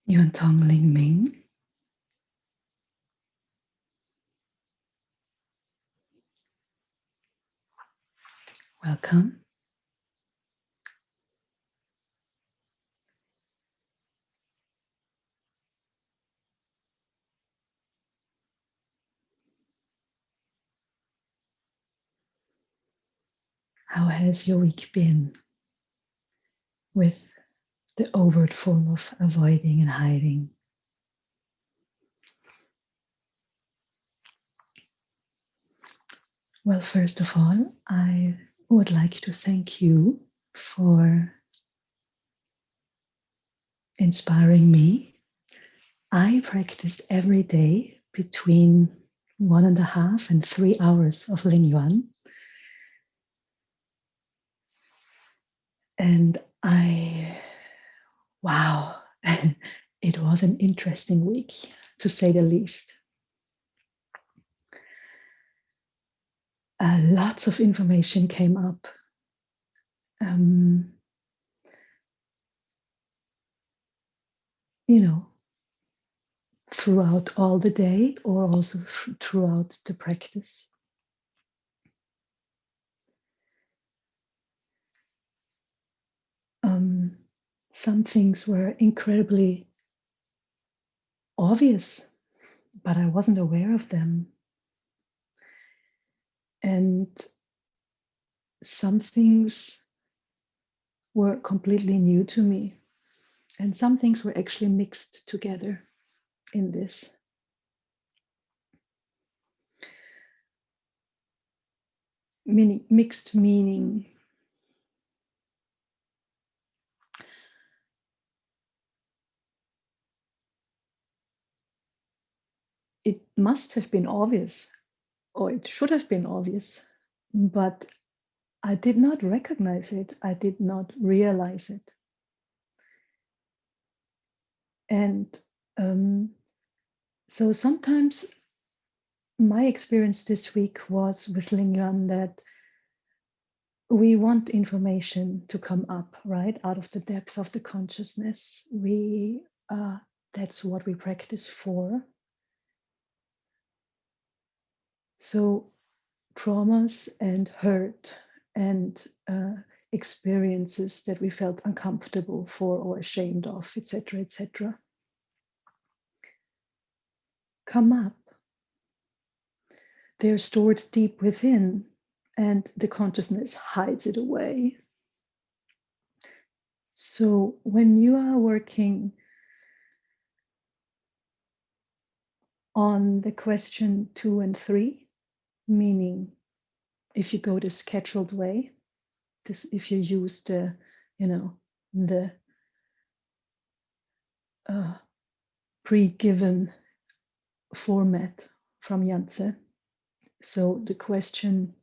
Yuan Tong Ling Ming. Welcome. How has your week been with the overt form of avoiding and hiding? Well, first of all, I would like to thank you for inspiring me. I practice every day between 1.5 and 3 hours of Ling Yuan. And wow, it was an interesting week, to say the least. Lots of information came up. Throughout all the day or also throughout the practice. Some things were incredibly obvious, but I wasn't aware of them. And some things were completely new to me. And some things were actually mixed together in this. Mixed meaning. It must have been obvious, or it should have been obvious, but I did not recognize it. I did not realize it. And so sometimes my experience this week was with Ling Yuan that we want information to come up, right, out of the depth of the consciousness. That's what we practice for. So traumas and hurt and experiences that we felt uncomfortable for or ashamed of, etc., come up. They're stored deep within, and the consciousness hides it away. So when you are working on the question 2 and 3, meaning if you go the scheduled way, if you use the pre-given format from Yangtze. So the question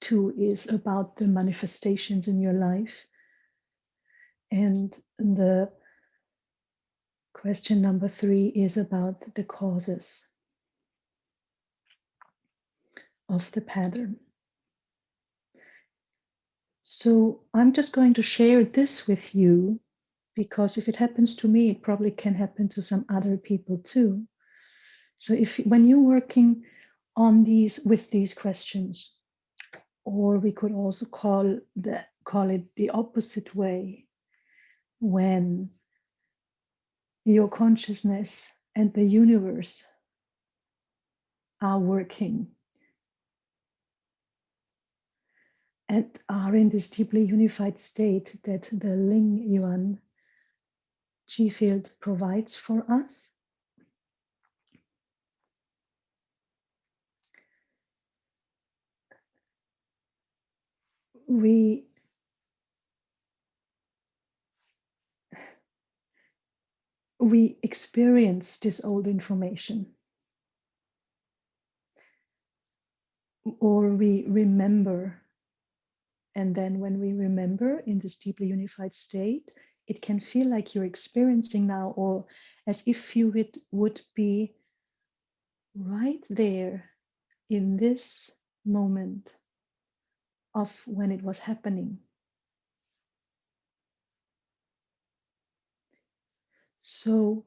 2 is about the manifestations in your life, and the question number 3 is about the causes of the pattern. So I'm just going to share this with you, because if it happens to me, it probably can happen to some other people too. So when you're working on with these questions, or we could also call it the opposite way, when your consciousness and the universe are working and are in this deeply unified state that the Ling Yuan qifield provides for us. We experience this old information, or we remember. And then when we remember in this deeply unified state, it can feel like you're experiencing now, or as if you would be right there in this moment of when it was happening. So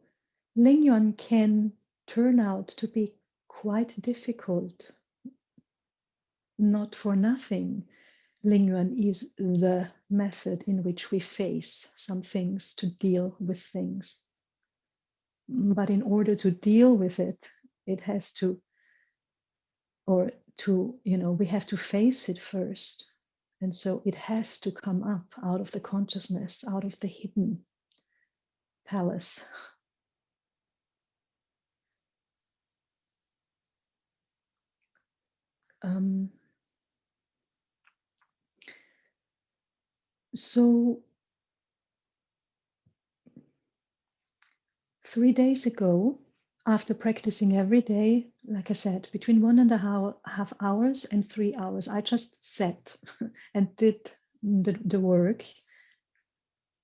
Ling Yuan can turn out to be quite difficult, not for nothing. Ling Yuan is the method in which we face some things, to deal with things. But in order to deal with it, it has to, or to, we have to face it first. And so it has to come up out of the consciousness, out of the hidden palace. Um, so 3 days ago, after practicing every day, like I said, between 1.5 hours and 3 hours, I just sat and did the work.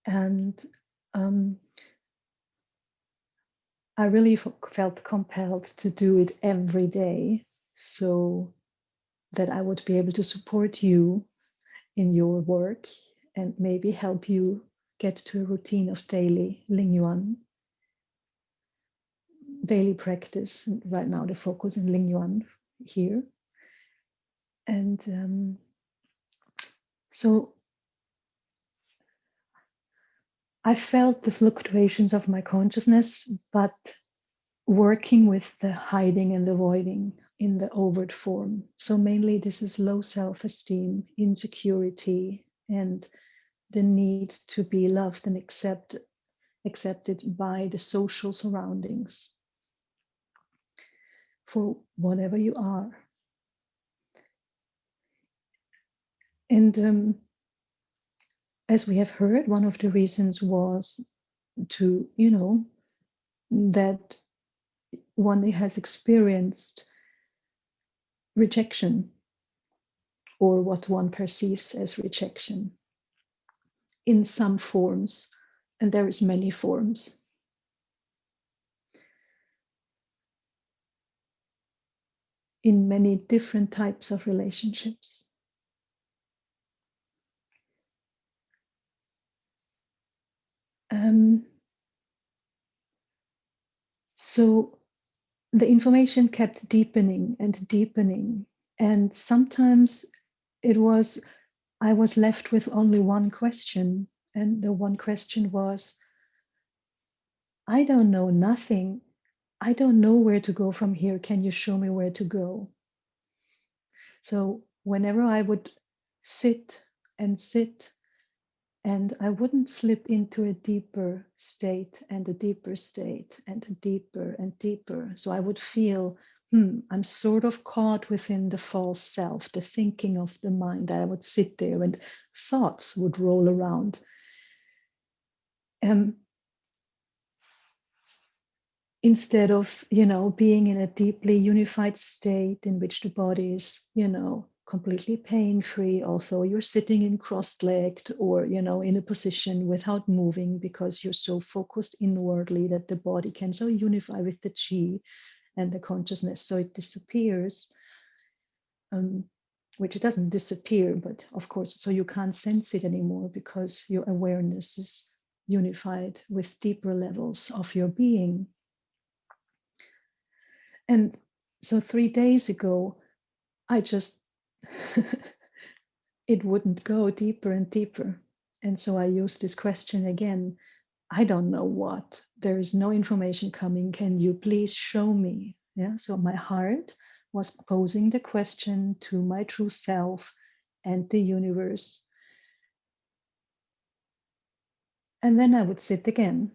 And I really felt compelled to do it every day so that I would be able to support you in your work and maybe help you get to a routine of daily Ling Yuan, daily practice. And right now, the focus in Ling Yuan here. And so I felt the fluctuations of my consciousness, but working with the hiding and avoiding in the overt form. So mainly this is low self-esteem, insecurity, and the need to be loved and accepted by the social surroundings for whatever you are. And as we have heard, one of the reasons was to, that one has experienced rejection, or what one perceives as rejection, in some forms, and there is many forms. In many different types of relationships. So the information kept deepening and deepening, and sometimes I was left with only one question, and the one question was, I don't know nothing. I don't know where to go from here. Can you show me where to go? So whenever I would sit and sit, and I wouldn't slip into a deeper state and a deeper state and deeper and deeper. So I would feel, I'm sort of caught within the false self, the thinking of the mind. I would sit there and thoughts would roll around. Instead of, being in a deeply unified state in which the body is, completely pain-free, although you're sitting in cross-legged or, in a position without moving because you're so focused inwardly that the body can so unify with the chi and the consciousness, so it disappears, which it doesn't disappear, but of course, so you can't sense it anymore because your awareness is unified with deeper levels of your being. And so 3 days ago, I just, it wouldn't go deeper and deeper. And so I used this question again. I don't know what. There is no information coming. Can you please show me? Yeah. So my heart was posing the question to my true self and the universe. And then I would sit again.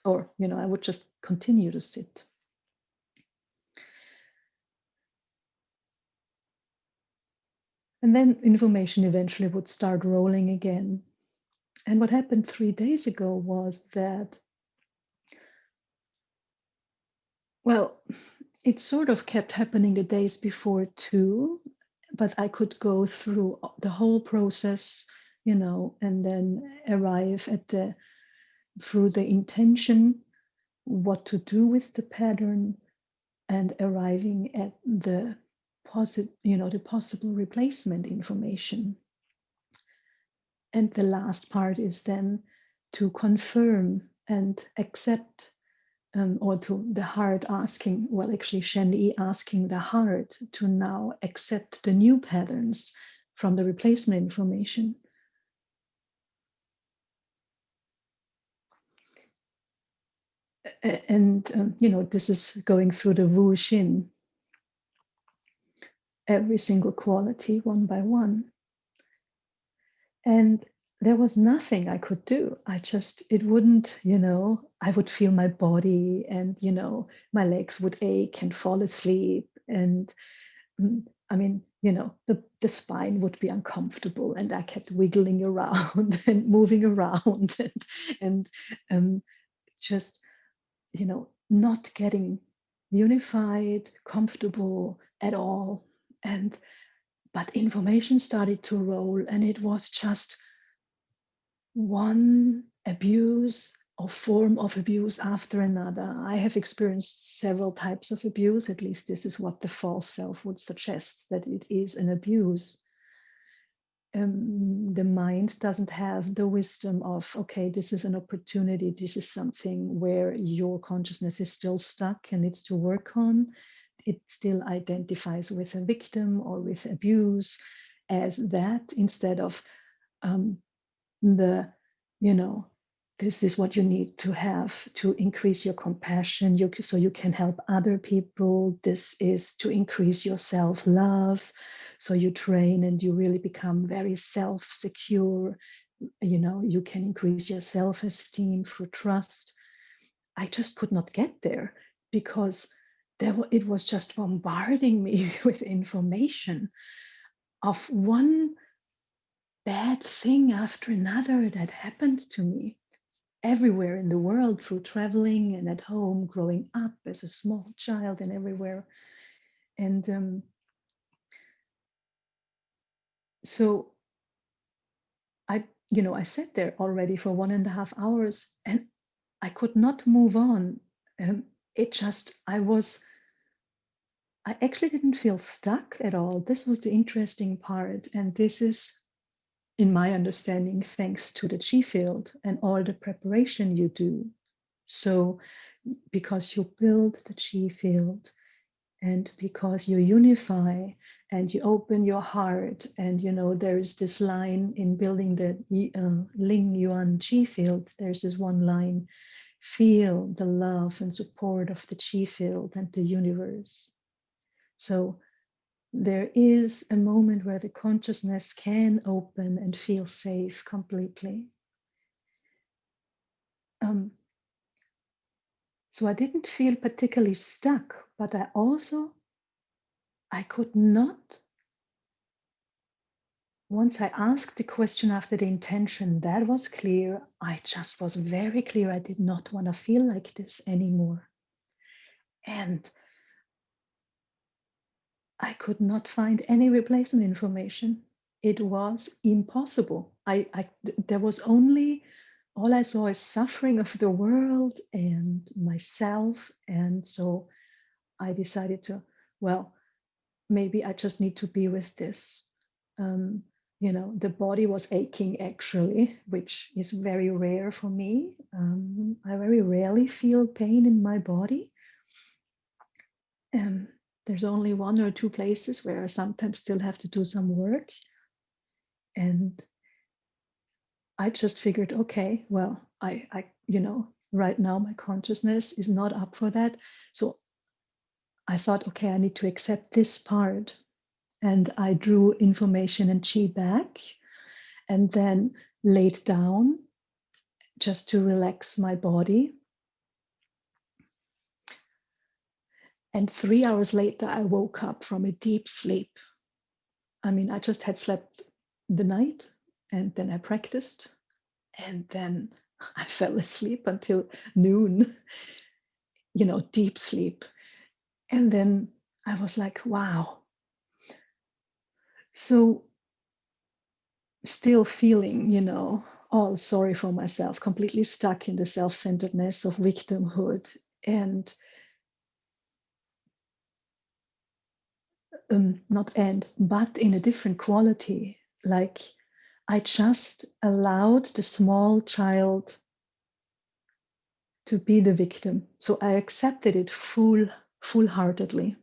Or, I would just continue to sit. And then information eventually would start rolling again. And what happened 3 days ago was that, well, it sort of kept happening the days before too, but I could go through the whole process, and then arrive at through the intention, what to do with the pattern, and arriving at the possible replacement information. And the last part is then to confirm and accept or to the heart asking, well, actually Shen Yi asking the heart to now accept the new patterns from the replacement information. And, this is going through the Wu Xin, every single quality one by one. And there was nothing I could do. It wouldn't, I would feel my body and, my legs would ache and fall asleep. And I mean, the spine would be uncomfortable and I kept wiggling around and moving around and just, not getting unified, comfortable at all. But information started to roll, and it was just one abuse or form of abuse after another. I have experienced several types of abuse. At least this is what the false self would suggest, that it is an abuse. The mind doesn't have the wisdom of, okay, this is an opportunity. This is something where your consciousness is still stuck and needs to work on. It still identifies with a victim or with abuse as that, instead of the, this is what you need to have to increase your compassion, so you can help other people. This is to increase your self-love. So you train and you really become very self-secure. You can increase your self-esteem through trust. I just could not get there because it was just bombarding me with information of one bad thing after another that happened to me everywhere in the world, through traveling and at home, growing up as a small child and everywhere. And so I sat there already for 1.5 hours and I could not move on. I actually didn't feel stuck at all. This was the interesting part. And this is, in my understanding, thanks to the qifield and all the preparation you do. So because you build the qifield and because you unify and you open your heart, and there is this line in building the Ling Yuan qifield, there's this one line: feel the love and support of the qifield and the universe. So there is a moment where the consciousness can open and feel safe completely. So I didn't feel particularly stuck, but I could not, once I asked the question after the intention, that was clear. I just was very clear. I did not want to feel like this anymore. And I could not find any replacement information. It was impossible. There was only, all I saw is suffering of the world and myself. And so I decided to, well, maybe I just need to be with this. The body was aching actually, which is very rare for me. I very rarely feel pain in my body. There's only 1 or 2 places where I sometimes still have to do some work. And I just figured, okay, well, I right now my consciousness is not up for that. So I thought, okay, I need to accept this part. And I drew information and chi back and then laid down just to relax my body. And 3 hours later, I woke up from a deep sleep. I mean, I just had slept the night and then I practiced and then I fell asleep until noon, deep sleep. And then I was like, wow. So still feeling, all sorry for myself, completely stuck in the self-centeredness of victimhood, and but in a different quality. Like I just allowed the small child to be the victim. So I accepted it full-heartedly.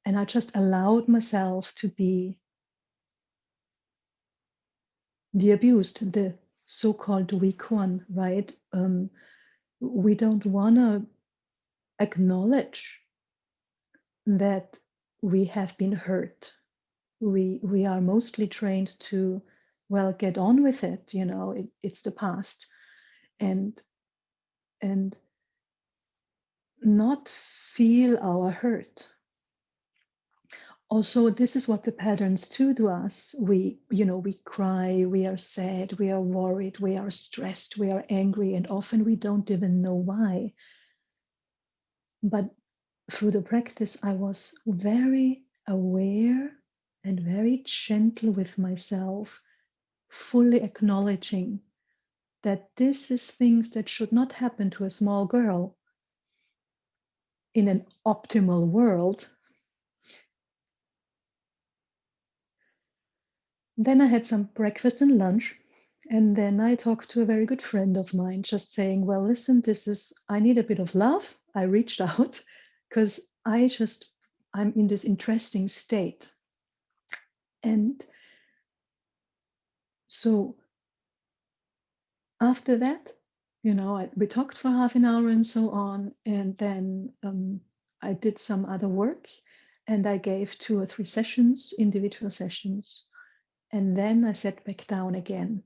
And I just allowed myself to be the abused, the so-called weak one, right? We don't want to acknowledge that we have been hurt. We are mostly trained to, well, get on with it. It's the past, and and not feel our hurt. Also, this is what the patterns do to us. We cry, we are sad, we are worried, we are stressed, we are angry, and often we don't even know why. But through the practice, I was very aware and very gentle with myself, fully acknowledging that this is things that should not happen to a small girl in an optimal world. Then I had some breakfast and lunch, and then I talked to a very good friend of mine, just saying, well, listen, I need a bit of love. I reached out because I'm in this interesting state. And so after that, we talked for half an hour and so on. And then I did some other work, and I gave 2 or 3 sessions, individual sessions. And then I sat back down again.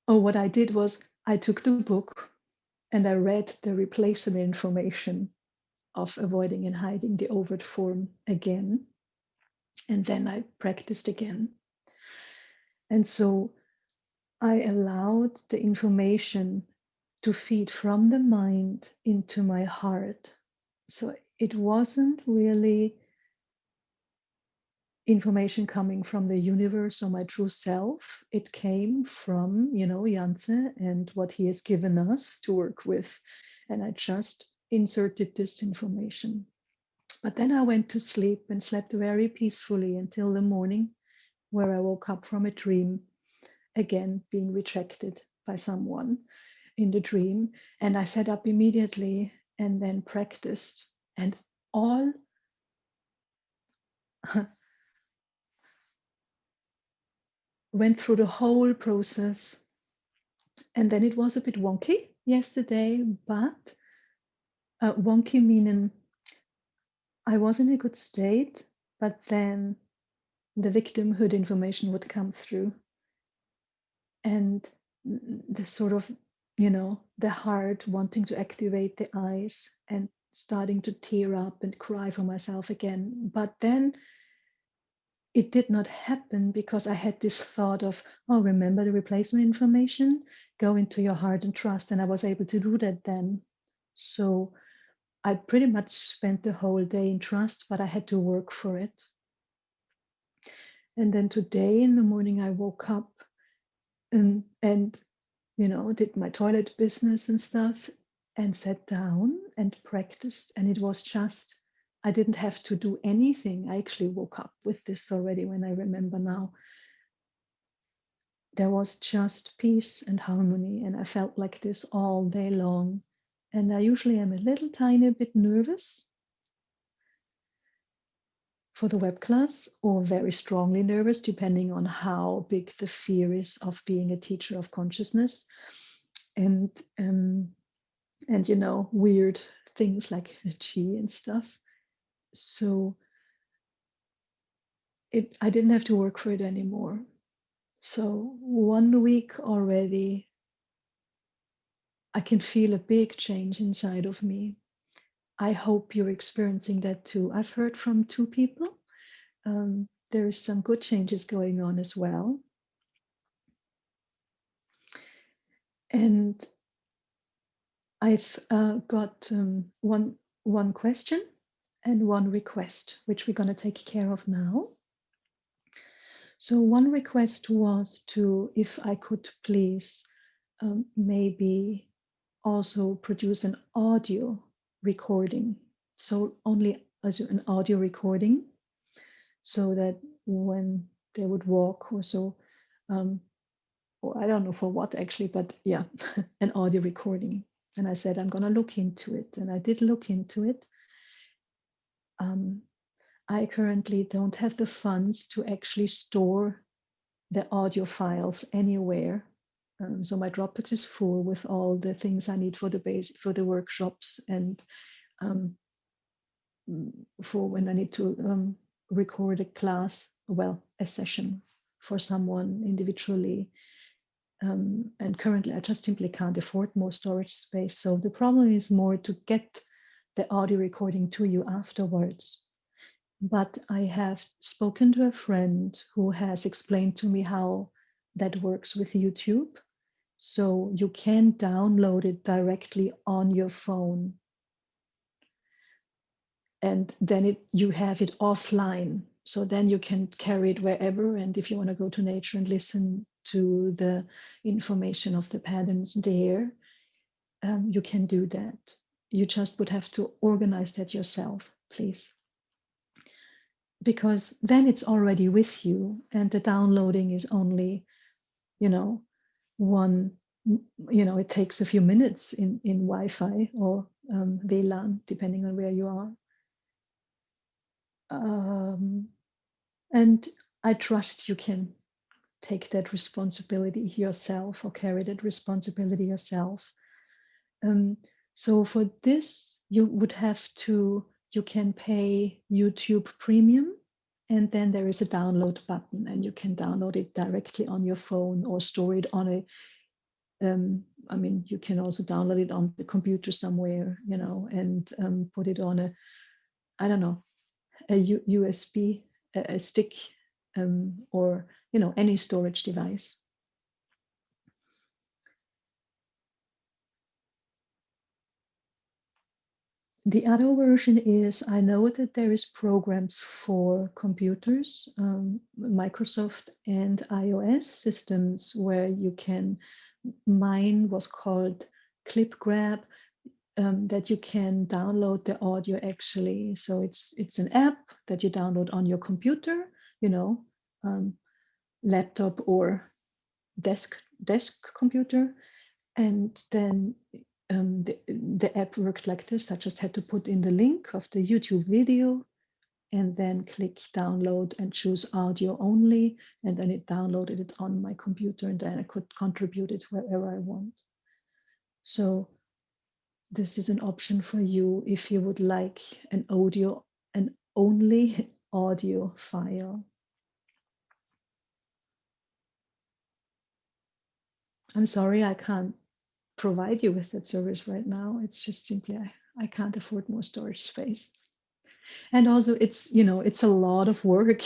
Oh, what I did was I took the book and I read the replacement information of avoiding and hiding the overt form again. And then I practiced again. And so I allowed the information to feed from the mind into my heart. So it wasn't really information coming from the universe or my true self. It came from, Janse and what he has given us to work with. And I just inserted this information. But then I went to sleep and slept very peacefully until the morning, where I woke up from a dream, again being rejected by someone in the dream. And I sat up immediately and then practiced. And all went through the whole process. And then it was a bit wonky yesterday, but wonky meaning I was in a good state, but then the victimhood information would come through. And the sort of, the heart wanting to activate the eyes and starting to tear up and cry for myself again. But then it did not happen because I had this thought of, oh, remember the replacement information? Go into your heart and trust. And I was able to do that then. So I pretty much spent the whole day in trust, but I had to work for it. And then today in the morning, I woke up and did my toilet business and stuff and sat down and practiced. And it was just, I didn't have to do anything. I actually woke up with this already when I remember now. There was just peace and harmony. And I felt like this all day long. And I usually am a little tiny bit nervous for the web class, or very strongly nervous, depending on how big the fear is of being a teacher of consciousness. And weird things like chi and stuff. So I didn't have to work for it anymore. So 1 week already, I can feel a big change inside of me. I hope you're experiencing that too. I've heard from 2 people. There's some good changes going on as well. And I've got one question and one request, which we're going to take care of now. So one request was if I could please maybe also produce an audio recording. So only as an audio recording, so that when they would walk or so, or I don't know for what actually, but yeah, an audio recording. And I said, I'm going to look into it. And I did look into it. Um, I currently don't have the funds to actually store the audio files anywhere. So my Dropbox is full with all the things I need for the base for the workshops and um, for when I need to record a class, well, a session for someone individually. And currently, I just simply can't afford more storage space. So the problem is more to get the audio recording to you afterwards. But I have spoken to a friend who has explained to me how that works with YouTube. So you can download it directly on your phone. And then you have it offline. So then you can carry it wherever. And if you want to go to nature and listen to the information of the patterns there, you can do that. You just would have to organize that yourself, please. Because then it's already with you, and the downloading is only, one, it takes a few minutes in Wi-Fi or WLAN, depending on where you are. And I trust you can take that responsibility yourself or carry that responsibility yourself. So for this, you can pay YouTube Premium, and then there is a download button, and you can download it directly on your phone or store it on you can also download it on the computer somewhere, and put it on a USB, a stick, or any storage device. The other version is, I know that there is programs for computers, Microsoft and iOS systems, where you can, mine was called ClipGrab, that you can download the audio actually. So it's an app that you download on your computer, laptop or desk computer, and then the app worked like this. I just had to put in the link of the YouTube video and then click download and choose audio only. And then it downloaded it on my computer, and then I could contribute it wherever I want. So this is an option for you if you would like an only audio file. I'm sorry, I can't provide you with that service right now. It's just simply I can't afford more storage space. And also it's a lot of work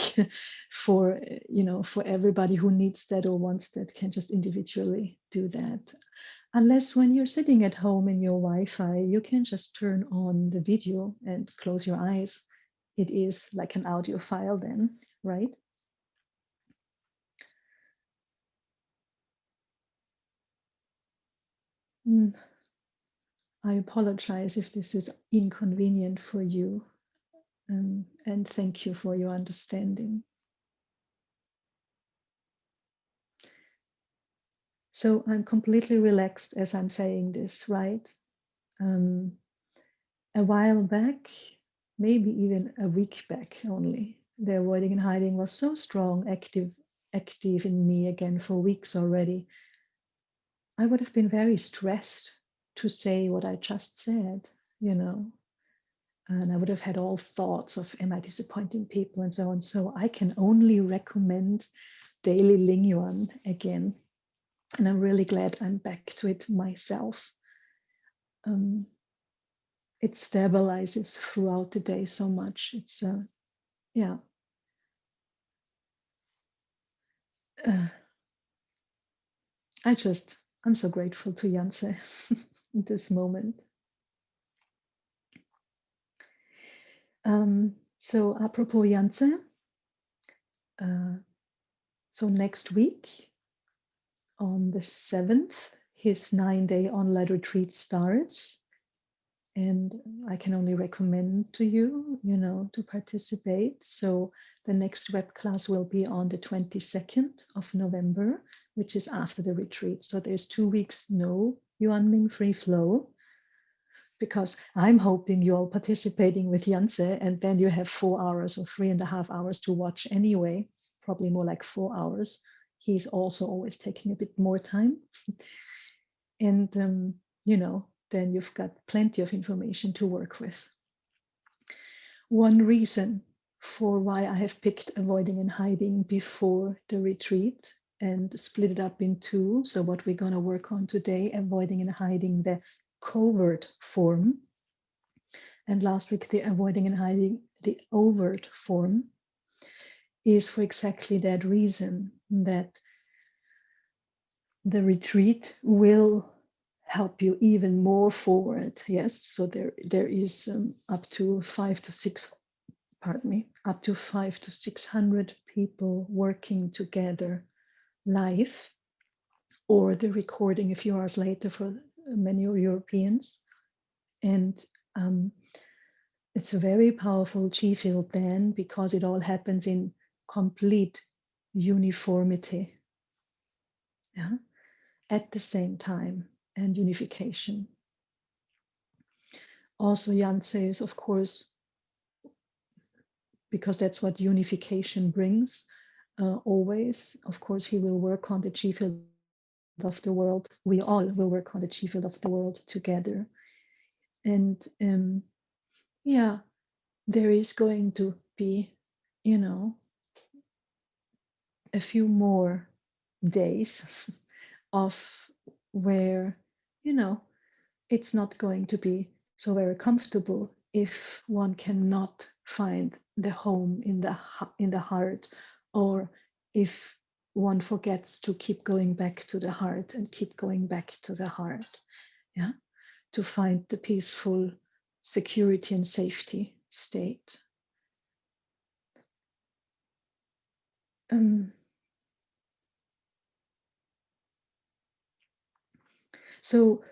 for for everybody who needs that or wants that can just individually do that. Unless when you're sitting at home in your Wi-Fi, you can just turn on the video and close your eyes. It is like an audio file then, right? I apologize if this is inconvenient for you, and thank you for your understanding. So I'm completely relaxed as I'm saying this, right? A while back, maybe even a week back only, the avoiding and hiding was so strong, active in me again for weeks already. I would have been very stressed to say what I just said, and I would have had all thoughts of, am I disappointing people and so on. So I can only recommend daily Ling Yuan again. And I'm really glad I'm back to it myself. It stabilizes throughout the day so much. It's, yeah. I'm so grateful to Janse in this moment. So apropos Janse, so next week on the 7th, his 9-day online retreat starts. And I can only recommend to you, to participate. So the next web class will be on the 22nd of November, which is after the retreat. So there's 2 weeks, no Yuan Ming free flow, because I'm hoping you're all participating with Yanse, and then you have 4 hours or 3.5 hours to watch anyway, probably more like 4 hours. He's also always taking a bit more time. And, then you've got plenty of information to work with. One reason for why I have picked avoiding and hiding before the retreat and split it up in two. So what we're going to work on today, avoiding and hiding the covert form. And last week, the avoiding and hiding the overt form, is for exactly that reason, that the retreat will help you even more forward. Yes, so there is up to 500 to 600 people working together live, or the recording a few hours later for many Europeans. And it's a very powerful qifield then, because it all happens in complete uniformity, yeah, at the same time, and unification. Also, Jan says, of course, because that's what unification brings, always, of course, he will work on the qifield of the world. We all will work on the qifield of the world together. And yeah, there is going to be, a few more days of where, it's not going to be so very comfortable if one cannot find the home in the heart, or if one forgets to keep going back to the heart and keep going back to the heart, yeah, to find the peaceful security and safety state. So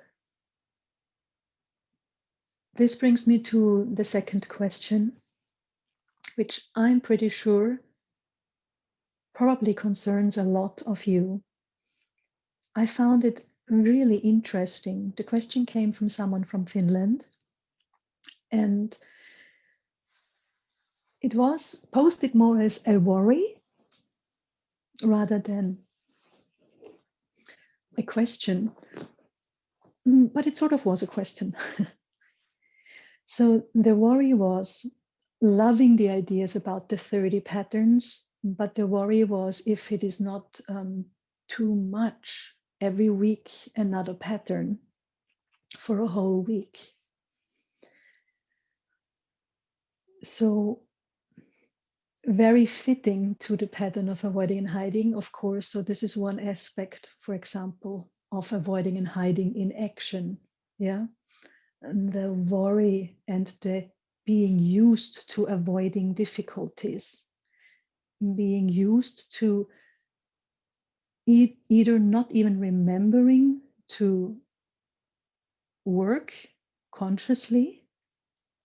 this brings me to the second question, which I'm pretty sure probably concerns a lot of you. I found it really interesting. The question came from someone from Finland, and it was posted more as a worry rather than a question, but it sort of was a question. So the worry was loving the ideas about the 30 patterns, but the worry was if it is not too much, every week another pattern for a whole week. So very fitting to the pattern of avoiding and hiding, of course. So this is one aspect, for example, of avoiding and hiding in action. Yeah. And the worry and the being used to avoiding difficulties, being used to either not even remembering to work consciously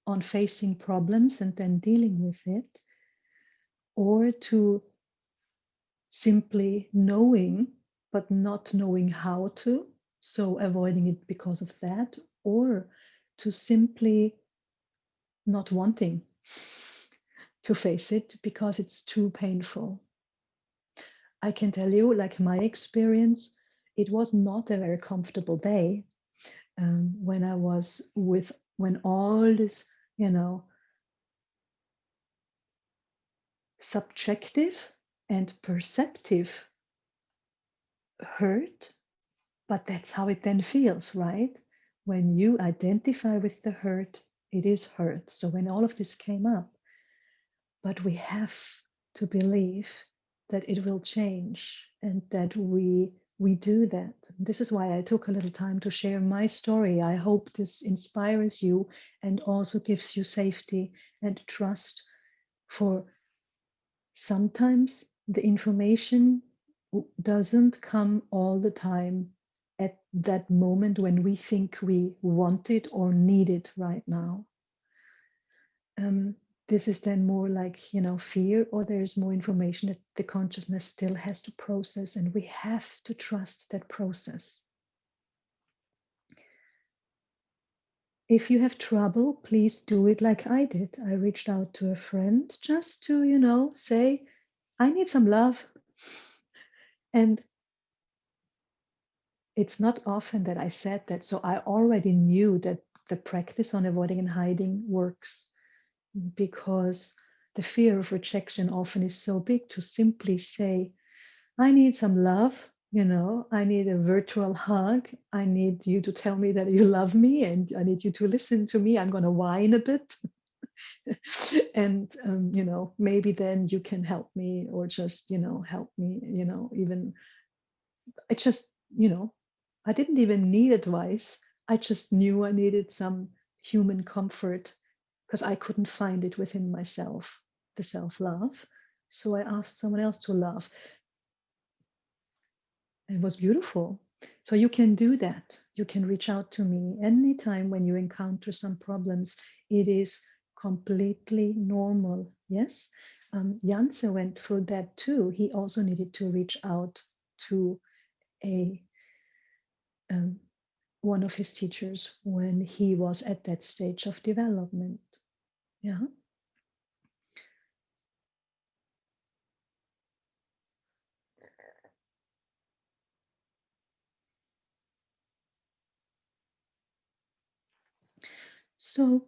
on facing problems and then dealing with it, or to simply knowing but not knowing how to, so avoiding it because of that, or to simply not wanting to face it because it's too painful. I can tell you, like my experience, it was not a very comfortable day when all this, subjective and perceptive hurt, but that's how it then feels, right? When you identify with the hurt, it is hurt. So when all of this came up, but we have to believe that it will change and that we do that. This is why I took a little time to share my story. I hope this inspires you and also gives you safety and trust. For sometimes the information doesn't come all the time at that moment when we think we want it or need it right now. this is then more like, fear, or there's more information that the consciousness still has to process, and we have to trust that process. If you have trouble, please do it like I did. I reached out to a friend just to, say, I need some love. And it's not often that I said that. So I already knew that the practice on avoiding and hiding works, because the fear of rejection often is so big. To simply say, I need some love, I need a virtual hug. I need you to tell me that you love me, and I need you to listen to me. I'm going to whine a bit. And, maybe then you can help me, or just, help me, even I just, I didn't even need advice. I just knew I needed some human comfort because I couldn't find it within myself, the self love. So I asked someone else to love. It was beautiful. So you can do that. You can reach out to me anytime when you encounter some problems. It is completely normal. Yes. Janse went through that too. He also needed to reach out to a um, one of his teachers when he was at that stage of development. Yeah. So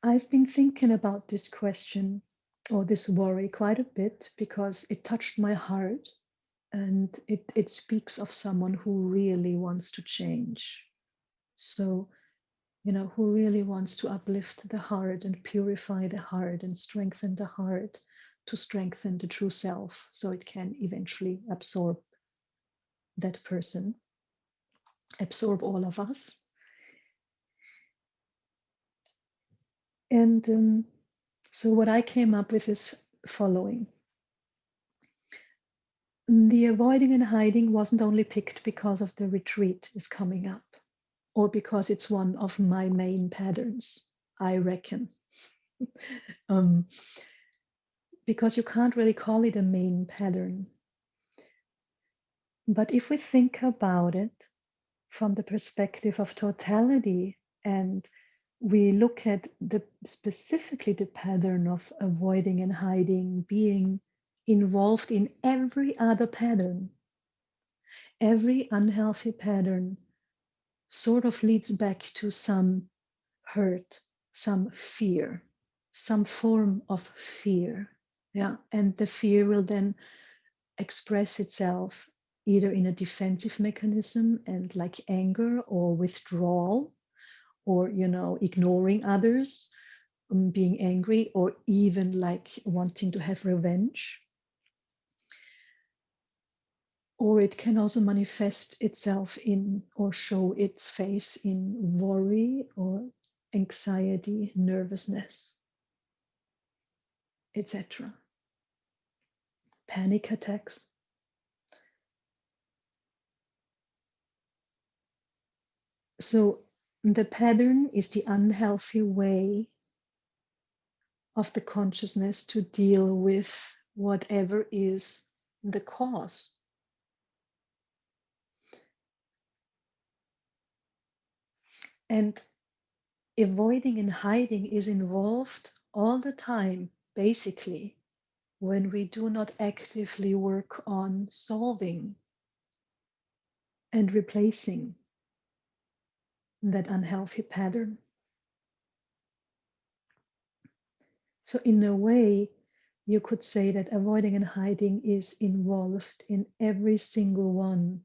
I've been thinking about this question, or this worry, quite a bit, because it touched my heart, and it speaks of someone who really wants to change. So, who really wants to uplift the heart and purify the heart and strengthen the heart to strengthen the true self, so it can eventually absorb that person, absorb all of us. And so what I came up with is following. The avoiding and hiding wasn't only picked because of the retreat is coming up, or because it's one of my main patterns, I reckon. um, because you can't really call it a main pattern. But if we think about it from the perspective of totality, and we look at specifically the pattern of avoiding and hiding being involved in every other pattern, every unhealthy pattern sort of leads back to some hurt, some fear, some form of fear. Yeah. And the fear will then express itself either in a defensive mechanism and like anger or withdrawal, or ignoring others, being angry, or even like wanting to have revenge. Or it can also manifest itself in, or show its face in, worry or anxiety, nervousness, etc. Panic attacks. So the pattern is the unhealthy way of the consciousness to deal with whatever is the cause. And avoiding and hiding is involved all the time, basically, when we do not actively work on solving and replacing that unhealthy pattern. So, in a way, you could say that avoiding and hiding is involved in every single one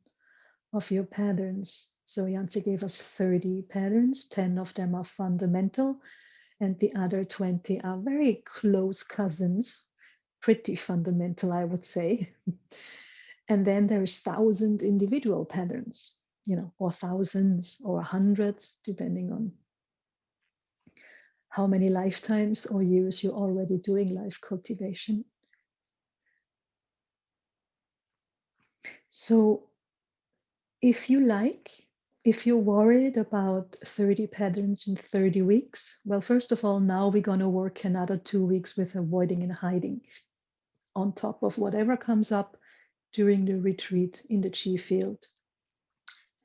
of your patterns. So, Janse gave us 30 patterns, 10 of them are fundamental, and the other 20 are very close cousins, pretty fundamental, I would say. And then there's 1,000 individual patterns, or thousands or hundreds, depending on how many lifetimes or years you're already doing life cultivation. So if you like, if you're worried about 30 patterns in 30 weeks, well, first of all, now we're going to work another 2 weeks with avoiding and hiding on top of whatever comes up during the retreat in the chi field.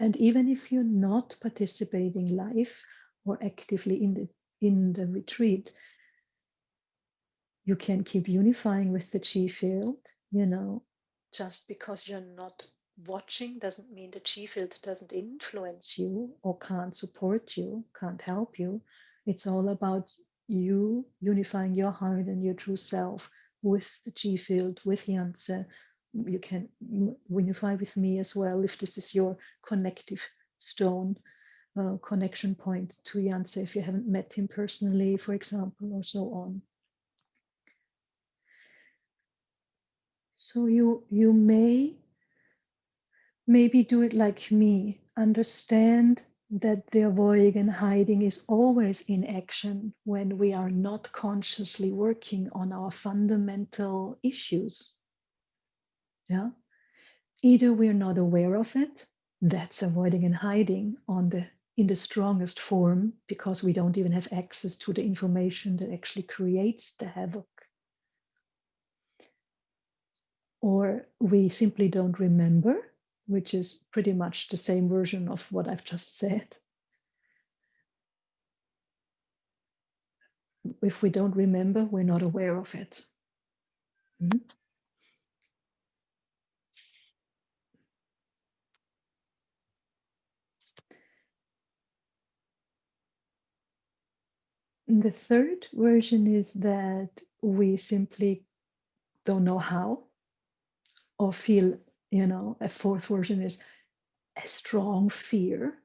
And even if you're not participating live or actively in the retreat, you can keep unifying with the chi field. Just because you're not watching doesn't mean the chi field doesn't influence you or can't support you, can't help you. It's all about you unifying your heart and your true self with the chi field, with Yanse. You can unify with me as well if this is your connective stone, connection point to Yanse, if you haven't met him personally, for example, or so on. So you may maybe do it like me. Understand that the avoiding and hiding is always in action when we are not consciously working on our fundamental issues. Yeah. Either we're not aware of it, that's avoiding and hiding in the strongest form, because we don't even have access to the information that actually creates the havoc. Or we simply don't remember, which is pretty much the same version of what I've just said. If we don't remember, we're not aware of it. Mm-hmm. The third version is that we simply don't know how or feel, a fourth version is a strong fear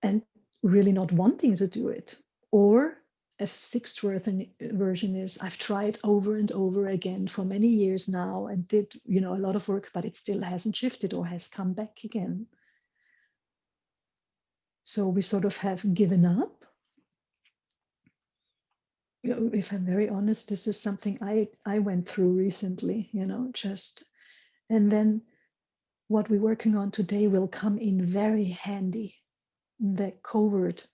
and really not wanting to do it. Or a sixth version is I've tried over and over again for many years now and did, a lot of work, but it still hasn't shifted or has come back again. So we sort of have given up. If I'm very honest, this is something I went through recently, and then what we're working on today will come in very handy, the covert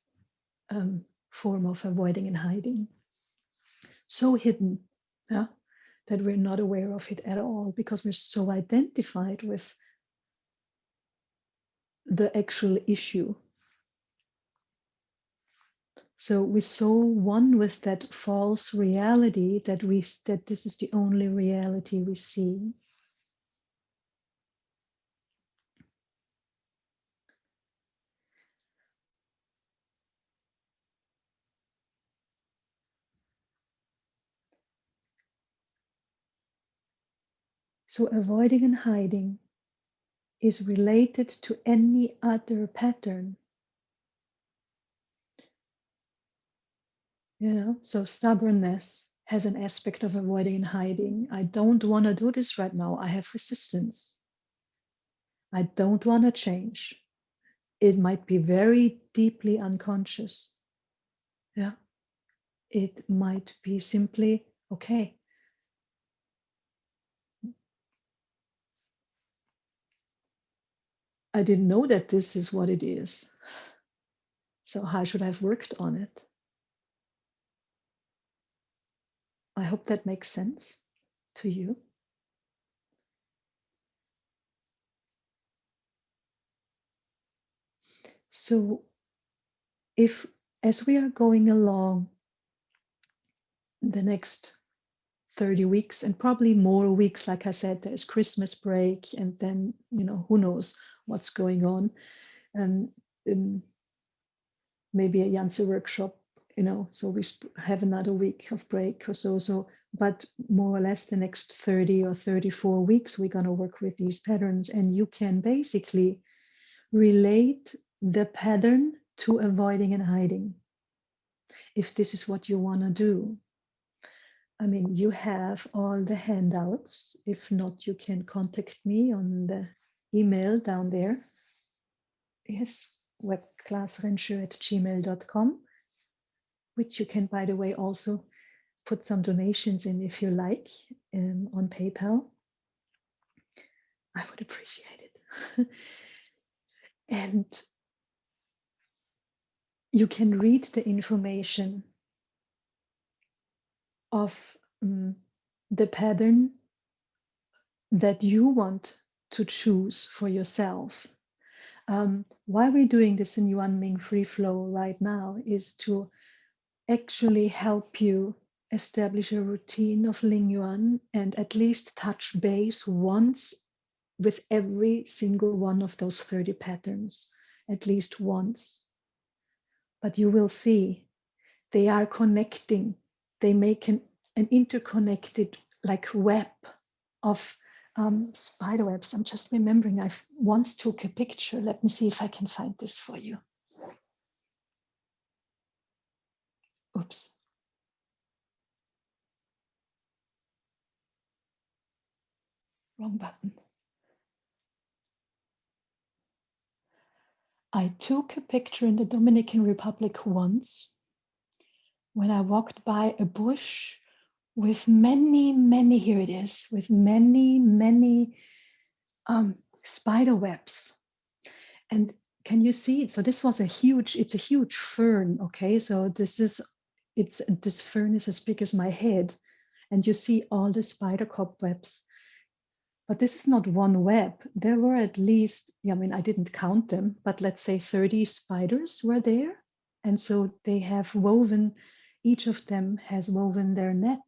form of avoiding and hiding. So hidden, yeah, that we're not aware of it at all because we're so identified with the actual issue. So we're so one with that false reality that this is the only reality we see. So avoiding and hiding is related to any other pattern. So stubbornness has an aspect of avoiding and hiding. I don't want to do this right now. I have resistance. I don't want to change. It might be very deeply unconscious. Yeah. It might be simply, okay, I didn't know that this is what it is. So how should I have worked on it? I hope that makes sense to you. So if, as we are going along the next 30 weeks and probably more weeks, like I said, there's Christmas break and then, who knows what's going on. And maybe a Yansi workshop, so we have another week of break or so. But more or less the next 30 or 34 weeks, we're going to work with these patterns. And you can basically relate the pattern to avoiding and hiding, if this is what you want to do. I mean, you have all the handouts. If not, you can contact me on the email down there. Yes, webclassrensche@gmail.com, which you can, by the way, also put some donations in if you like, on PayPal. I would appreciate it. And you can read the information of the pattern that you want to choose for yourself. Why we're doing this in Yuan Ming Free Flow right now is to actually help you establish a routine of Ling Yuan and at least touch base once with every single one of those 30 patterns, at least once. But you will see they are connecting. They make an interconnected like web of spider webs. I'm just remembering I once took a picture. Let me see if I can find this for you. Oops. Wrong button. I took a picture in the Dominican Republic once when I walked by a bush with many, here it is, with many spider webs. And can you see it? So this was it's a huge fern, okay? So this fern is as big as my head. And you see all the spider cobwebs. But this is not one web. There were at least, I mean, I didn't count them, but let's say 30 spiders were there. And so they have woven, each of them has woven their net,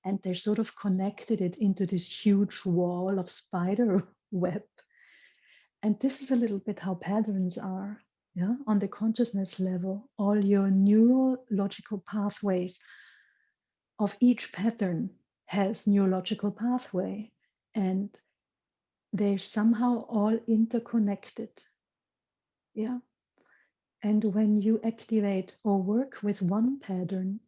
and they sort of connected it into this huge wall of spider web. And this is a little bit how patterns are, yeah, on the consciousness level. All your neurological pathways of each pattern has neurological pathway, and they're somehow all interconnected. Yeah. And when you activate or work with one pattern,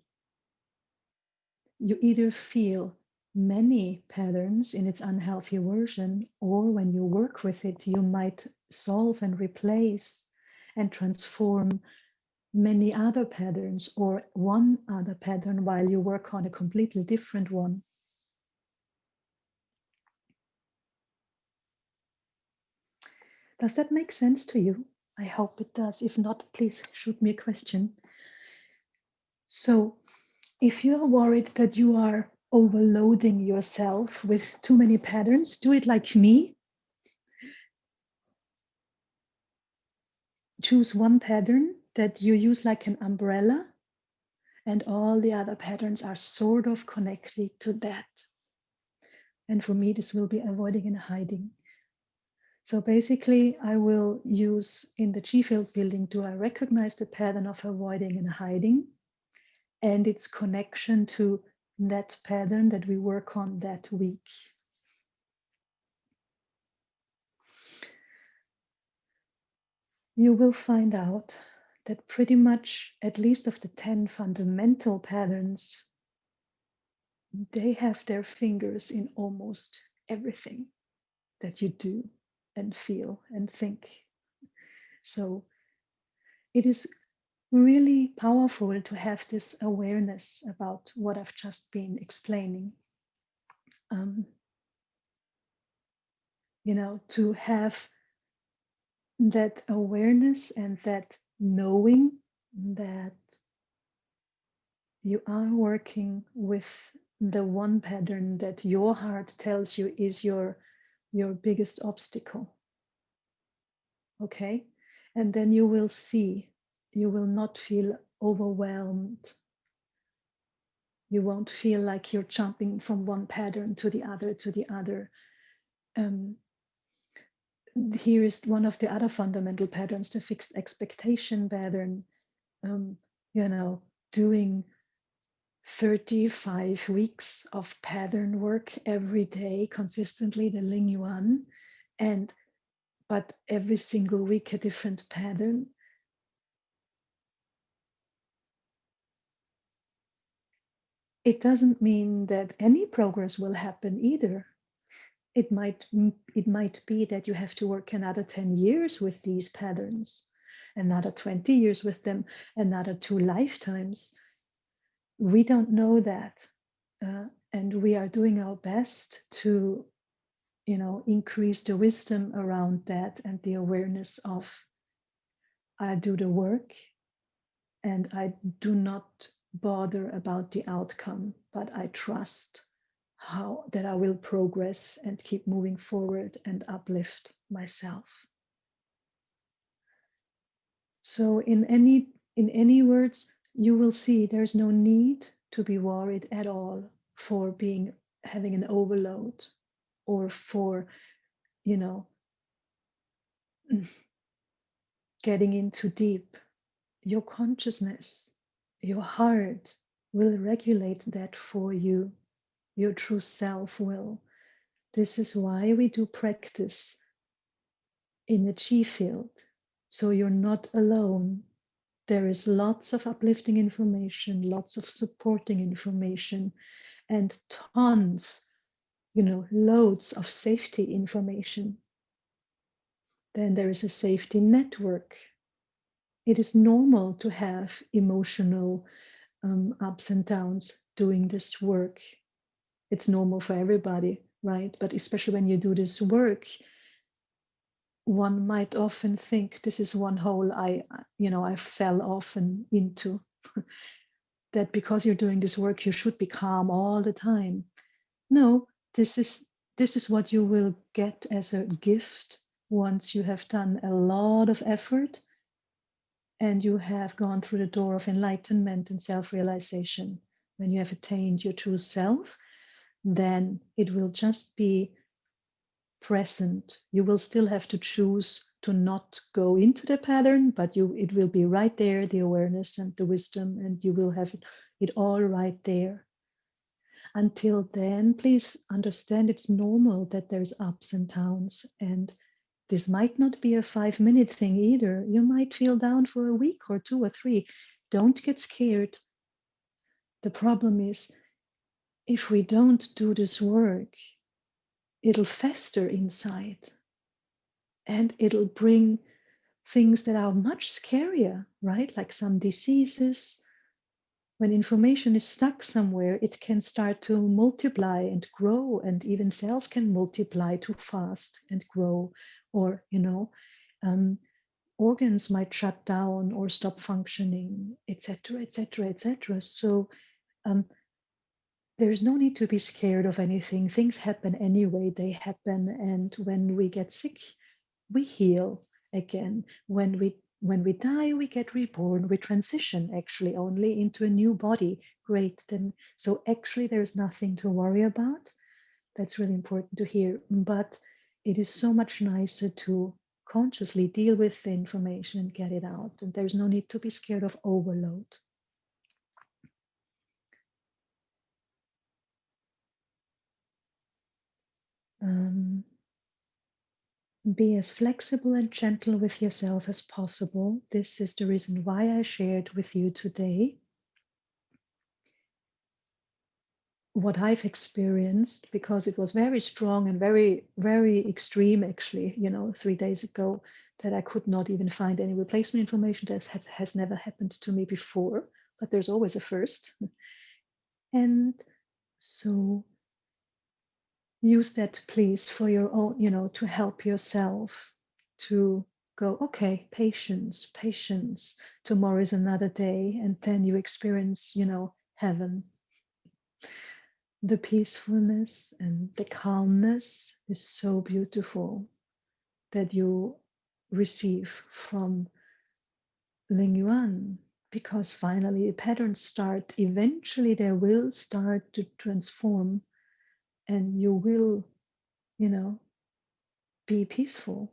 you either feel many patterns in its unhealthy version, or when you work with it, you might solve and replace and transform many other patterns or one other pattern while you work on a completely different one. Does that make sense to you? I hope it does. If not, please shoot me a question. So if you are worried that you are overloading yourself with too many patterns, do it like me. Choose one pattern that you use like an umbrella, and all the other patterns are sort of connected to that. And for me, this will be avoiding and hiding. So basically, I will use in the qifield building, do I recognize the pattern of avoiding and hiding and its connection to that pattern that we work on that week. You will find out that pretty much, at least of the 10 fundamental patterns, they have their fingers in almost everything that you do and feel and think. So it is really powerful to have this awareness about what I've just been explaining. To have that awareness and that knowing that you are working with the one pattern that your heart tells you is your biggest obstacle. Okay? And then you will see, you will not feel overwhelmed. You won't feel like you're jumping from one pattern to the other to the other. Here is one of the other fundamental patterns, the fixed expectation pattern. Doing 35 weeks of pattern work every day consistently, the Ling Yuan, but every single week a different pattern. It doesn't mean that any progress will happen either. It might be that you have to work another 10 years with these patterns, another 20 years with them, another 2 lifetimes. We don't know that. And we are doing our best to increase the wisdom around that and the awareness of I do the work and I do not bother about the outcome, but I trust how that I will progress and keep moving forward and uplift myself. So in any words, you will see there's no need to be worried at all for being having an overload or for, you know, getting into deep. Your consciousness, your heart will regulate that for you. Your true self will. This is why we do practice in the qifield. So you're not alone. There is lots of uplifting information, lots of supporting information, and tons, loads of safety information. Then there is a safety network. It is normal to have emotional ups and downs doing this work. It's normal for everybody, right? But especially when you do this work, one might often think this is one hole I fell often into. That because you're doing this work, you should be calm all the time. No, this is what you will get as a gift once you have done a lot of effort and you have gone through the door of enlightenment and self-realization. When you have attained your true self, then it will just be present. You will still have to choose to not go into the pattern, but it will be right there, the awareness and the wisdom, and you will have it all right there. Until then, please understand it's normal that there's ups and downs, and this might not be a 5-minute thing either. You might feel down for a week or 2 or 3. Don't get scared. The problem is, if we don't do this work, it'll fester inside and it'll bring things that are much scarier, right? Like some diseases. When information is stuck somewhere, it can start to multiply and grow, and even cells can multiply too fast and grow, or um, organs might shut down or stop functioning, etc., etc., etc. So um, there's no need to be scared of anything. Things happen anyway, they happen. And when we get sick, we heal again. When we die, we get reborn. We transition actually only into a new body. Great. Then so actually there's nothing to worry about. That's really important to hear. But it is so much nicer to consciously deal with the information and get it out. And there's no need to be scared of overload. Um, Be as flexible and gentle with yourself as possible. This is the reason why I shared with you today what I've experienced, because it was very strong and very, very extreme, actually, 3 days ago, that I could not even find any replacement information. That has never happened to me before, but there's always a first. And so use that, please, for your own, to help yourself to go, okay, patience, patience. Tomorrow is another day. And then you experience, heaven. The peacefulness and the calmness is so beautiful that you receive from Ling Yuan, because finally patterns start, eventually they will start to transform and you will, be peaceful.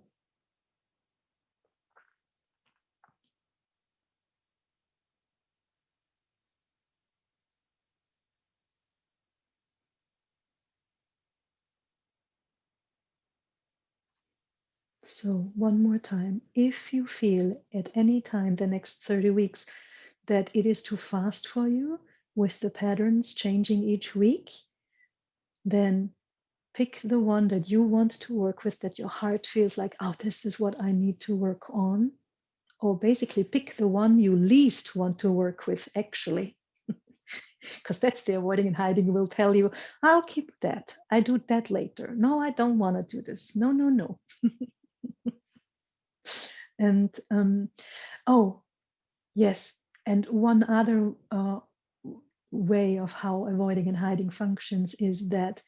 So one more time, if you feel at any time the next 30 weeks that it is too fast for you with the patterns changing each week, then pick the one that you want to work with, that your heart feels like, oh, this is what I need to work on. Or basically pick the one you least want to work with, actually. Because that's the avoiding and hiding will tell you, I'll keep that. I do that later. No, I don't want to do this. No, no, no. And Oh, yes. And one other way of how avoiding and hiding functions is that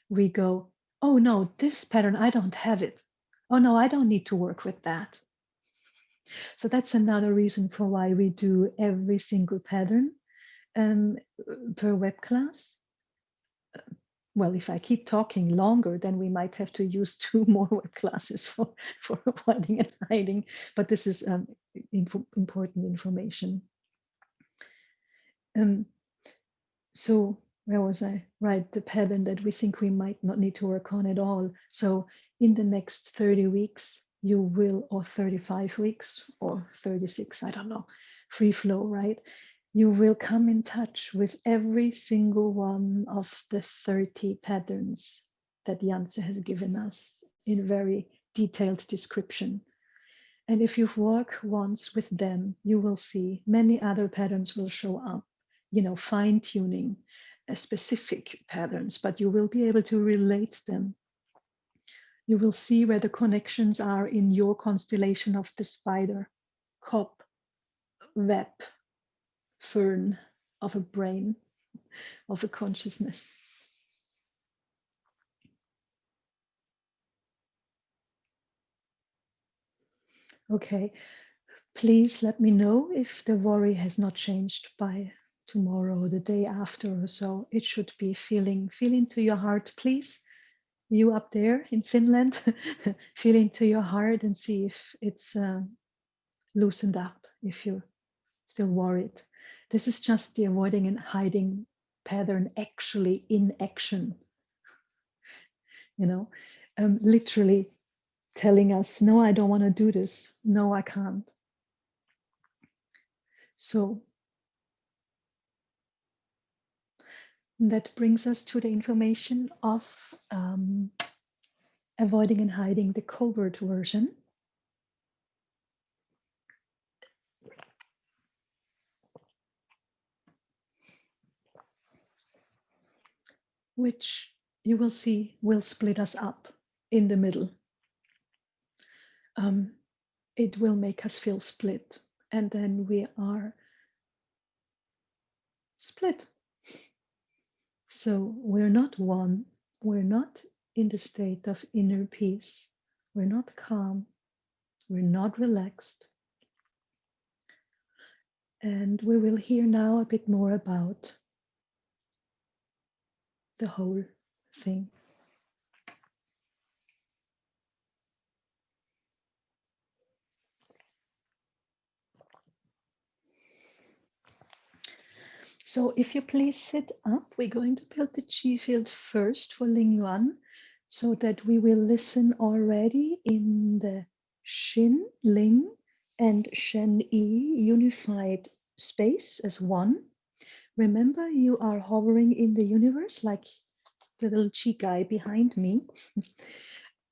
we go, oh no, this pattern, I don't have it. Oh no, I don't need to work with that. So that's another reason for why we do every single pattern um, per web class. Well, if I keep talking longer, then we might have to use 2 more web classes for avoiding and hiding. But this is important information. Um, so where was I? Right, the pattern that we think we might not need to work on at all. So in the next 30 weeks, you will, or 35 weeks, or 36, I don't know, free flow, right? You will come in touch with every single one of the 30 patterns that Janse has given us in very detailed description. And if you've worked once with them, you will see many other patterns will show up, fine tuning specific patterns, but you will be able to relate them. You will see where the connections are in your constellation of the spider, cop, web, fern, of a brain, of a consciousness. Okay, please let me know if the worry has not changed by tomorrow or the day after or so. It should be feeling to your heart, please. You up there in Finland, feel into your heart and see if it's loosened up, if you're still worried. This is just the avoiding and hiding pattern actually in action, literally telling us, no, I don't want to do this. No, I can't. So that brings us to the information of avoiding and hiding the covert version, which you will see will split us up in the middle. It will make us feel split, and then we are split. So we're not one, we're not in the state of inner peace, we're not calm, we're not relaxed. And we will hear now a bit more about the whole thing. So if you please sit up, we're going to build the qifield first for Ling Yuan, so that we will listen already in the Shin, Ling, and Shen Yi unified space as one. Remember, you are hovering in the universe like the little chi guy behind me,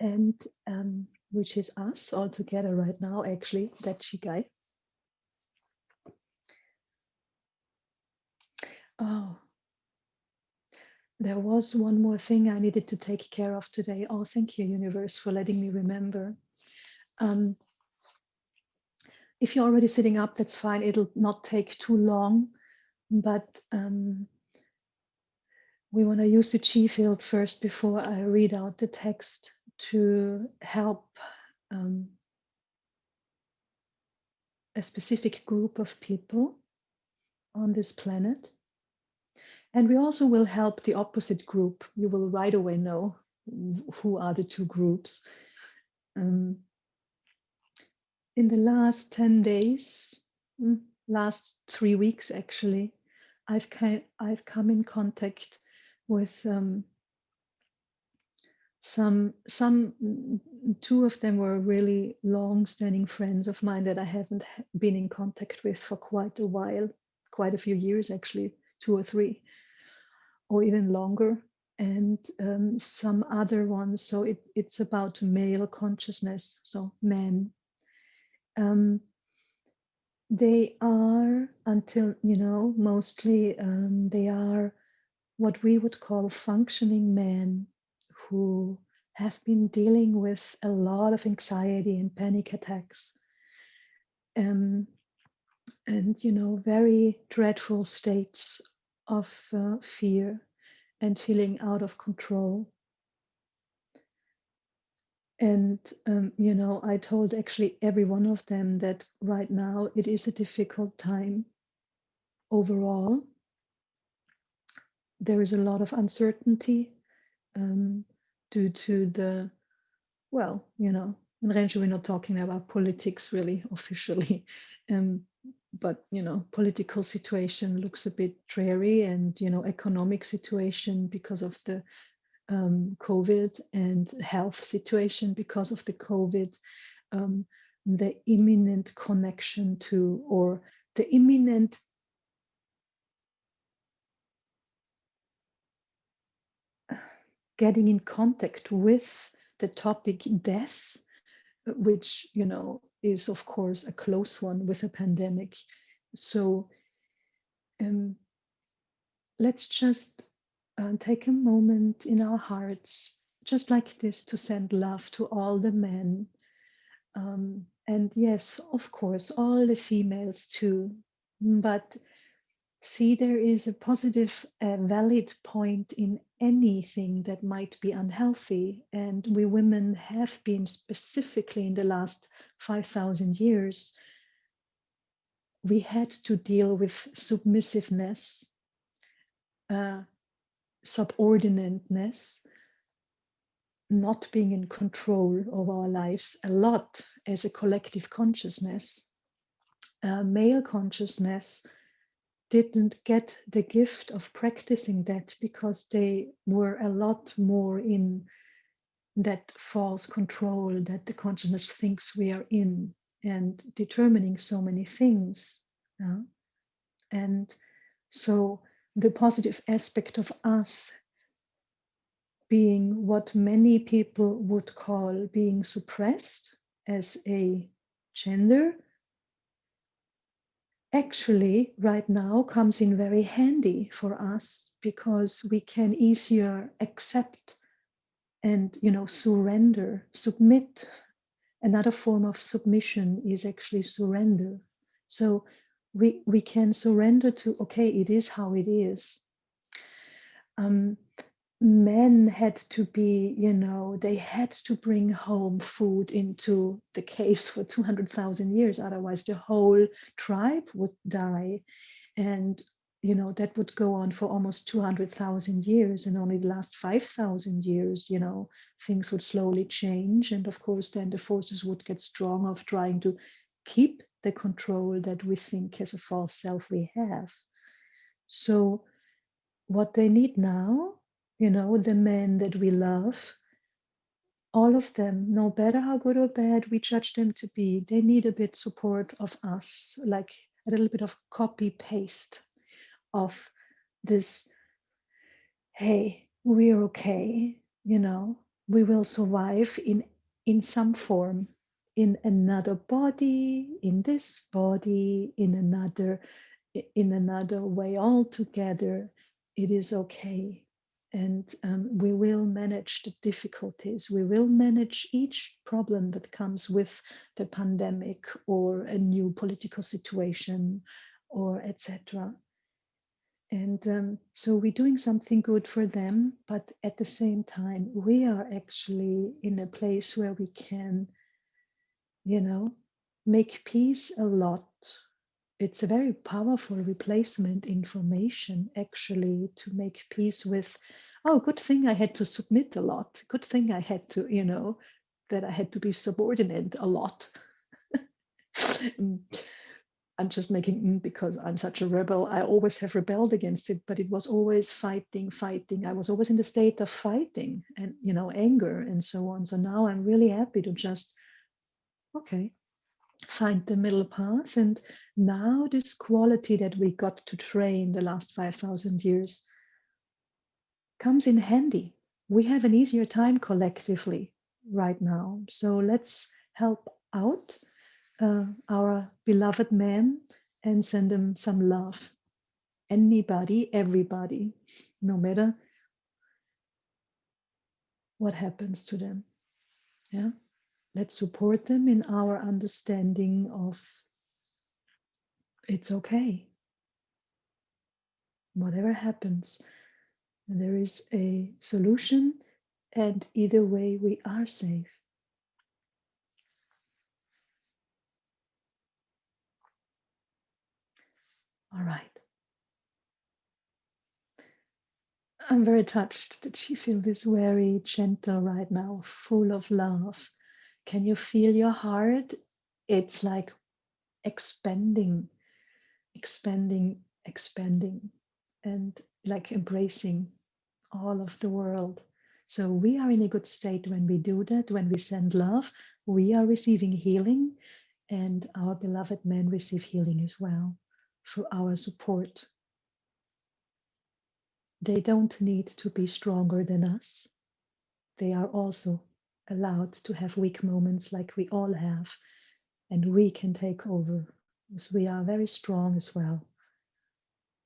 and which is us all together right now, actually, that chi guy. Oh, there was one more thing I needed to take care of today. Oh, thank you, universe, for letting me remember. If you're already sitting up, that's fine. It'll not take too long, but we want to use the qifield first before I read out the text to help a specific group of people on this planet. And we also will help the opposite group. You will right away know who are the two groups. In the last 10 days, last 3 weeks actually, I've come in contact with some two of them were really long-standing friends of mine that I haven't been in contact with for quite a while, quite a few years actually, 2 or 3, or even longer, and some other ones. So it's about male consciousness, so men. They are, until mostly they are what we would call functioning men who have been dealing with a lot of anxiety and panic attacks. and very dreadful states of fear and feeling out of control. And I told actually every one of them that right now it is a difficult time overall. There is a lot of uncertainty um, due to the, well, in Renshu we're not talking about politics really officially, um, but political situation looks a bit dreary, and economic situation because of the COVID, and health situation because of the COVID, um, the imminent connection to, or the imminent getting in contact with the topic death, which is of course a close one with a pandemic. So um, let's just take a moment in our hearts, just like this, to send love to all the men. And yes, of course, all the females too. But see, there is a positive, valid point in anything that might be unhealthy. And we women have been, specifically in the last 5,000 years, we had to deal with submissiveness, uh, subordinateness, not being in control of our lives a lot as a collective consciousness. Male consciousness didn't get the gift of practicing that because they were a lot more in that false control that the consciousness thinks we are in, and determining so many things. And so the positive aspect of us being what many people would call being suppressed as a gender, actually right now comes in very handy for us, because we can easier accept and surrender, submit. Another form of submission is actually surrender. So we can surrender to, okay, it is how it is. Men had to be, they had to bring home food into the caves for 200,000 years. Otherwise, the whole tribe would die. And, that would go on for almost 200,000 years. And only the last 5,000 years, things would slowly change. And of course, then the forces would get strong of trying to keep the control that we think as a false self we have. So, what they need now, the men that we love, all of them, no matter how good or bad we judge them to be, they need a bit support of us, like a little bit of copy paste of this, hey, we're okay, we will survive in some form, in another body, in this body, in another way altogether. It is okay. And we will manage the difficulties. We will manage each problem that comes with the pandemic or a new political situation, or etc. And so we're doing something good for them, but at the same time, we are actually in a place where we can, make peace a lot. It's a very powerful replacement information, actually, to make peace with, oh, good thing I had to submit a lot. Good thing I had to, that I had to be subordinate a lot. I'm just making because I'm such a rebel. I always have rebelled against it, but it was always fighting, fighting. I was always in the state of fighting and, anger and so on. So now I'm really happy to just, okay, find the middle path. And now this quality that we got to train the last 5,000 years comes in handy. We have an easier time collectively right now. So let's help out our beloved men and send them some love. Anybody, everybody, no matter what happens to them. Yeah. Let's support them in our understanding of It's okay. Whatever happens, there is a solution, and either way, we are safe. All right. I'm very touched that she feels this very gentle right now, full of love. Can you feel your heart? It's like expanding, expanding, expanding, and like embracing all of the world. So we are in a good state when we do that, when we send love, we are receiving healing, and our beloved men receive healing as well through our support. They don't need to be stronger than us. They are also allowed to have weak moments like we all have, and we can take over because we are very strong as well.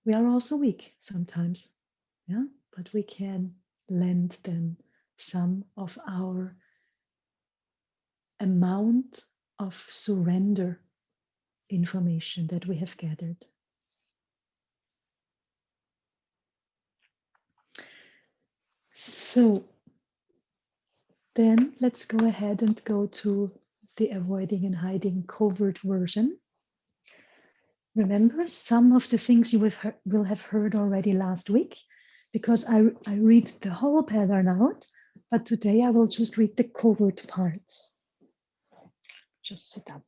We are also weak sometimes, yeah, but we can lend them some of our amount of surrender information that we have gathered. So then let's go ahead and go to the avoiding and hiding covert version. Remember some of the things you will have heard already last week, because I read the whole pattern out, but today I will just read the covert parts. Just sit up.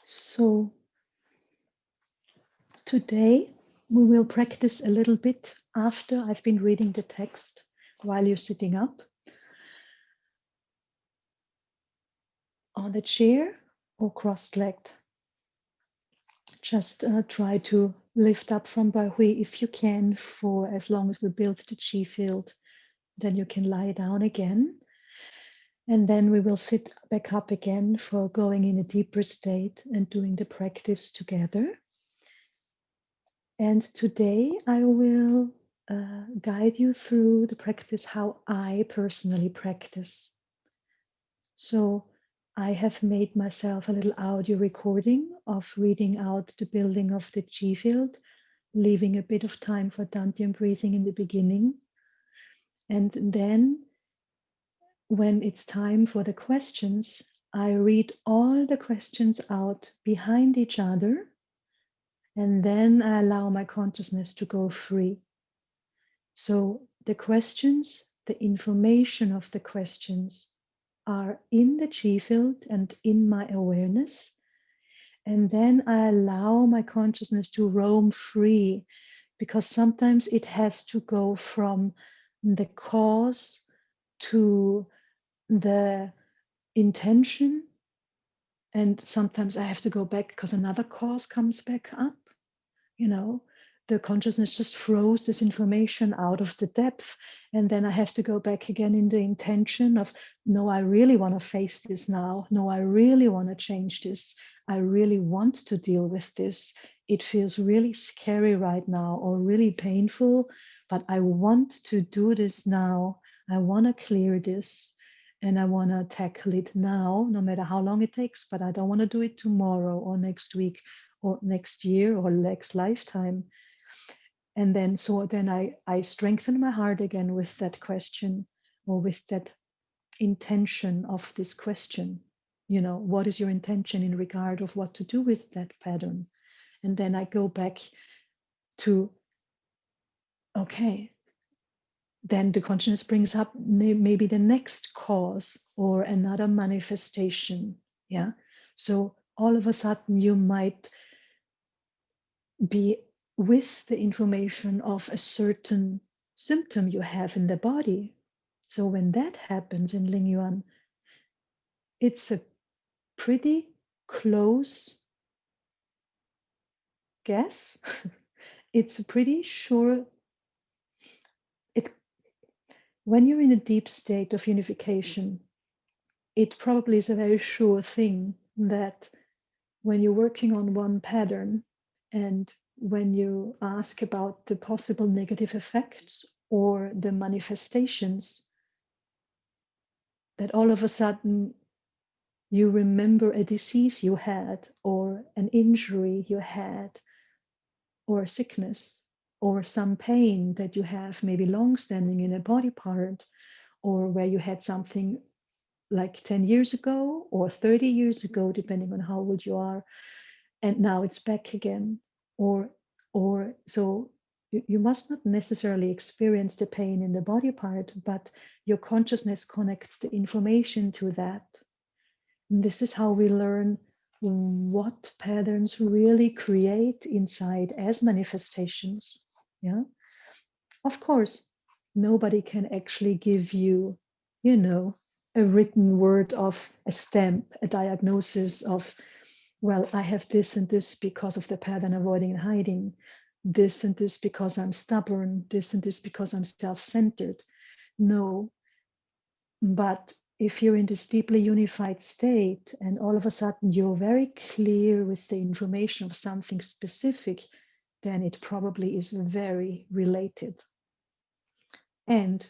So today we will practice a little bit after I've been reading the text while you're sitting up on a chair or cross-legged. Just try to lift up from Bahui if you can, for as long as we build the qifield. Then you can lie down again. And then we will sit back up again for going in a deeper state and doing the practice together. And today I will guide you through the practice how I personally practice. So I have made myself a little audio recording of reading out the building of the qifield, leaving a bit of time for Dantian breathing in the beginning. And then when it's time for the questions, I read all the questions out behind each other, and then I allow my consciousness to go free. So the questions, the information of the questions are in the qifield and in my awareness. And then I allow my consciousness to roam free, because sometimes it has to go from the cause to the intention, and sometimes I have to go back because another cause comes back up. You know, the consciousness just throws this information out of the depth, and then I have to go back again in the intention of, no, I really want to face this now. No, I really want to change this. I really want to deal with this. It feels really scary right now or really painful, but I want to do this now. I want to clear this. And I want to tackle it now, no matter how long it takes, but I don't want to do it tomorrow or next week or next year or next lifetime. And then I strengthen my heart again with that question, or with that intention of this question. You know, what is your intention in regard of what to do with that pattern? And then I go back to, okay, then the consciousness brings up maybe the next cause or another manifestation. Yeah. So all of a sudden you might be with the information of a certain symptom you have in the body. So when that happens in Ling Yuan, it's a pretty close guess. It's a pretty sure. It When you're in a deep state of unification, it probably is a very sure thing that when you're working on one pattern and when you ask about the possible negative effects or the manifestations, that all of a sudden you remember a disease you had, or an injury you had, or a sickness, or some pain that you have, maybe long standing in a body part, or where you had something like 10 years ago or 30 years ago, depending on how old you are, and now it's back again. Or so you must not necessarily experience the pain in the body part, but your consciousness connects the information to that. And this is how we learn what patterns really create inside as manifestations. Yeah. Of course, nobody can actually give you, you know, a written word of a stamp, a diagnosis of, well, I have this and this because of the pattern avoiding and hiding, this and this because I'm stubborn, this and this because I'm self centered. No, but if you're in this deeply unified state and all of a sudden you're very clear with the information of something specific, then it probably is very related. And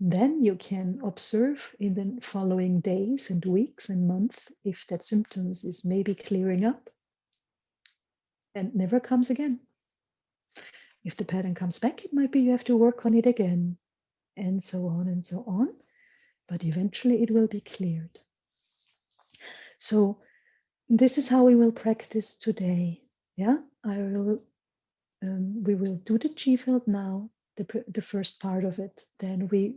then you can observe in the following days and weeks and months if that symptoms is maybe clearing up and never comes again. If the pattern comes back, it might be you have to work on it again, and so on and so on. But eventually it will be cleared. So this is how we will practice today. Yeah, we will do the qifield now, the first part of it. Then we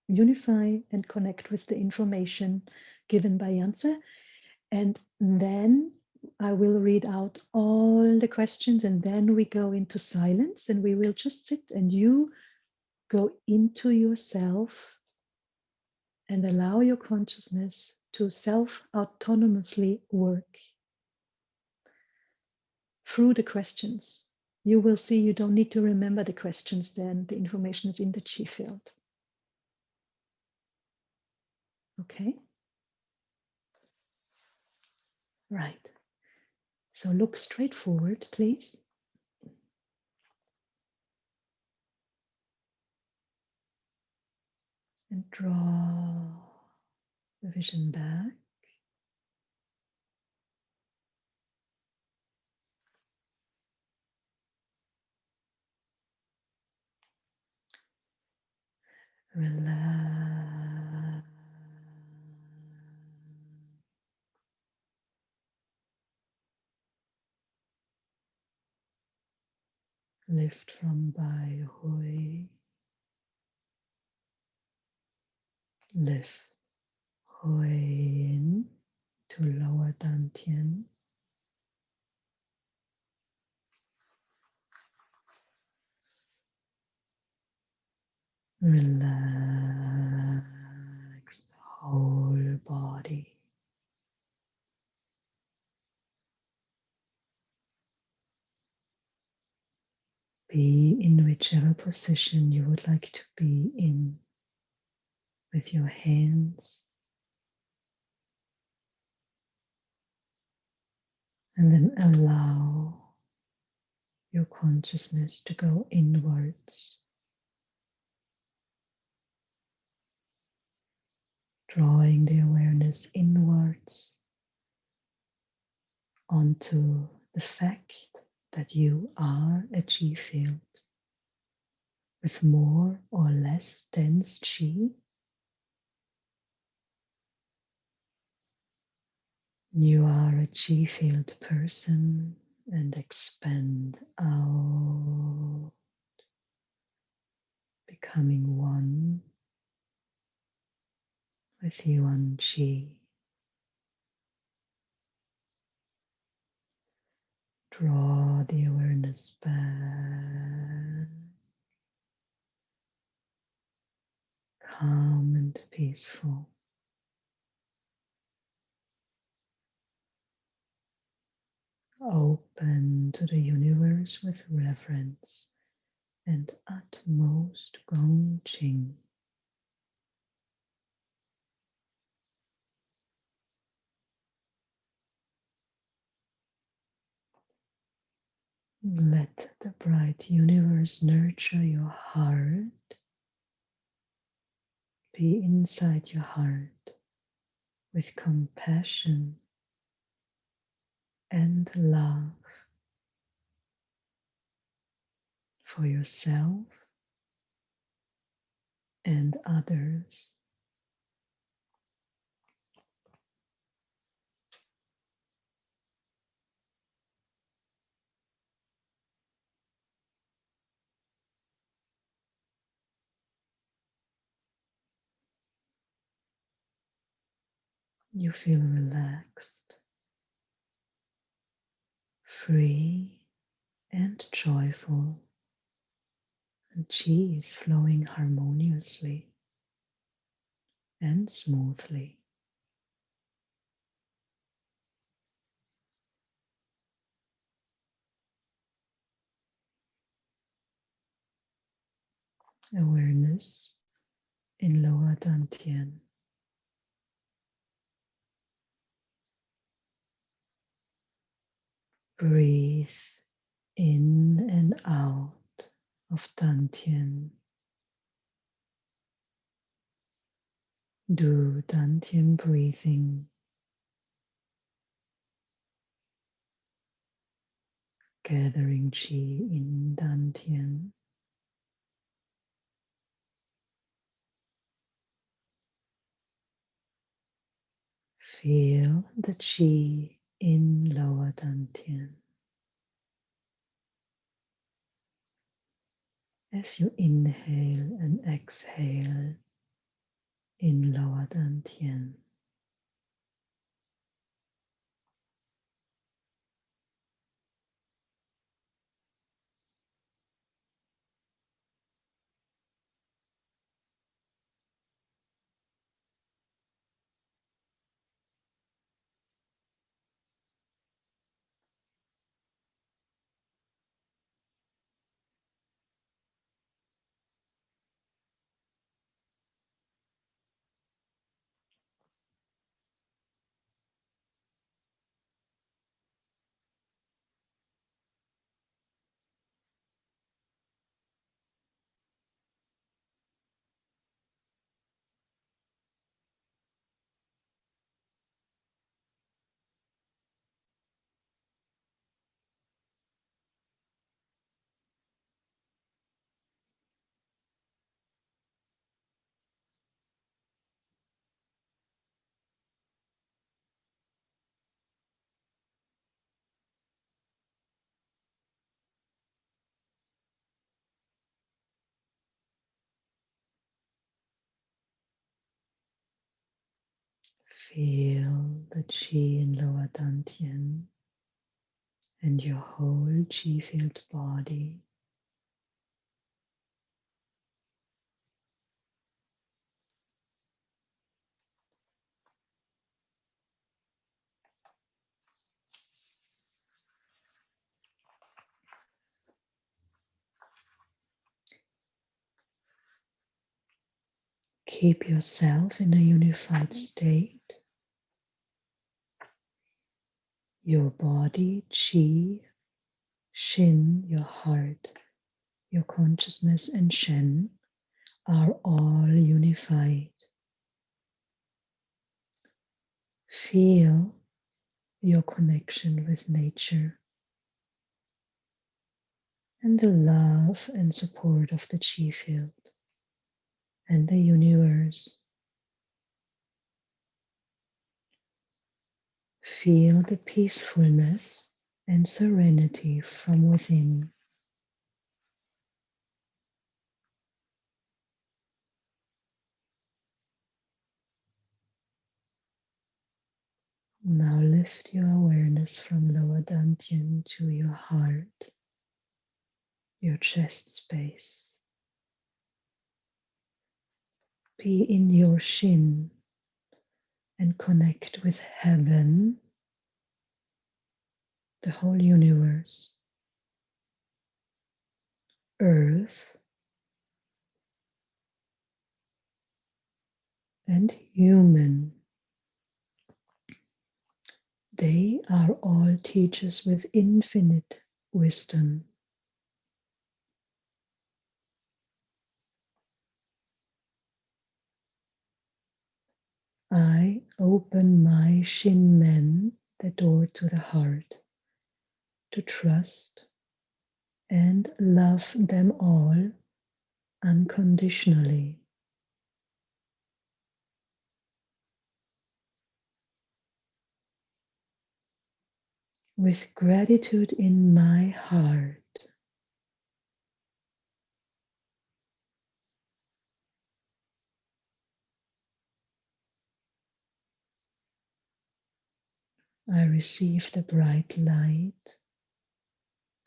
unify and connect with the information given by Janse. And then I will read out all the questions, and then we go into silence and we will just sit and you go into yourself and allow your consciousness to self-autonomously work through the questions. You will see you don't need to remember the questions then. The information is in the qifield. Okay? Right. So look straight forward, please. And draw the vision back. Relax. Lift from Bai Hui. Lift Hui in to lower Dantian. Relax the whole body. Be in whichever position you would like to be in, with your hands, and then allow your consciousness to go inwards, drawing the awareness inwards onto the fact that you are a qifield with more or less dense qi. You are a qifield person, and expand out, becoming one with Yuan Qi. Draw the awareness back, calm and peaceful. Open to the universe with reverence and utmost Gongqing. Let the bright universe nurture your heart. Be inside your heart with compassion and love for yourself and others. You feel relaxed, free, and joyful. And chi is flowing harmoniously and smoothly. Awareness in lower dantian. Breathe in and out of dantian. Do dantian breathing, gathering chi in dantian. Feel the chi in lower dantian. As you inhale and exhale in lower dantian. Feel the chi in lower dantian and your whole qifield body. Keep yourself in a unified state. Your body, chi, shin, your heart, your consciousness, and shen are all unified. Feel your connection with nature and the love and support of the chi field and the universe. Feel the peacefulness and serenity from within. Now lift your awareness from lower dantian to your heart, your chest space. Be in your shin and connect with heaven, the whole universe, earth, and human. They are all teachers with infinite wisdom. I open my Shin Men, the door to the heart, to trust and love them all unconditionally. With gratitude in my heart, I receive the bright light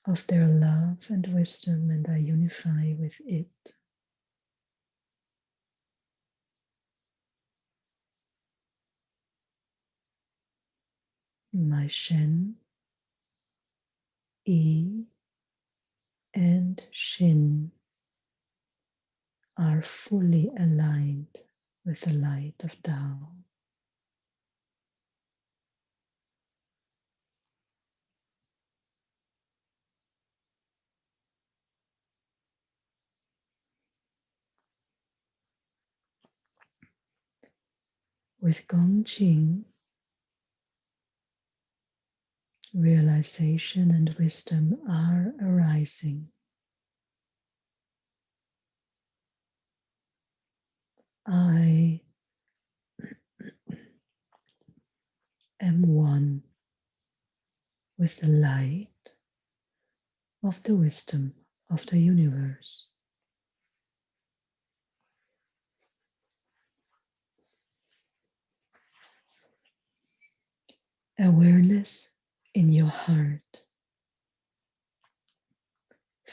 of their love and wisdom, and I unify with it. My Shen, Yi, and Shin are fully aligned with the light of Tao. With Gongqing, realization and wisdom are arising. I am one with the light of the wisdom of the universe. Awareness in your heart.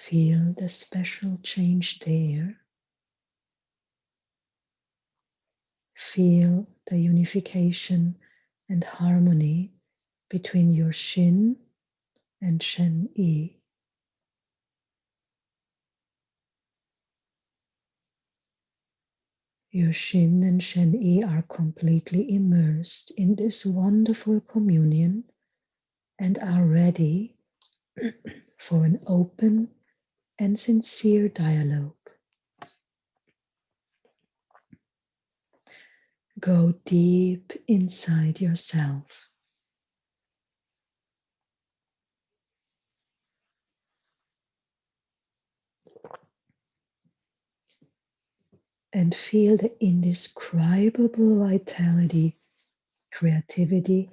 Feel the special change there. Feel the unification and harmony between your Shin and Shen Yi. Your Shin and Shen Yi are completely immersed in this wonderful communion and are ready for an open and sincere dialogue. Go deep inside yourself and feel the indescribable vitality, creativity,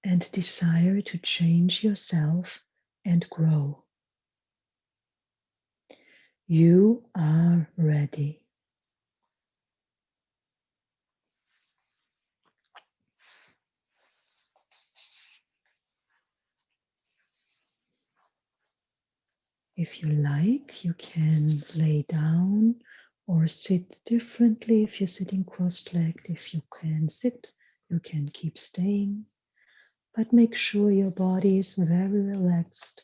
and desire to change yourself and grow. You are ready. If you like, you can lay down or sit differently. If you're sitting cross-legged, if you can sit, you can keep staying. But make sure your body is very relaxed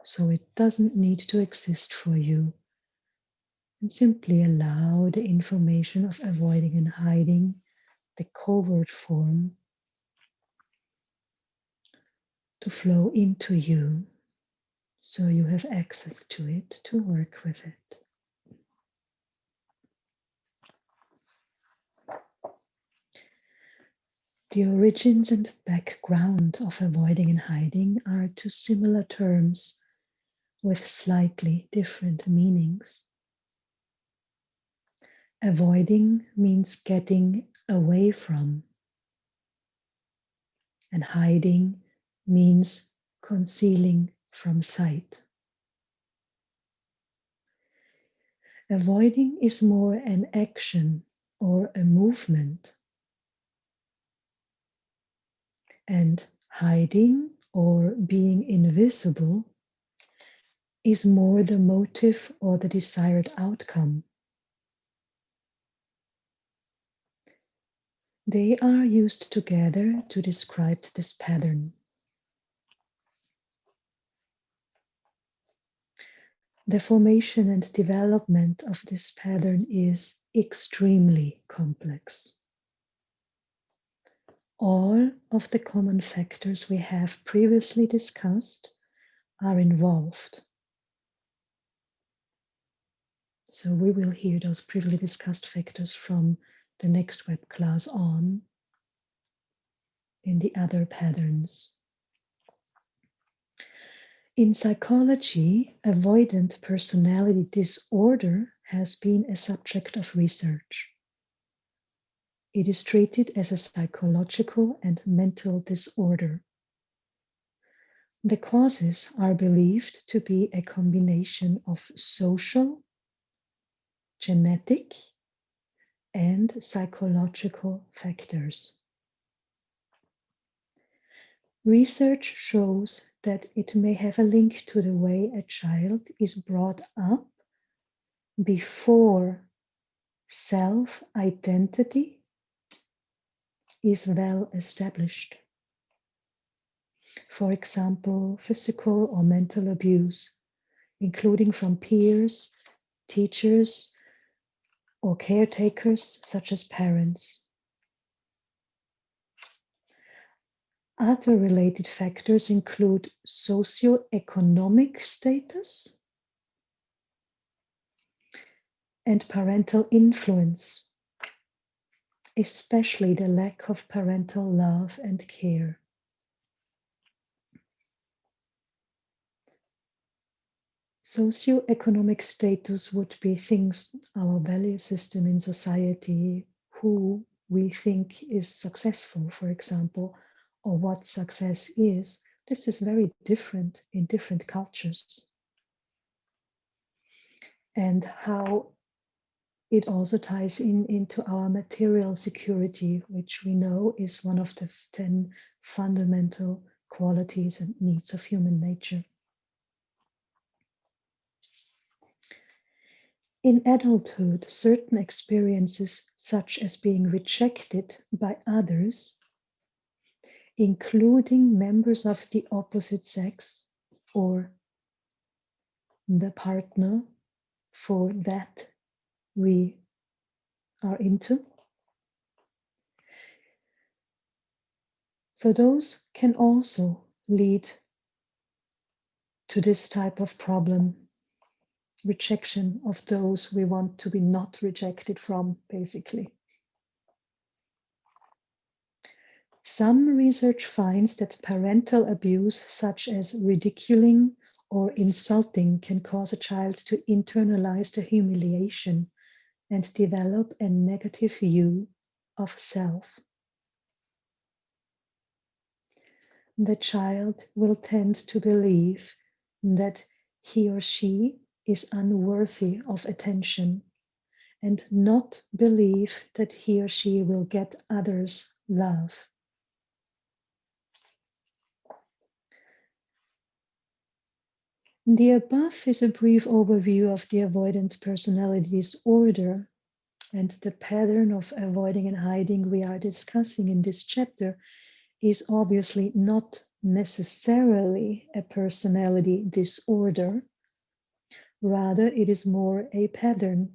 so it doesn't need to exist for you. And simply allow the information of avoiding and hiding, the covert form, to flow into you so you have access to it to work with it. The origins and background of avoiding and hiding are two similar terms with slightly different meanings. Avoiding means getting away from, and hiding means concealing from sight. Avoiding is more an action or a movement, and hiding or being invisible is more the motive or the desired outcome. They are used together to describe this pattern. The formation and development of this pattern is extremely complex. All of the common factors we have previously discussed are involved. So we will hear those previously discussed factors from the next web class on in the other patterns. In psychology, avoidant personality disorder has been a subject of research. It is treated as a psychological and mental disorder. The causes are believed to be a combination of social, genetic, and psychological factors. Research shows that it may have a link to the way a child is brought up before self-identity is well established. For example, physical or mental abuse, including from peers, teachers, or caretakers such as parents. Other related factors include socioeconomic status and parental influence, especially the lack of parental love and care. Socioeconomic status would be things, our value system in society, who we think is successful, for example, or what success is. This is very different in different cultures. And how it also ties into our material security, which we know is one of the 10 fundamental qualities and needs of human nature. In adulthood, certain experiences, such as being rejected by others, including members of the opposite sex or the partner for that we are into. So those can also lead to this type of problem, rejection of those we want to be not rejected from, basically. Some research finds that parental abuse, such as ridiculing or insulting, can cause a child to internalize the humiliation and develop a negative view of self. The child will tend to believe that he or she is unworthy of attention and not believe that he or she will get others' love. The above is a brief overview of the avoidant personality disorder, and the pattern of avoiding and hiding we are discussing in this chapter is obviously not necessarily a personality disorder. Rather, it is more a pattern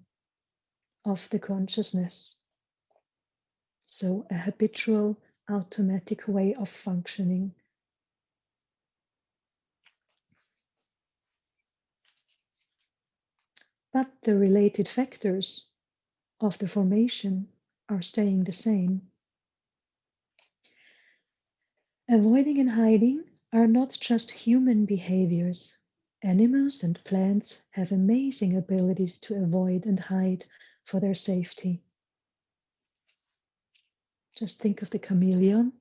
of the consciousness. So, a habitual, automatic way of functioning. But the related factors of the formation are staying the same. Avoiding and hiding are not just human behaviors. Animals and plants have amazing abilities to avoid and hide for their safety. Just think of the chameleon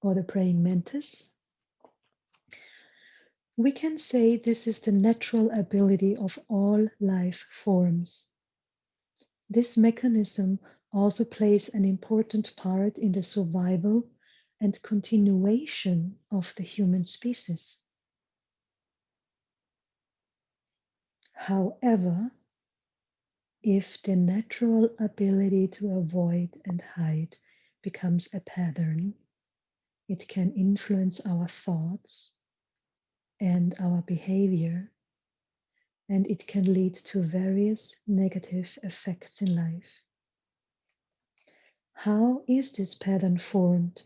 or the praying mantis. We can say this is the natural ability of all life forms. This mechanism also plays an important part in the survival and continuation of the human species. However, if the natural ability to avoid and hide becomes a pattern, it can influence our thoughts and our behavior, and it can lead to various negative effects in life. How is this pattern formed?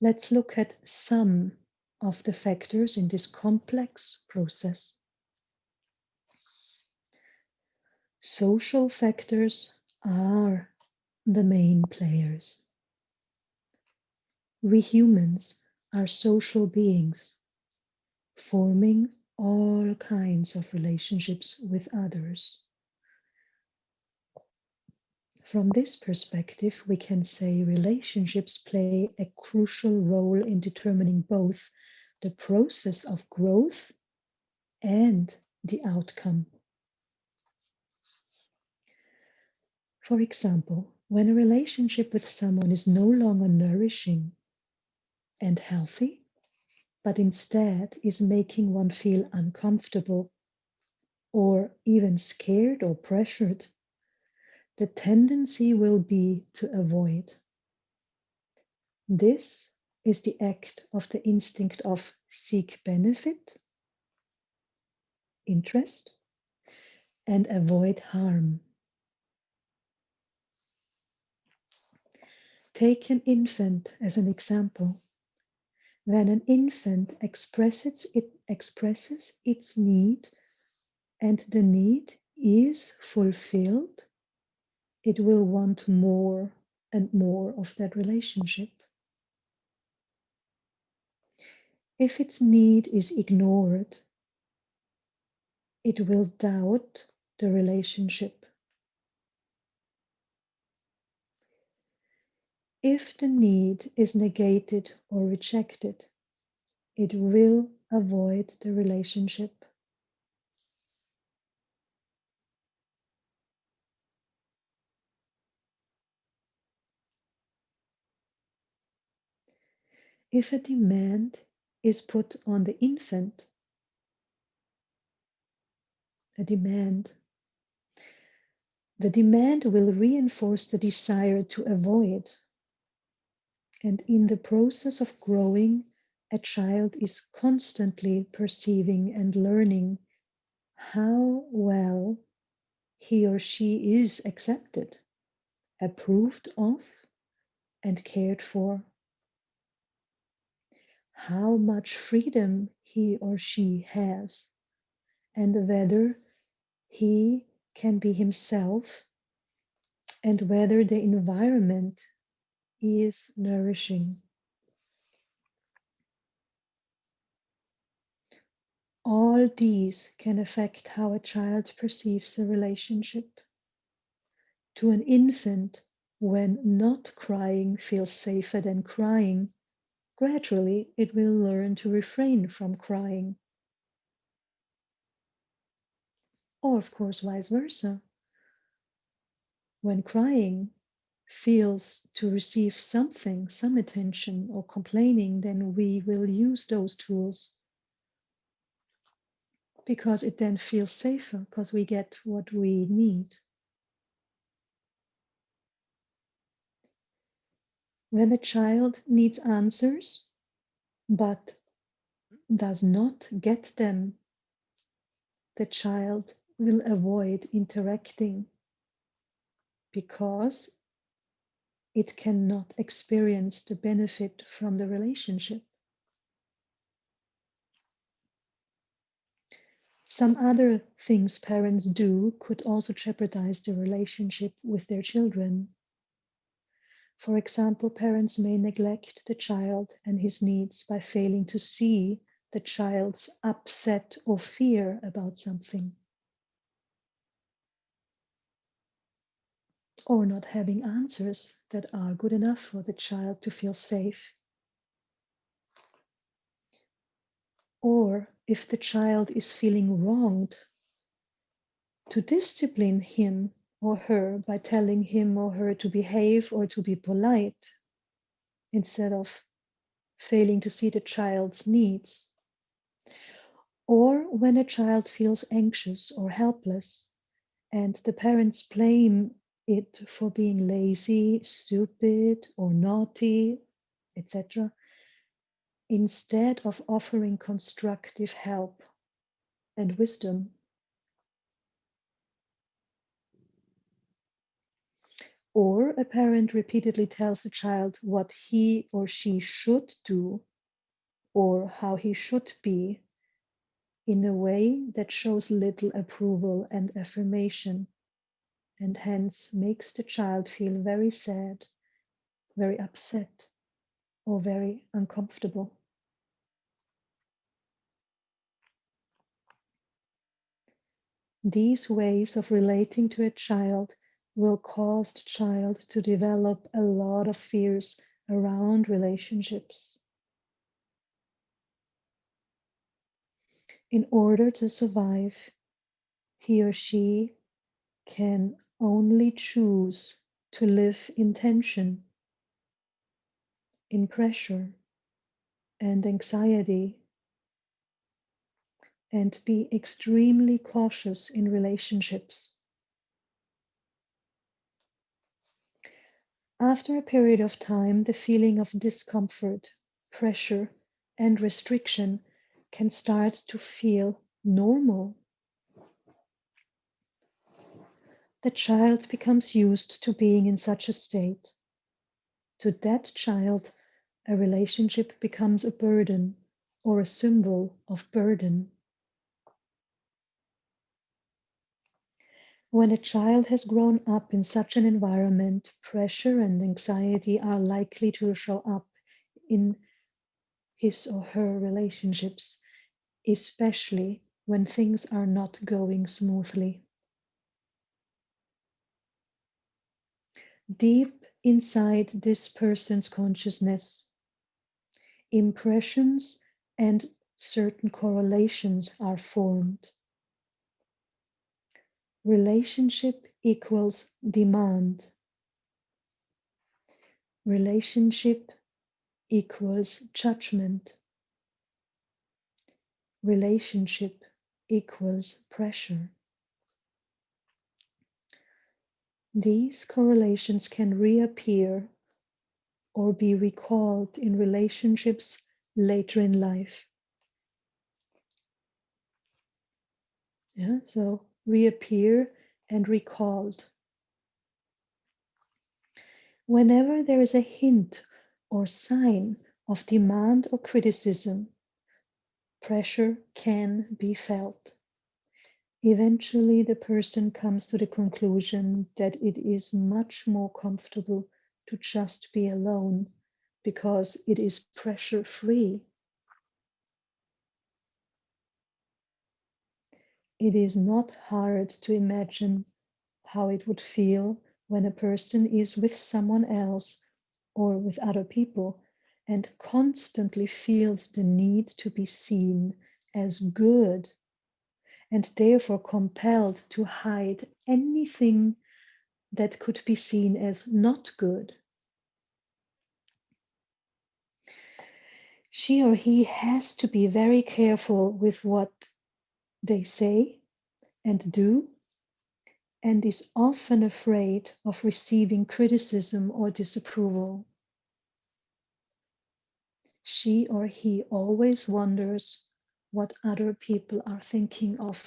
Let's look at some of the factors in this complex process. Social factors are the main players. We humans are social beings, forming all kinds of relationships with others. From this perspective, we can say relationships play a crucial role in determining both the process of growth and the outcome. For example, when a relationship with someone is no longer nourishing and healthy, but instead is making one feel uncomfortable or even scared or pressured, the tendency will be to avoid. This is the act of the instinct of seek benefit, interest, and avoid harm. Take an infant as an example. When an infant expresses its need and the need is fulfilled, it will want more and more of that relationship. If its need is ignored, it will doubt the relationship. If the need is negated or rejected, it will avoid the relationship. If a demand is put on the infant, a demand, the demand will reinforce the desire to avoid. And in the process of growing, a child is constantly perceiving and learning how well he or she is accepted, approved of, and cared for, how much freedom he or she has, and whether he can be himself, and whether the environment is nourishing. All these can affect how a child perceives a relationship. To an infant, when not crying feels safer than crying, gradually it will learn to refrain from crying. Or, of course, vice versa. When crying feels to receive something, some attention, or complaining, then we will use those tools because it then feels safer because we get what we need. When a child needs answers but does not get them, the child will avoid interacting because it cannot experience the benefit from the relationship. Some other things parents do could also jeopardize the relationship with their children. For example, parents may neglect the child and his needs by failing to see the child's upset or fear about something, or not having answers that are good enough for the child to feel safe. Or if the child is feeling wronged, to discipline him or her by telling him or her to behave or to be polite instead of failing to see the child's needs. Or when a child feels anxious or helpless and the parents blame it for being lazy, stupid, or naughty, etc., instead of offering constructive help and wisdom. Or a parent repeatedly tells the child what he or she should do or how he should be in a way that shows little approval and affirmation, and hence makes the child feel very sad, very upset, or very uncomfortable. These ways of relating to a child will cause the child to develop a lot of fears around relationships. In order to survive, he or she can only choose to live in tension, in pressure and anxiety, and be extremely cautious in relationships. After a period of time, the feeling of discomfort, pressure, and restriction can start to feel normal. The child becomes used to being in such a state. To that child, a relationship becomes a burden or a symbol of burden. When a child has grown up in such an environment, pressure and anxiety are likely to show up in his or her relationships, especially when things are not going smoothly. Deep inside this person's consciousness, impressions and certain correlations are formed. Relationship equals demand. Relationship equals judgment. Relationship equals pressure. These correlations can reappear or be recalled in relationships later in life. Yeah, so reappear and recalled. Whenever there is a hint or sign of demand or criticism, pressure can be felt. Eventually, the person comes to the conclusion that it is much more comfortable to just be alone because it is pressure free. It is not hard to imagine how it would feel when a person is with someone else or with other people and constantly feels the need to be seen as good and therefore compelled to hide anything that could be seen as not good. She or he has to be very careful with what they say and do, and is often afraid of receiving criticism or disapproval. She or he always wonders what other people are thinking of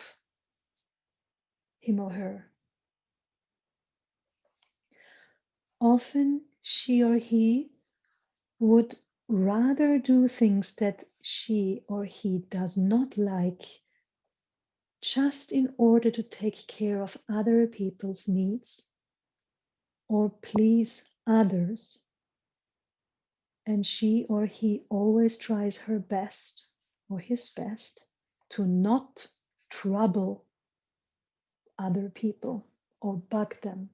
him or her. Often she or he would rather do things that she or he does not like just in order to take care of other people's needs or please others. And she or he always tries her best or his best to not trouble other people or bug them,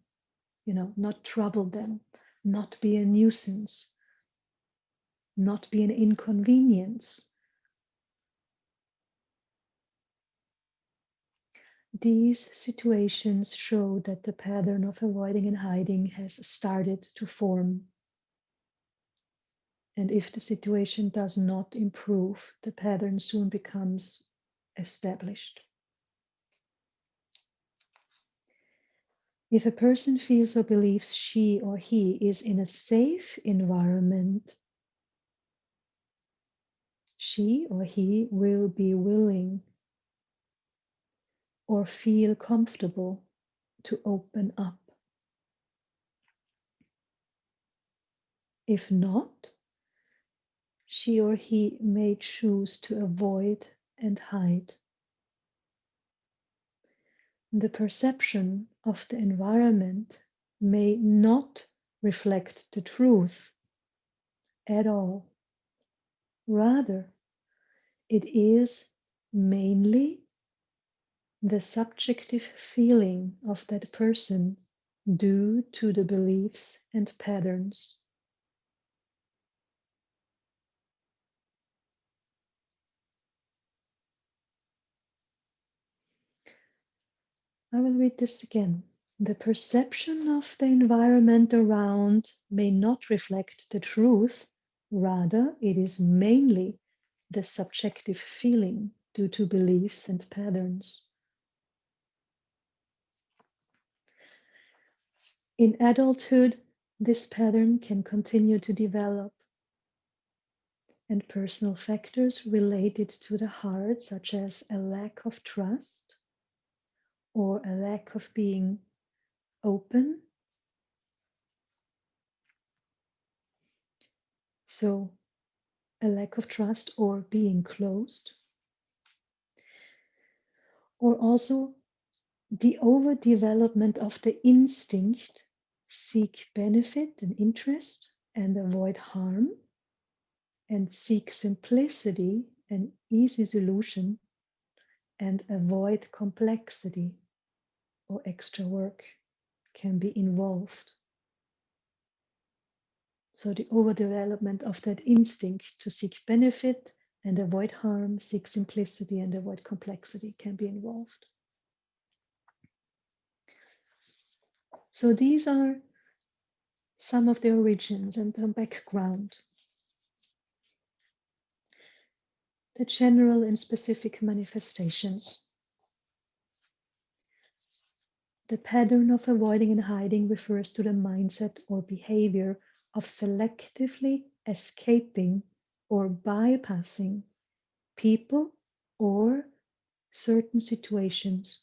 not trouble them, not be a nuisance, not be an inconvenience. These situations show that the pattern of avoiding and hiding has started to form. And if the situation does not improve, the pattern soon becomes established. If a person feels or believes she or he is in a safe environment, she or he will be willing or feel comfortable to open up. If not, she or he may choose to avoid and hide. The perception of the environment may not reflect the truth at all. Rather, it is mainly the subjective feeling of that person due to the beliefs and patterns. I will read this again. The perception of the environment around may not reflect the truth. Rather, it is mainly the subjective feeling due to beliefs and patterns. In adulthood, this pattern can continue to develop, and personal factors related to the heart, such as a lack of trust or a lack of being open. So, a lack of trust or being closed, or also the overdevelopment of the instinct, seek benefit and interest and avoid harm, and seek simplicity and easy solution and avoid complexity or extra work can be involved. So the overdevelopment of that instinct to seek benefit and avoid harm, seek simplicity and avoid complexity can be involved. So these are some of the origins and the background. The general and specific manifestations. The pattern of avoiding and hiding refers to the mindset or behavior of selectively escaping or bypassing people or certain situations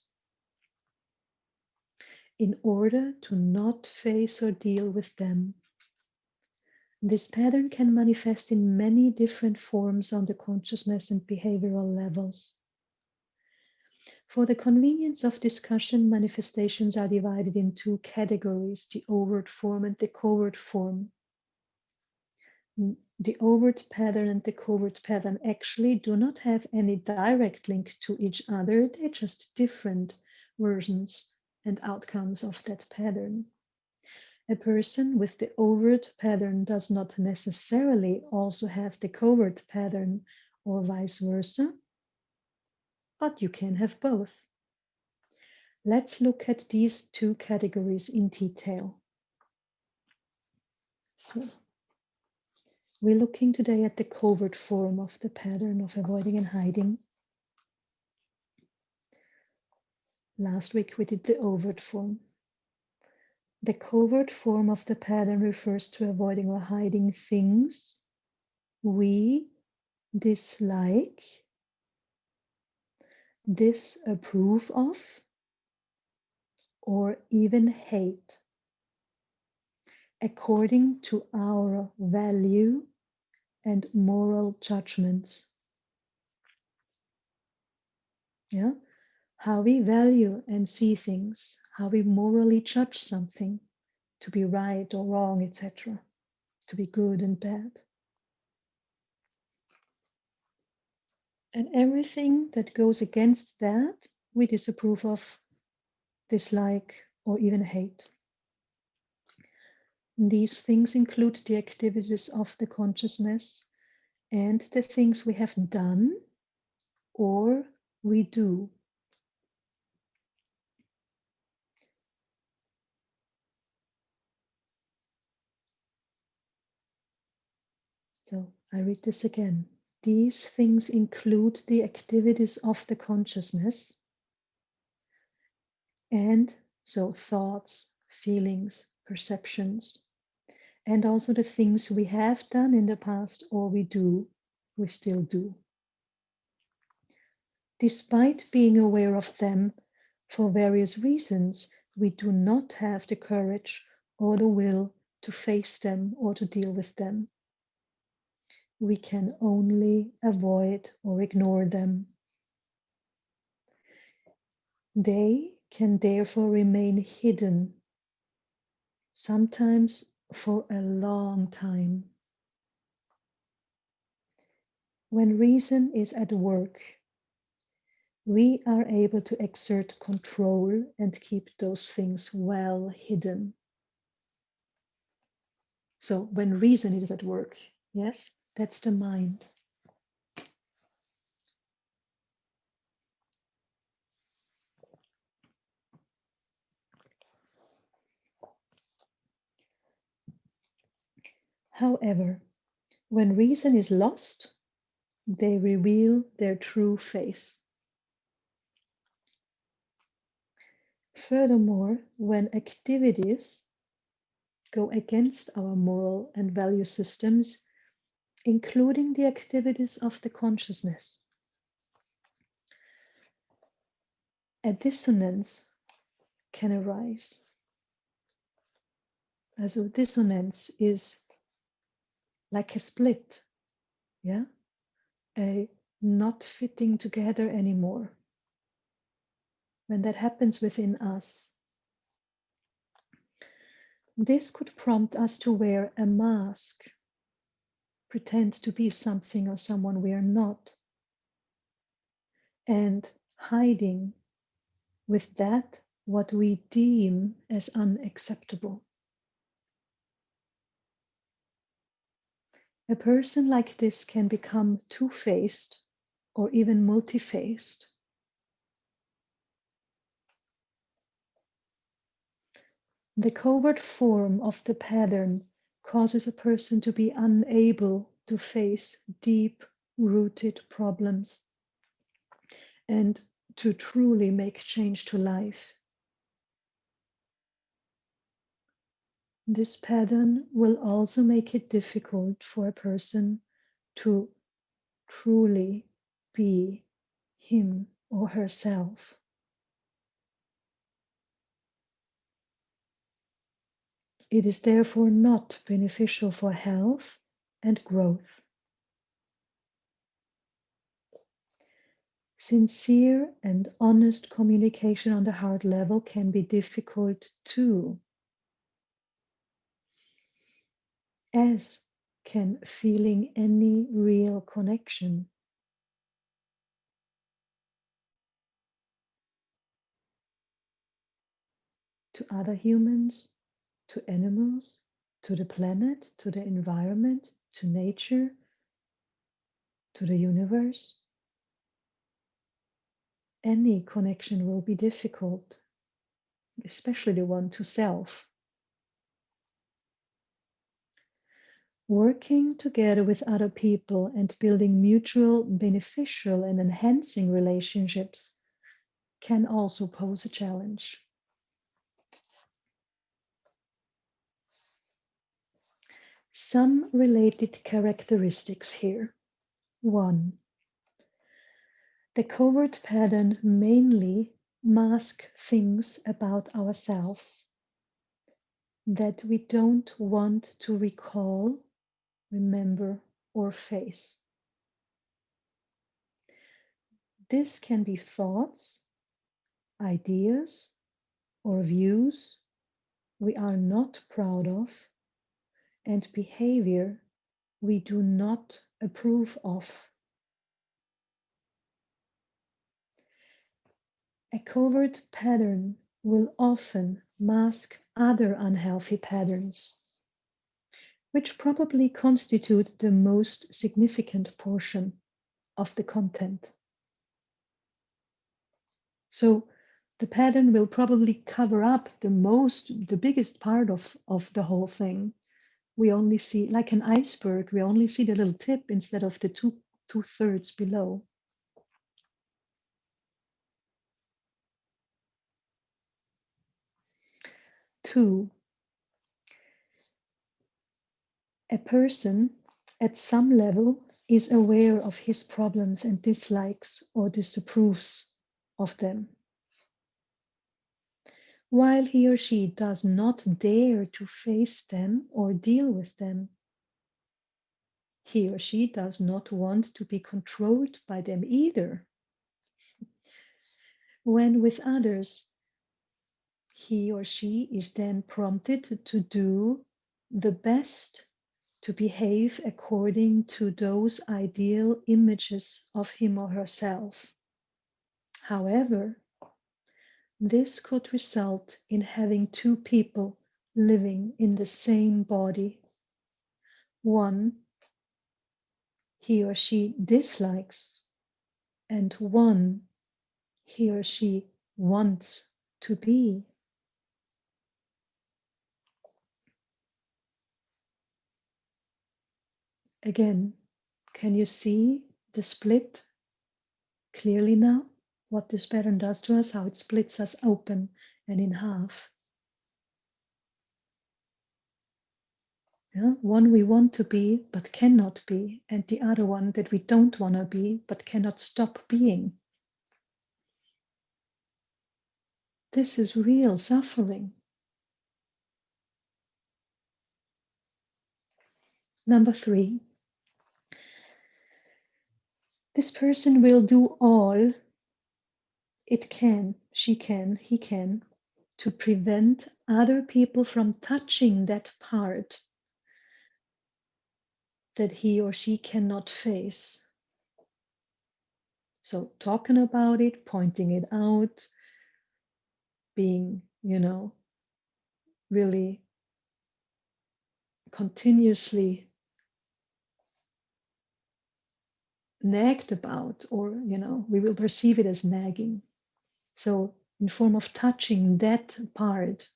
in order to not face or deal with them. This pattern can manifest in many different forms on the consciousness and behavioral levels. For the convenience of discussion, manifestations are divided in two categories, the overt form and the covert form. The overt pattern and the covert pattern actually do not have any direct link to each other, they're just different versions and outcomes of that pattern. A person with the overt pattern does not necessarily also have the covert pattern or vice versa, but you can have both. Let's look at these two categories in detail. So, we're looking today at the covert form of the pattern of avoiding and hiding. Last week we did the overt form. The covert form of the pattern refers to avoiding or hiding things we dislike, disapprove of, or even hate, according to our value and moral judgments. Yeah? How we value and see things, how we morally judge something to be right or wrong, etc., to be good and bad. And everything that goes against that, we disapprove of, dislike, or even hate. These things include the activities of the consciousness and the things we have done or we do. So I read this again. These things include the activities of the consciousness, and so thoughts, feelings, perceptions, and also the things we have done in the past or we still do. Despite being aware of them for various reasons, we do not have the courage or the will to face them or to deal with them. we can only avoid or ignore them. They can therefore remain hidden, sometimes for a long time. When reason is at work, we are able to exert control and keep those things well hidden. So when reason is at work, yes, that's the mind. However, when reason is lost, they reveal their true face. Furthermore, when activities go against our moral and value systems, including the activities of the consciousness, a dissonance can arise. As a dissonance is like a split, yeah, a not fitting together anymore. When that happens within us, this could prompt us to wear a mask, pretend to be something or someone we are not, and hiding with that what we deem as unacceptable. A person like this can become two-faced or even multi-faced. The covert form of the pattern causes a person to be unable to face deep-rooted problems and to truly make change to life. This pattern will also make it difficult for a person to truly be him or herself. It is therefore not beneficial for health and growth. Sincere and honest communication on the heart level can be difficult too, as can feeling any real connection. To other humans, to animals, to the planet, to the environment, to nature, to the universe. Any connection will be difficult, especially the one to self. Working together with other people and building mutual, beneficial, and enhancing relationships can also pose a challenge. Some related characteristics here. 1. The covert pattern mainly masks things about ourselves that we don't want to recall, remember, or face. This can be thoughts, ideas, or views we are not proud of, and behavior we do not approve of. A covert pattern will often mask other unhealthy patterns, which probably constitute the most significant portion of the content. So the pattern will probably cover up the biggest part of the whole thing. We only see, like an iceberg, we only see the little tip instead of the two-thirds below. 2, a person at some level is aware of his problems and dislikes or disapproves of them. While he or she does not dare to face them or deal with them, he or she does not want to be controlled by them either. When with others, he or she is then prompted to do the best, to behave according to those ideal images of him or herself. However, this could result in having two people living in the same body. One he or she dislikes, and one he or she wants to be. Again, can you see the split clearly now? What this pattern does to us, how it splits us open and in half. Yeah? One we want to be but cannot be, and the other one that we don't want to be but cannot stop being. This is real suffering. Number 3, this person will do all it can, she can, he can, to prevent other people from touching that part that he or she cannot face. So talking about it, pointing it out, being, really continuously nagged about, or, we will perceive it as nagging. So in form of touching that part,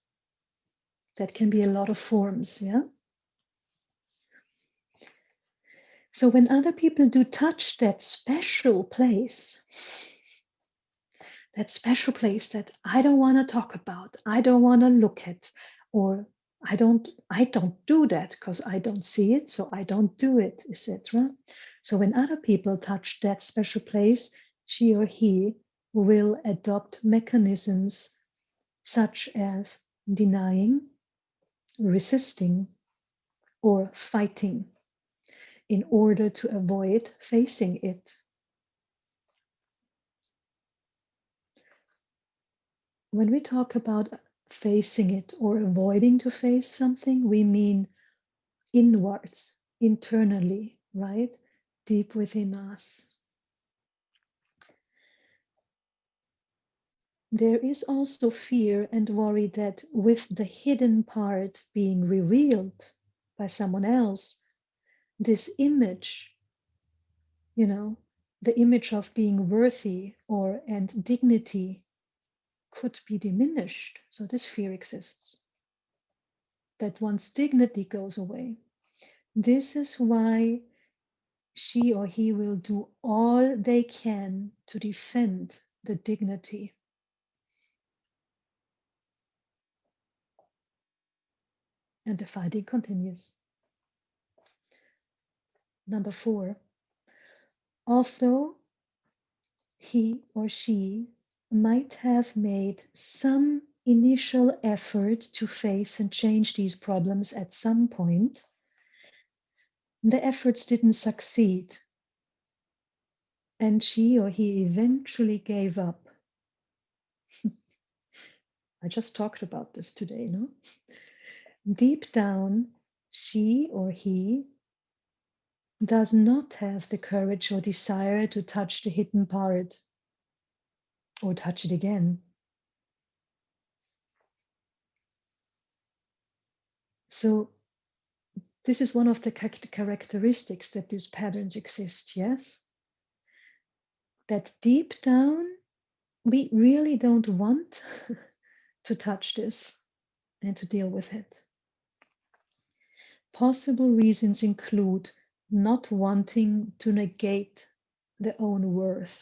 that can be a lot of forms, yeah? So when other people do touch that special place that I don't want to talk about, I don't want to look at, or I don't do that because I don't see it, so I don't do it, etc. So when other people touch that special place, she or he will adopt mechanisms such as denying, resisting, or fighting in order to avoid facing it. When we talk about facing it or avoiding to face something, we mean inwards, internally, right? Deep within us. There is also fear and worry that with the hidden part being revealed by someone else, this image, the image of being worthy and dignity could be diminished. So this fear exists, that one's dignity goes away. This is why she or he will do all they can to defend the dignity. And the fighting continues. Number 4, although he or she might have made some initial effort to face and change these problems at some point, the efforts didn't succeed, and she or he eventually gave up. I just talked about this today, no? Deep down, she or he does not have the courage or desire to touch the hidden part or touch it again. So this is one of the characteristics that these patterns exist, yes? That deep down, we really don't want to touch this and to deal with it. Possible reasons include not wanting to negate their own worth.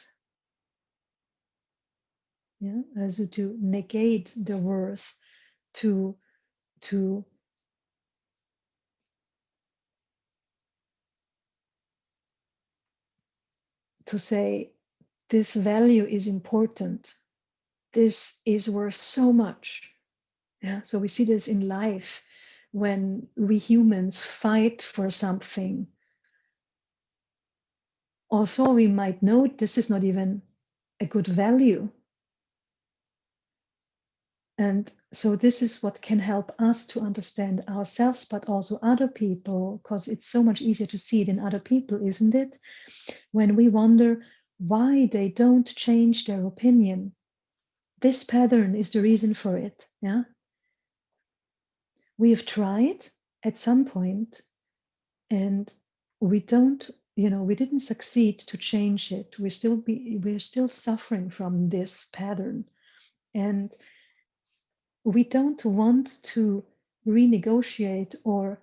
Yeah, as to negate the worth, to say this value is important, this is worth so much. Yeah, so we see this in life when we humans fight for something, Also, we might know this is not even a good value. And so this is what can help us to understand ourselves, but also other people, because it's so much easier to see it in other people, isn't it? When we wonder why they don't change their opinion. This pattern is the reason for it. Yeah. We have tried at some point and we don't, we didn't succeed to change it. We're still suffering from this pattern. And we don't want to renegotiate or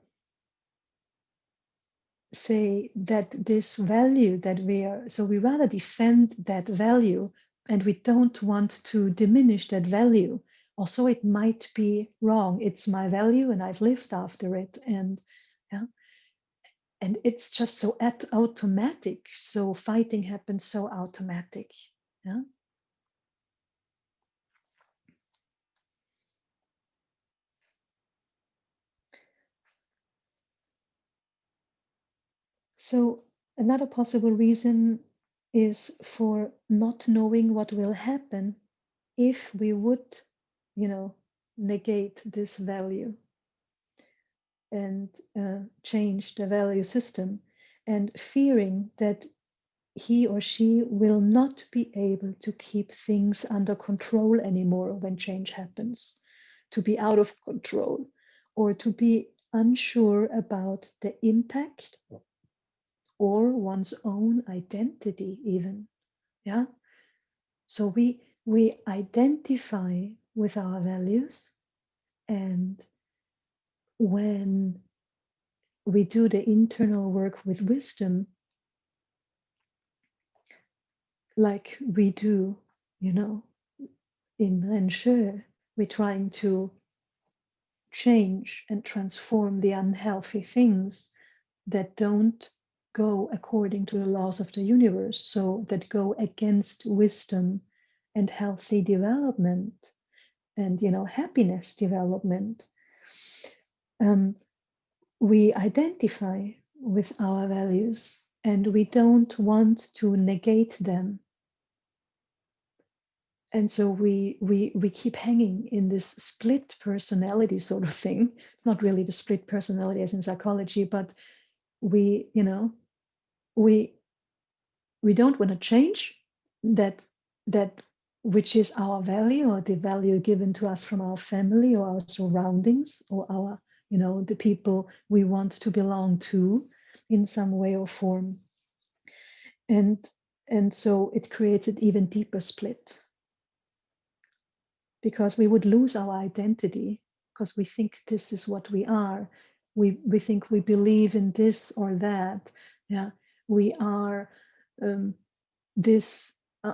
say that this value that we rather defend that value, and we don't want to diminish that value. Also, it might be wrong. It's my value and I've lived after it. And yeah, and it's just so automatic. So fighting happens so automatic. Yeah. So another possible reason is for not knowing what will happen if we would, negate this value and change the value system, and fearing that he or she will not be able to keep things under control anymore when change happens, to be out of control, or to be unsure about the impact or one's own identity even. Yeah. So we identify with our values, and when we do the internal work with wisdom, like we do, in Renshe, we're trying to change and transform the unhealthy things that don't go according to the laws of the universe, so that go against wisdom and healthy development and happiness development. We identify with our values and we don't want to negate them, and so we keep hanging in this split personality sort of thing. It's not really the split personality as in psychology, but we you know we we don't want to change that which is our value, or the value given to us from our family or our surroundings or our the people we want to belong to in some way or form. And and so it creates an even deeper split, because we would lose our identity, because we think this is what we are. We think we believe in this or that. Yeah, we are this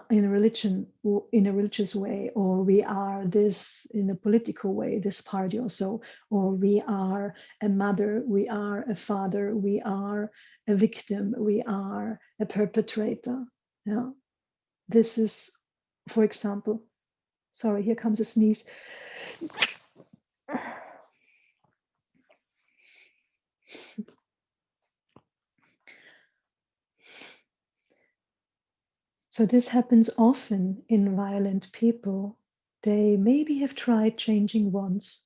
in a religion, or in a religious way, or we are this in a political way, this party or so, or we are a mother, we are a father, we are a victim, we are a perpetrator. Yeah, this is, for example, sorry, here comes a sneeze. So this happens often in violent people. They maybe have tried changing once,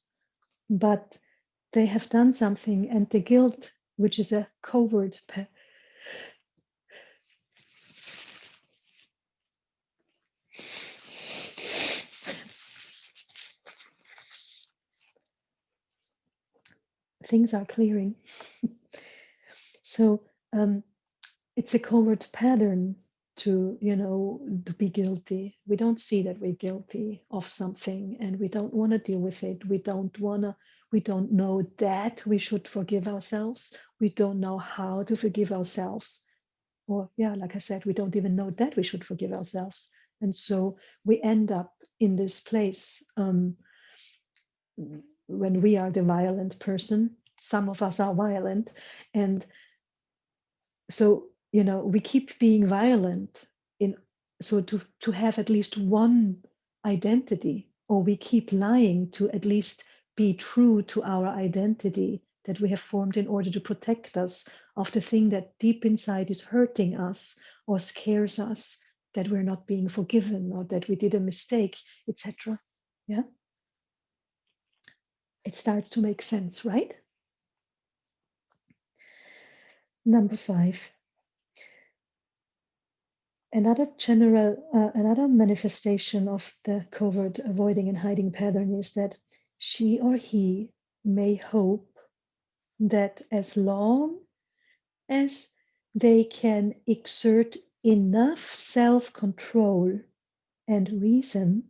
but they have done something, and the guilt, which is a covert things are clearing. So it's a covert pattern to be guilty. We don't see that we're guilty of something, and we don't want to deal with it. We don't know that we should forgive ourselves. We don't know how to forgive ourselves. Or, yeah, like I said, we don't even know that we should forgive ourselves. And so we end up in this place, when we are the violent person. Some of us are violent. And so we keep being violent in so to have at least one identity, or we keep lying to at least be true to our identity that we have formed in order to protect us of the thing that deep inside is hurting us or scares us, that we're not being forgiven or that we did a mistake, etc. Yeah, it starts to make sense, right? Number 5. Another manifestation of the covert avoiding and hiding pattern is that she or he may hope that as long as they can exert enough self-control and reason,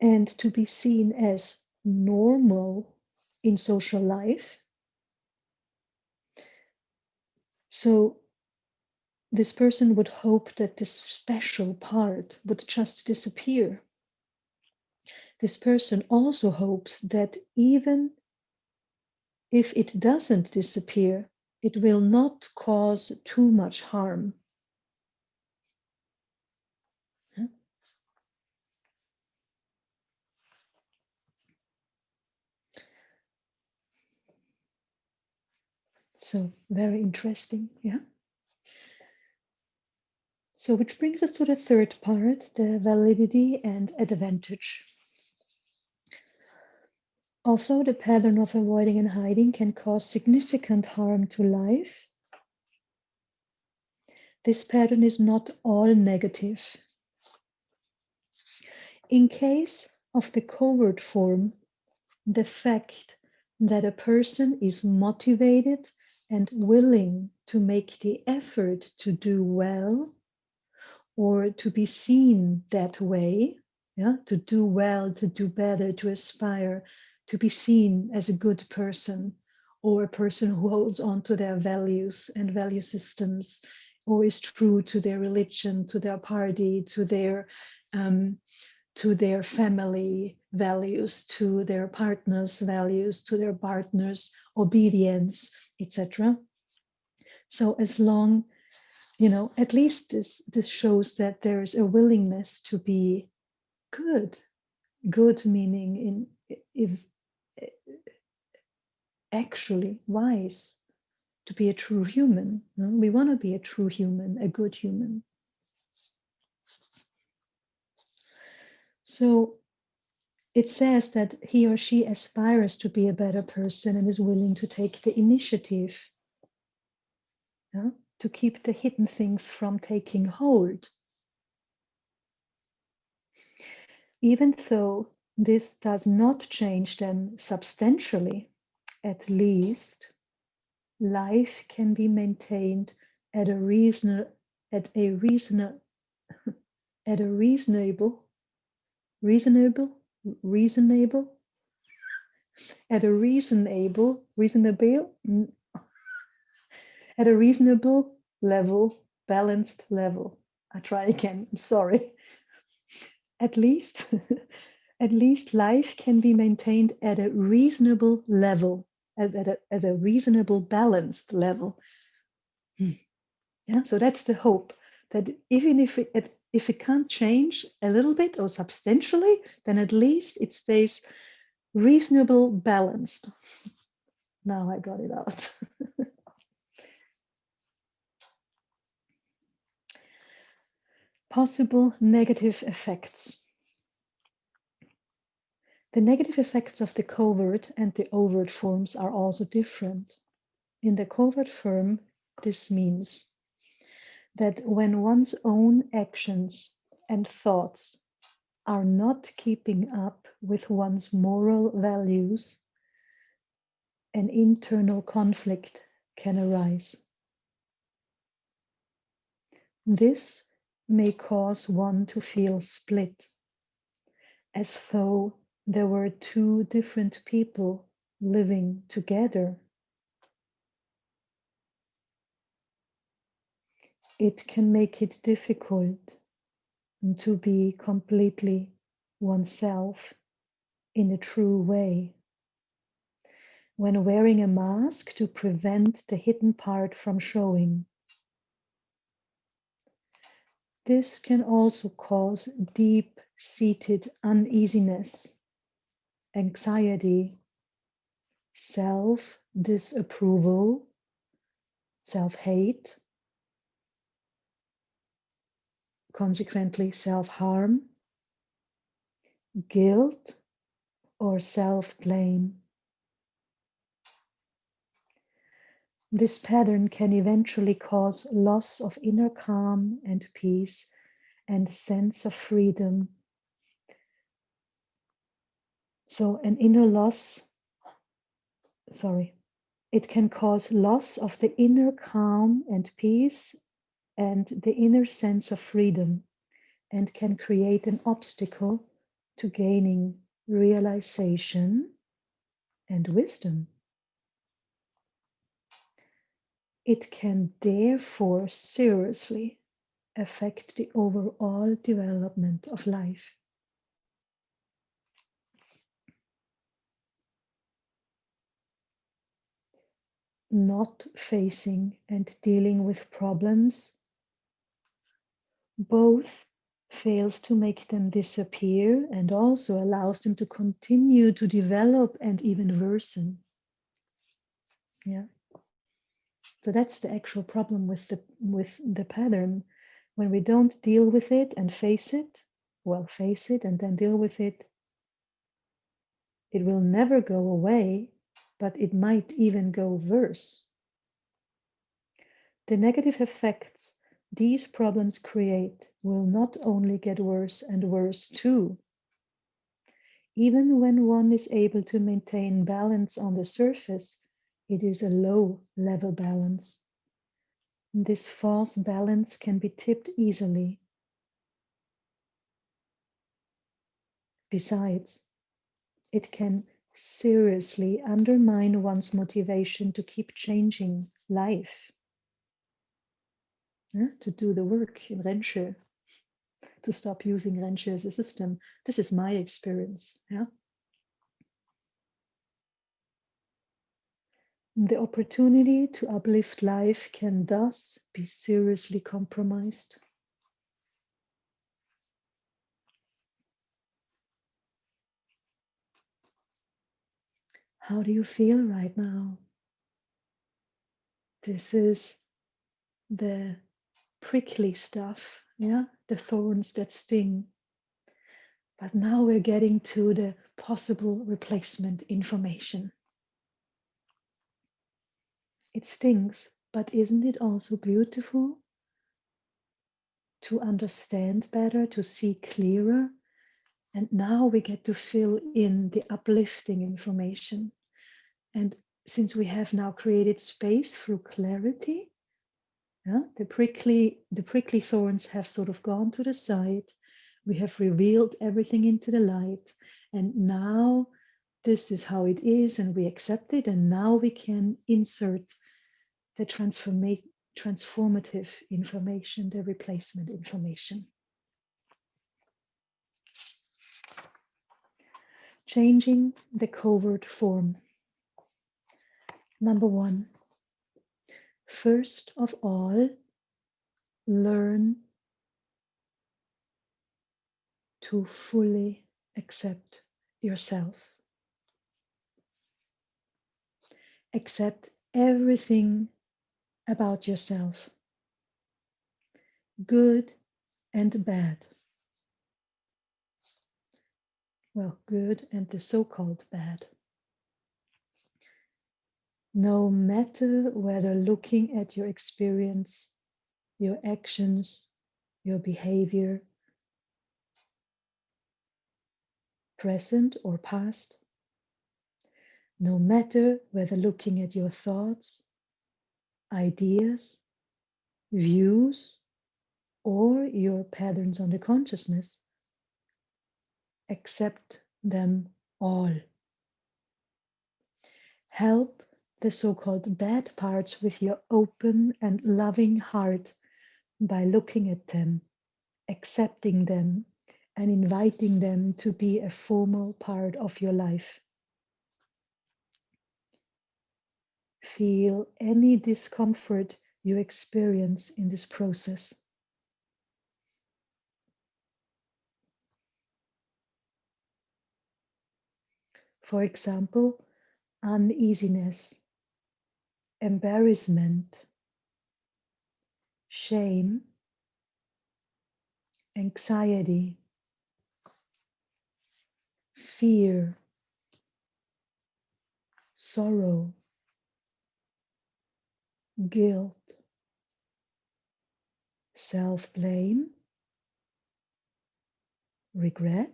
and to be seen as normal in social life. So this person would hope that this special part would just disappear. This person also hopes that even if it doesn't disappear, it will not cause too much harm. So very interesting, yeah. So which brings us to the third part, the validity and advantage. Although the pattern of avoiding and hiding can cause significant harm to life, this pattern is not all negative. In case of the covert form, the fact that a person is motivated and willing to make the effort to do well or to be seen that way, yeah, to do well, to do better, to aspire, to be seen as a good person or a person who holds on to their values and value systems or is true to their religion, to their party, to their family values, to their partner's values, to their partner's obedience, etc. So as long, at least this shows that there is a willingness to be good. Good meaning if actually wise, to be a true human. We want to be a true human, a good human. So it says that he or she aspires to be a better person and is willing to take the initiative, to keep the hidden things from taking hold. Even though this does not change them substantially, at least life can be maintained at a reasonable level, balanced level. I try again, I'm sorry. At least life can be maintained at a reasonable level, at a reasonable balanced level. Yeah, so that's the hope, that even if it can't change a little bit or substantially, then at least it stays reasonable balanced. Now I got it out. Possible negative effects. The negative effects of the covert and the overt forms are also different. In the covert form, this means that when one's own actions and thoughts are not keeping up with one's moral values, an internal conflict can arise. This may cause one to feel split, as though there were two different people living together. It can make it difficult to be completely oneself in a true way. When wearing a mask to prevent the hidden part from showing. This can also cause deep seated uneasiness, anxiety, self-disapproval, self-hate, consequently self-harm, guilt, or self-blame. This pattern can eventually cause loss of inner calm and peace and sense of freedom. So an inner loss, it can cause loss of the inner calm and peace and the inner sense of freedom, and can create an obstacle to gaining realization and wisdom. It can therefore seriously affect the overall development of life. Not facing and dealing with problems both fails to make them disappear and also allows them to continue to develop and even worsen. Yeah. So that's the actual problem with the pattern. When we don't deal with it and face it and then deal with it, it will never go away, but it might even go worse. The negative effects these problems create will not only get worse and worse too. Even when one is able to maintain balance on the surface, it is a low level balance. This false balance can be tipped easily. Besides, it can seriously undermine one's motivation to keep changing life, to do the work in Rensche, to stop using Rensche as a system. This is my experience. Yeah. The opportunity to uplift life can thus be seriously compromised. How do you feel right now? This is the prickly stuff, yeah, the thorns that sting. But now we're getting to the possible replacement information. It stings, but isn't it also beautiful to understand better, to see clearer? And now we get to fill in the uplifting information. And since we have now created space through clarity, yeah, the prickly thorns have sort of gone to the side. We have revealed everything into the light. And now this is how it is, and we accept it. And now we can insert the transformative information, the replacement information. Changing the covert form. Number one, first of all, learn to fully accept yourself. Accept everything about yourself, good and bad. Well, good and the so-called bad. No matter whether looking at your experience, your actions, your behavior, present or past, no matter whether looking at your thoughts, ideas, views, or your patterns on the consciousness, accept them all. Help the so-called bad parts with your open and loving heart by looking at them, accepting them, and inviting them to be a formal part of your life. Feel any discomfort you experience in this process. For example, uneasiness, embarrassment, shame, anxiety, fear, sorrow, guilt, self-blame, regret.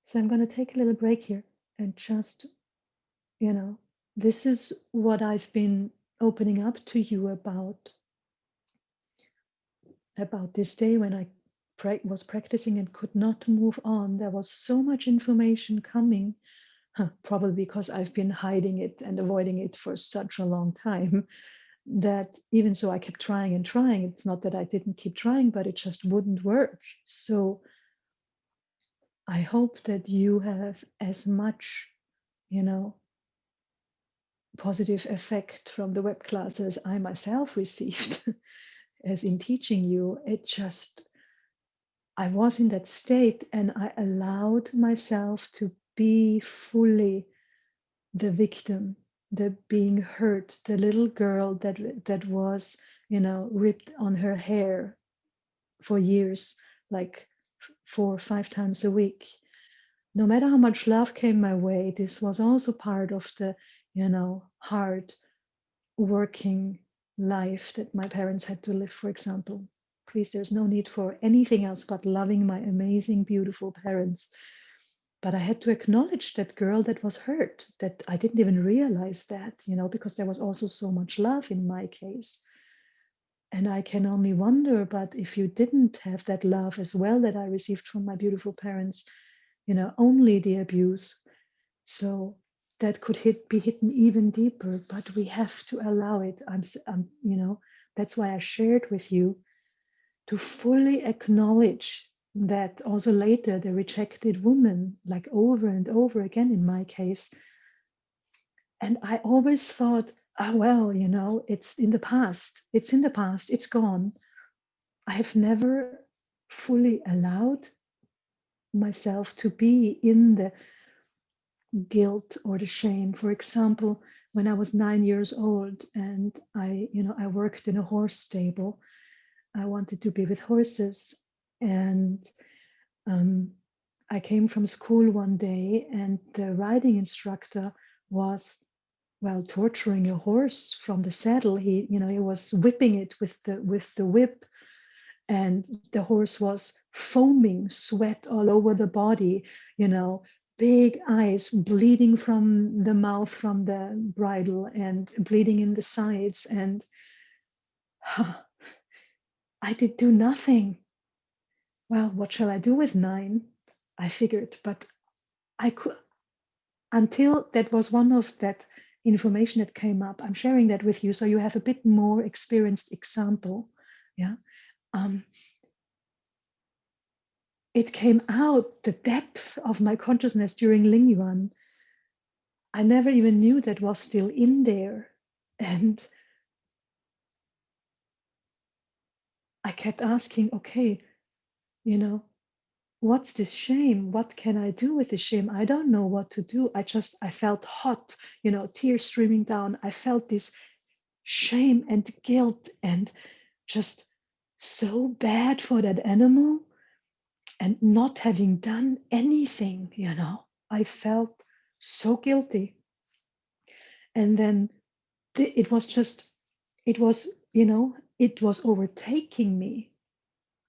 So I'm going to take a little break here and just, this is what I've been opening up to you about this day when I was practicing and could not move on. There was so much information coming, probably because I've been hiding it and avoiding it for such a long time that even so I kept trying and trying. It's not that I didn't keep trying, but it just wouldn't work. So I hope that you have as much, you know, positive effect from the web classes I myself received as in teaching you. It just, I was in that state and I allowed myself to be fully the victim, the being hurt, the little girl that was, ripped on her hair for years, like 4 or 5 times a week. No matter how much love came my way, this was also part of the, hard working life that my parents had to live, for example. Please, there's no need for anything else but loving my amazing, beautiful parents. But I had to acknowledge that girl that was hurt, that I didn't even realize that, because there was also so much love in my case. And I can only wonder, but if you didn't have that love as well that I received from my beautiful parents, only the abuse. So that could be hidden even deeper, but we have to allow it. That's why I shared with you to fully acknowledge that also later the rejected woman, like over and over again in my case. And I always thought, well, it's in the past. It's in the past. It's gone. I have never fully allowed myself to be in the guilt or the shame. For example, when I was 9 years old and I worked in a horse stable, I wanted to be with horses. And I came from school one day and the riding instructor was, well, torturing a horse from the saddle. He was whipping it with the whip, and the horse was foaming, sweat all over the body, big eyes, bleeding from the mouth, from the bridle, and bleeding in the sides. And I did do nothing. Well, what shall I do with 9? I figured, but I could, until that was one of that information that came up. I'm sharing that with you so you have a bit more experienced example. Yeah. It came out, the depth of my consciousness during Ling Yuan. I never even knew that was still in there. And I kept asking, okay, what's this shame? What can I do with this shame? I don't know what to do. I felt hot, tears streaming down. I felt this shame and guilt and just so bad for that animal and not having done anything, I felt so guilty. And then it was just, it was overtaking me.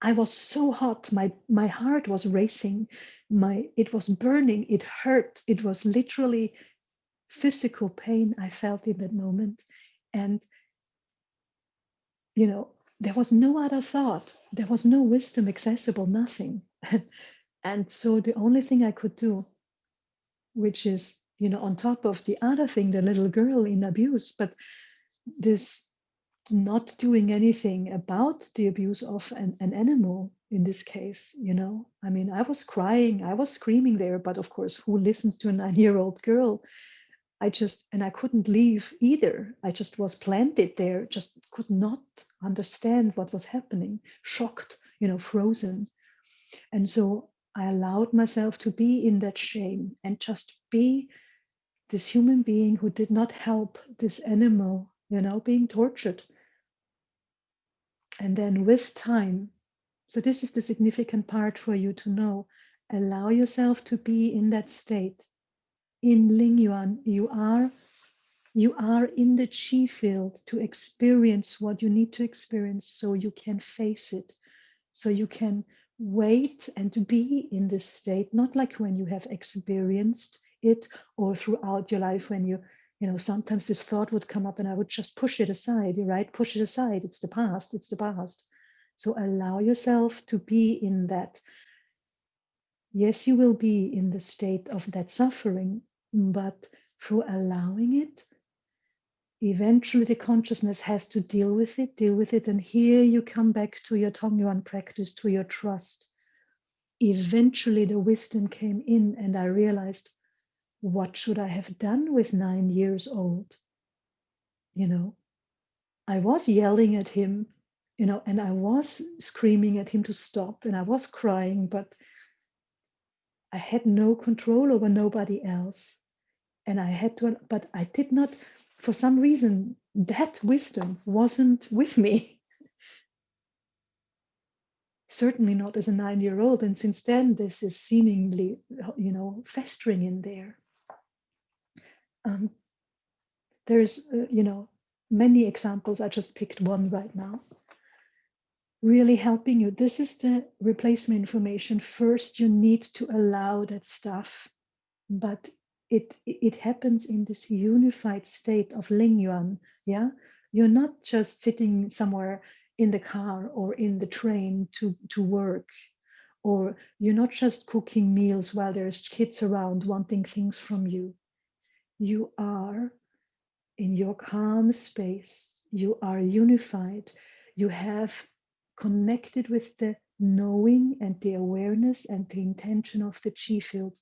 I was so hot. My heart was racing. It was burning. It hurt. It was literally physical pain I felt in that moment. And, there was no other thought. There was no wisdom accessible, nothing. And so the only thing I could do, which is, on top of the other thing, the little girl in abuse, but this not doing anything about the abuse of an animal in this case, I mean, I was crying, I was screaming there, but of course, who listens to a 9-year-old girl? I couldn't leave either. I just was planted there, just could not understand what was happening, shocked, frozen. And so I allowed myself to be in that shame and just be this human being who did not help this animal, being tortured. And then with time, so this is the significant part for you to know, allow yourself to be in that state. In Ling Yuan, you are in the qifield to experience what you need to experience so you can face it, so you can wait and to be in this state, not like when you have experienced it or throughout your life when sometimes this thought would come up and I would just push it aside, right? Push it aside. It's the past. It's the past. So allow yourself to be in that. Yes, you will be in the state of that suffering, but through allowing it, eventually the consciousness has to deal with it. And here you come back to your Tongyuan practice, to your trust. Eventually the wisdom came in and I realized, what should I have done with 9 years old? I was yelling at him, and I was screaming at him to stop and I was crying, but I had no control over nobody else. And I had to, but I did not, for some reason, that wisdom wasn't with me. Certainly not as a 9-year-old. And since then, this is seemingly, festering in there. There's, many examples. I just picked one right now. Really helping you. This is the replacement information. First, you need to allow that stuff, but it happens in this unified state of Ling Yuan. Yeah, you're not just sitting somewhere in the car or in the train to work, or you're not just cooking meals while there's kids around wanting things from you. You are in your calm space. You are unified. You have connected with the knowing and the awareness and the intention of the qifield.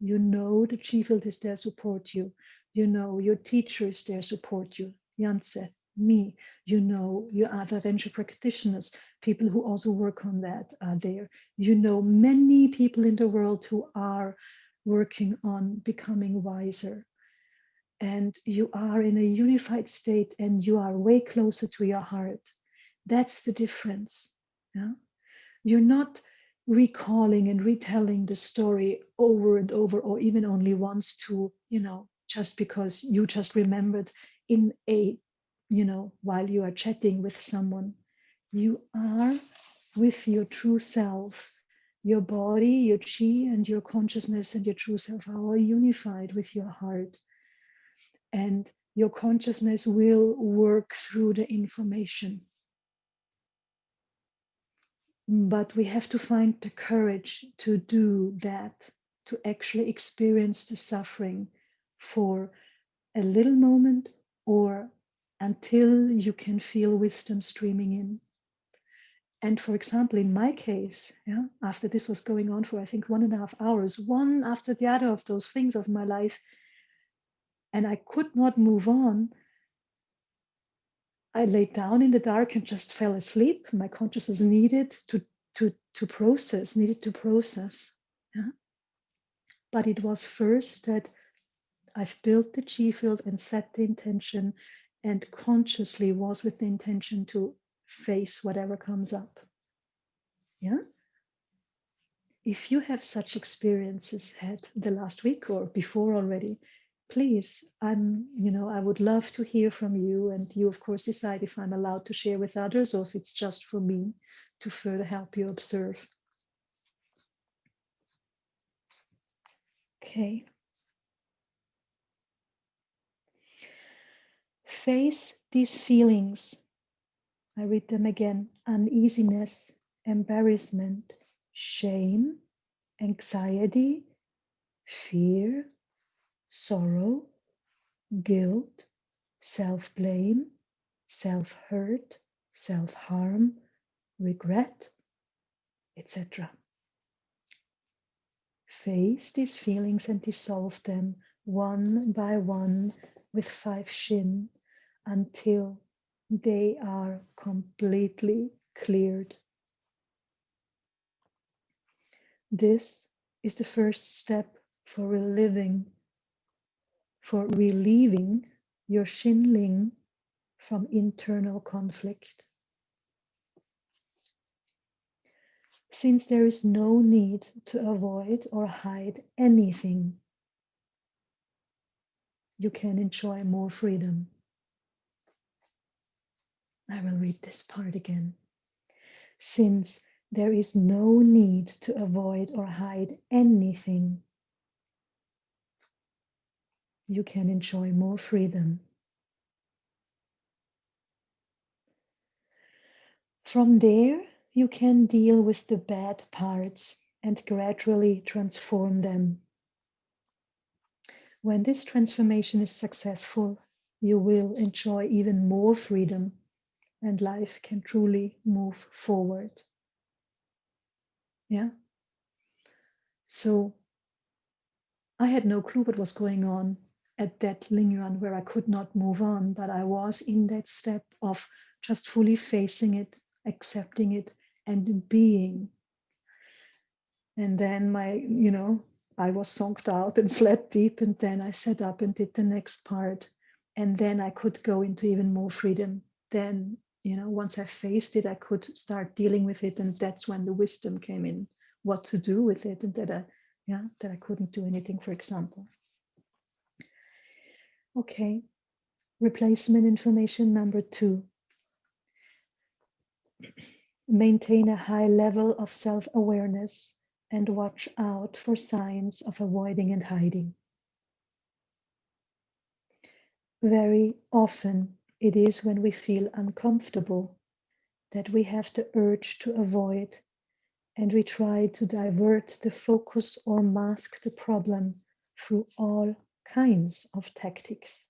You know the qifield is there to support you. You know your teacher is there to support you. Yanse, me. You know your other venture practitioners, people who also work on that are there. You know many people in the world who are working on becoming wiser. And you are in a unified state and you are way closer to your heart. That's the difference. Yeah? You're not recalling and retelling the story over and over, or even only once to, just because you just remembered in a, while you are chatting with someone. You are with your true self. Your body, your chi, and your consciousness and your true self are all unified with your heart. And your consciousness will work through the information. But we have to find the courage to do that, to actually experience the suffering for a little moment or until you can feel wisdom streaming in. And for example, in my case, after this was going on for, I think, 1.5 hours, one after the other of those things of my life, and I could not move on, I laid down in the dark and just fell asleep. My consciousness needed to process, Yeah? But it was first that I've built the qifield and set the intention and consciously was with the intention to face whatever comes up. Yeah. If you have such experiences had the last week or before already, please, I would love to hear from you, and you of course decide if I'm allowed to share with others or if it's just for me to further help you observe. Okay. Face these feelings. I read them again: uneasiness, embarrassment, shame, anxiety, fear, sorrow, guilt, self-blame, self-hurt, self-harm, regret, etc. Face these feelings and dissolve them one by one with 5 shin until they are completely cleared. This is the first step for relieving your Shin Ling from internal conflict. Since there is no need to avoid or hide anything, you can enjoy more freedom. I will read this part again. Since there is no need to avoid or hide anything, you can enjoy more freedom. From there, you can deal with the bad parts and gradually transform them. When this transformation is successful, you will enjoy even more freedom and life can truly move forward. Yeah. So I had no clue what was going on at that Ling Yuan where I could not move on, but I was in that step of just fully facing it, accepting it, and being. And then I was zonked out and slept deep, and then I sat up and did the next part. And then I could go into even more freedom. Then, once I faced it, I could start dealing with it. And that's when the wisdom came in, what to do with it, and that I couldn't do anything, for example. Okay, replacement information number 2. Maintain a high level of self-awareness and watch out for signs of avoiding and hiding. Very often it is when we feel uncomfortable that we have the urge to avoid, and we try to divert the focus or mask the problem through all kinds of tactics.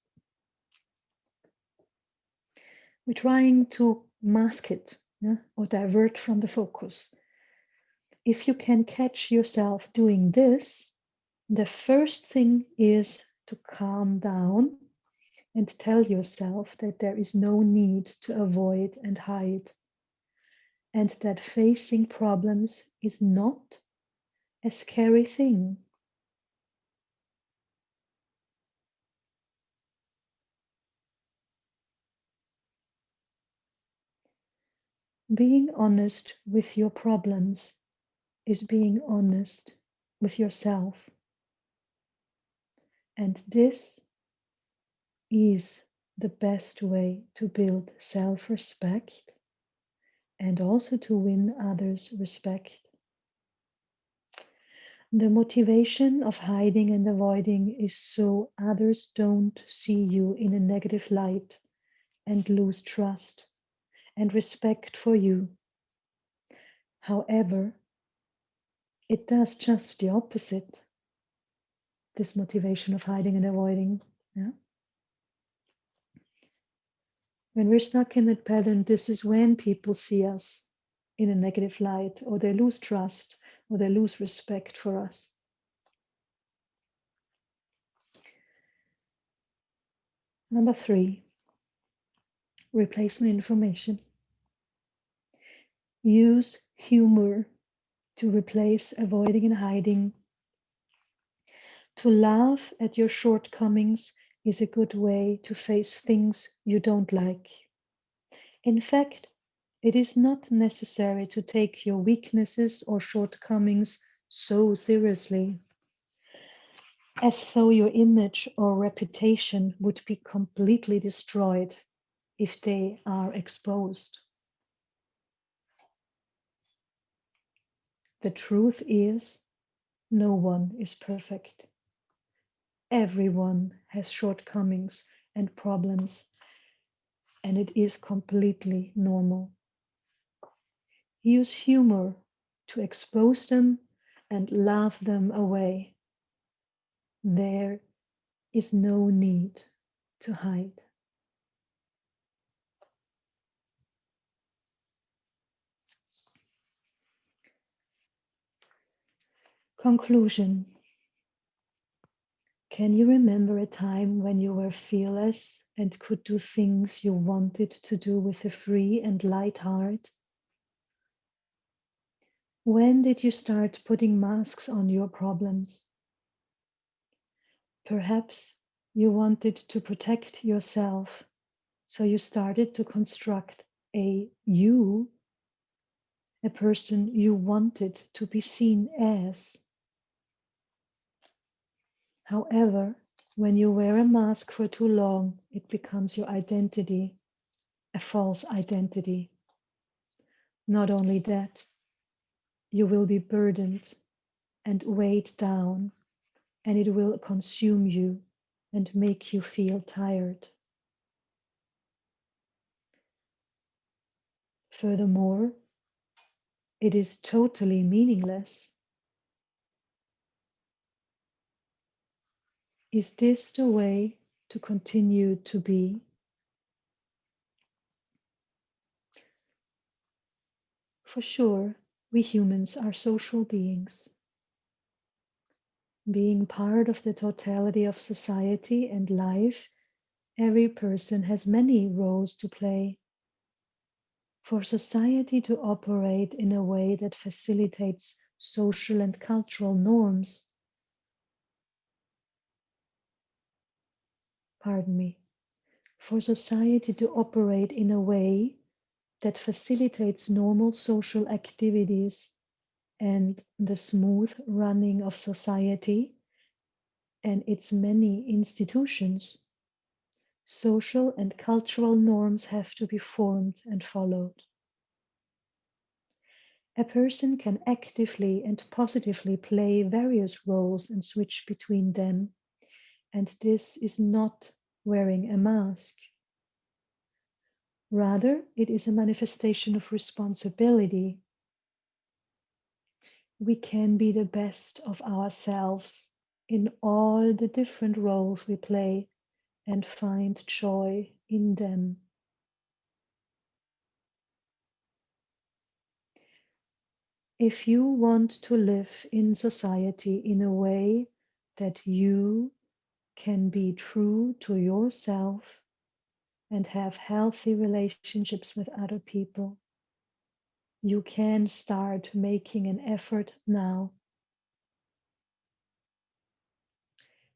We're trying to mask it, or divert from the focus. If you can catch yourself doing this, the first thing is to calm down and tell yourself that there is no need to avoid and hide, and that facing problems is not a scary thing. Being honest with your problems is being honest with yourself. And this is the best way to build self-respect and also to win others' respect. The motivation of hiding and avoiding is so others don't see you in a negative light and lose trust and respect for you. However, it does just the opposite, this motivation of hiding and avoiding. Yeah? When we're stuck in that pattern, this is when people see us in a negative light, or they lose trust, or they lose respect for us. Number 3, replacement information. Use humor to replace avoiding and hiding. To laugh at your shortcomings is a good way to face things you don't like. In fact, it is not necessary to take your weaknesses or shortcomings so seriously, as though your image or reputation would be completely destroyed if they are exposed. The truth is, no one is perfect. Everyone has shortcomings and problems, and it is completely normal. Use humor to expose them and laugh them away. There is no need to hide. Conclusion. Can you remember a time when you were fearless and could do things you wanted to do with a free and light heart? When did you start putting masks on your problems? Perhaps you wanted to protect yourself, so you started to construct a you, a person you wanted to be seen as. However, when you wear a mask for too long, it becomes your identity, a false identity. Not only that, you will be burdened and weighed down, and it will consume you and make you feel tired. Furthermore, it is totally meaningless. Is this the way to continue to be? For sure, we humans are social beings. Being part of the totality of society and life, every person has many roles to play. For society to operate in a way that facilitates social and cultural norms, for society to operate in a way that facilitates normal social activities and the smooth running of society and its many institutions, social and cultural norms have to be formed and followed. A person can actively and positively play various roles and switch between them, and this is not wearing a mask. Rather, it is a manifestation of responsibility. We can be the best of ourselves in all the different roles we play and find joy in them. If you want to live in society in a way that you can be true to yourself and have healthy relationships with other people, you can start making an effort now.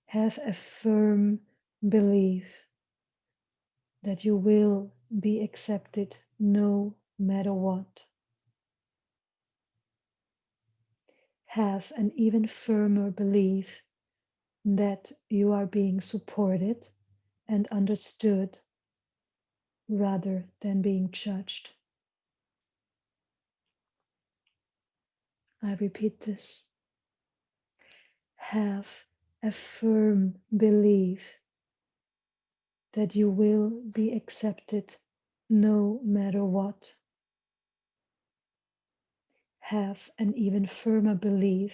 Have a firm belief that you will be accepted no matter what. Have an even firmer belief that you are being supported and understood rather than being judged. I repeat this. Have a firm belief that you will be accepted no matter what. Have an even firmer belief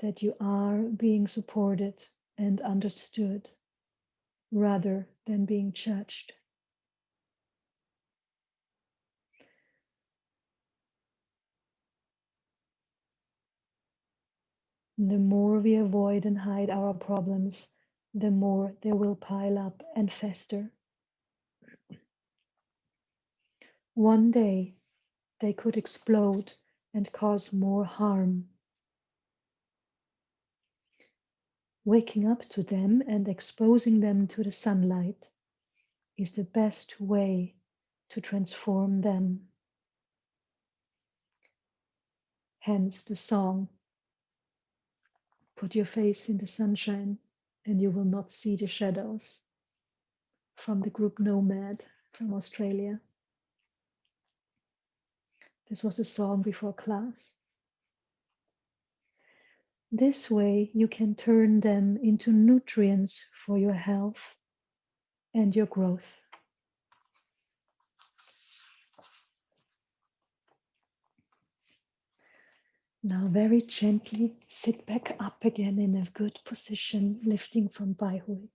that you are being supported and understood rather than being judged. The more we avoid and hide our problems, the more they will pile up and fester. One day, they could explode and cause more harm. Waking up to them and exposing them to the sunlight is the best way to transform them. Hence the song, "Put your face in the sunshine and you will not see the shadows," from the group Nomad from Australia. This was a song before class. This way you can turn them into nutrients for your health and your growth. Now very gently sit back up again in a good position, lifting from Baihui.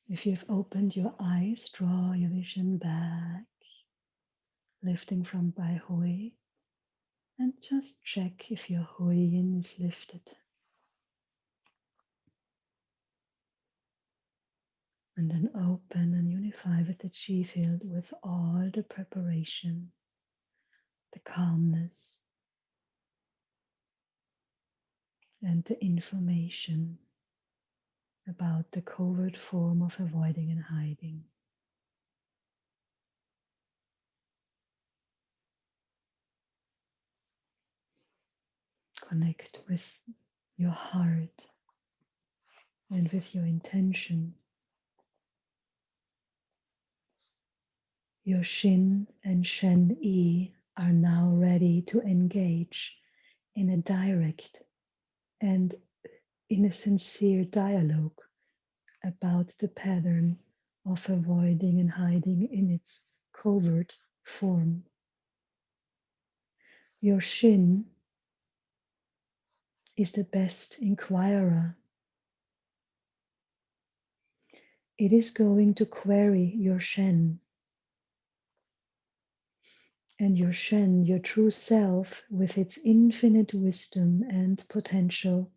If you've opened your eyes, draw your vision back, lifting from Bai Hui, and just check if your Hui Yin is lifted. And then open and unify with the chi field with all the preparation, the calmness, and the information about the covert form of avoiding and hiding. Connect with your heart and with your intention. Your Shin and Shen Yi are now ready to engage in a direct and in a sincere dialogue about the pattern of avoiding and hiding in its covert form. Your Shin is the best inquirer. It is going to query your Shen, and your Shen, your true self, with its infinite wisdom and potential,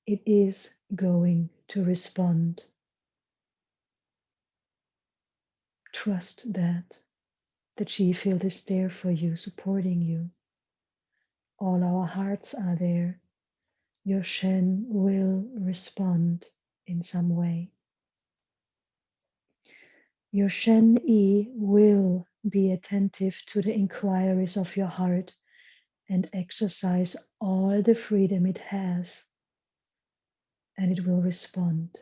it is going to respond. Trust that the chi field is there for you, supporting you. All our hearts are there. Your Shen will respond in some way. Your Shen Yi will be attentive to the inquiries of your heart and exercise all the freedom it has, and it will respond.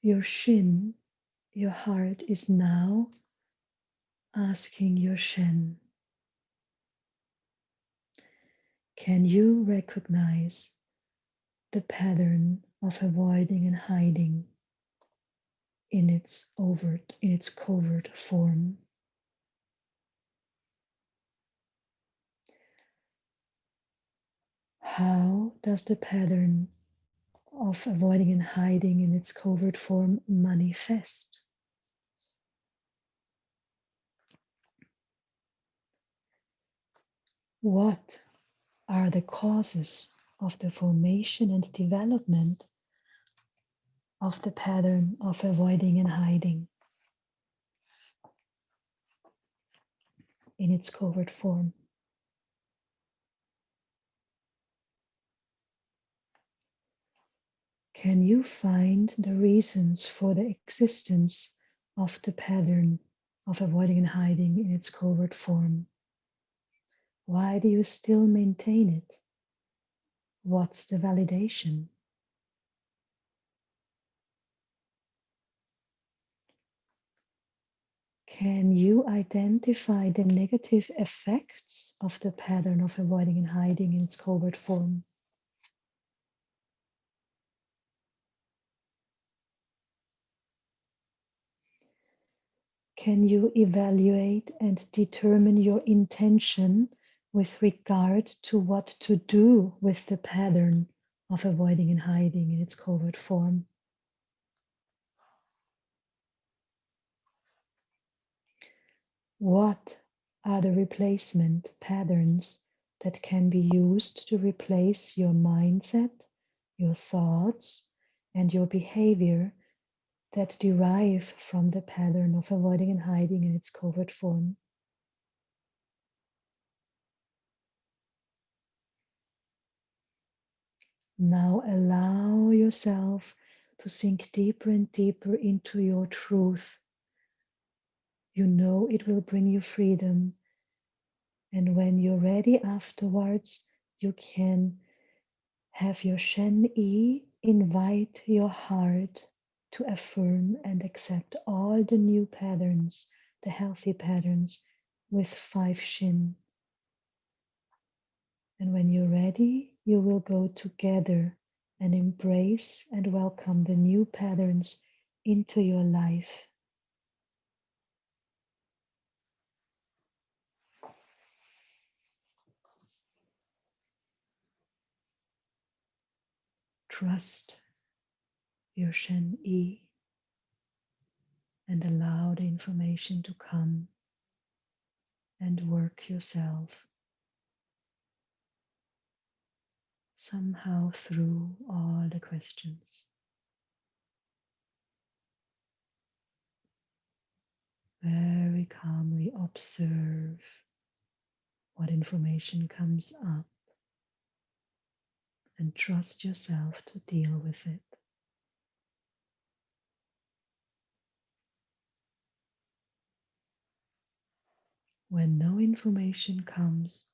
Your Shin, your heart, is now asking your Shen, can you recognize the pattern of avoiding and hiding in its covert form? How does the pattern of avoiding and hiding in its covert form manifest? What are the causes of the formation and development of the pattern of avoiding and hiding in its covert form? Can you find the reasons for the existence of the pattern of avoiding and hiding in its covert form? Why do you still maintain it? What's the validation? Can you identify the negative effects of the pattern of avoiding and hiding in its covert form? Can you evaluate and determine your intention with regard to what to do with the pattern of avoiding and hiding in its covert form? What are the replacement patterns that can be used to replace your mindset, your thoughts, and your behavior that derive from the pattern of avoiding and hiding in its covert form? Now allow yourself to sink deeper and deeper into your truth. You know it will bring you freedom. And when you're ready afterwards, you can have your Shen Yi invite your heart to affirm and accept all the new patterns, the healthy patterns with 5 Shin. And when you're ready, you will go together and embrace and welcome the new patterns into your life. trust your Shen Yi and allow the information to come and work yourself somehow through all the questions. Very calmly observe what information comes up and trust yourself to deal with it. When no information comes,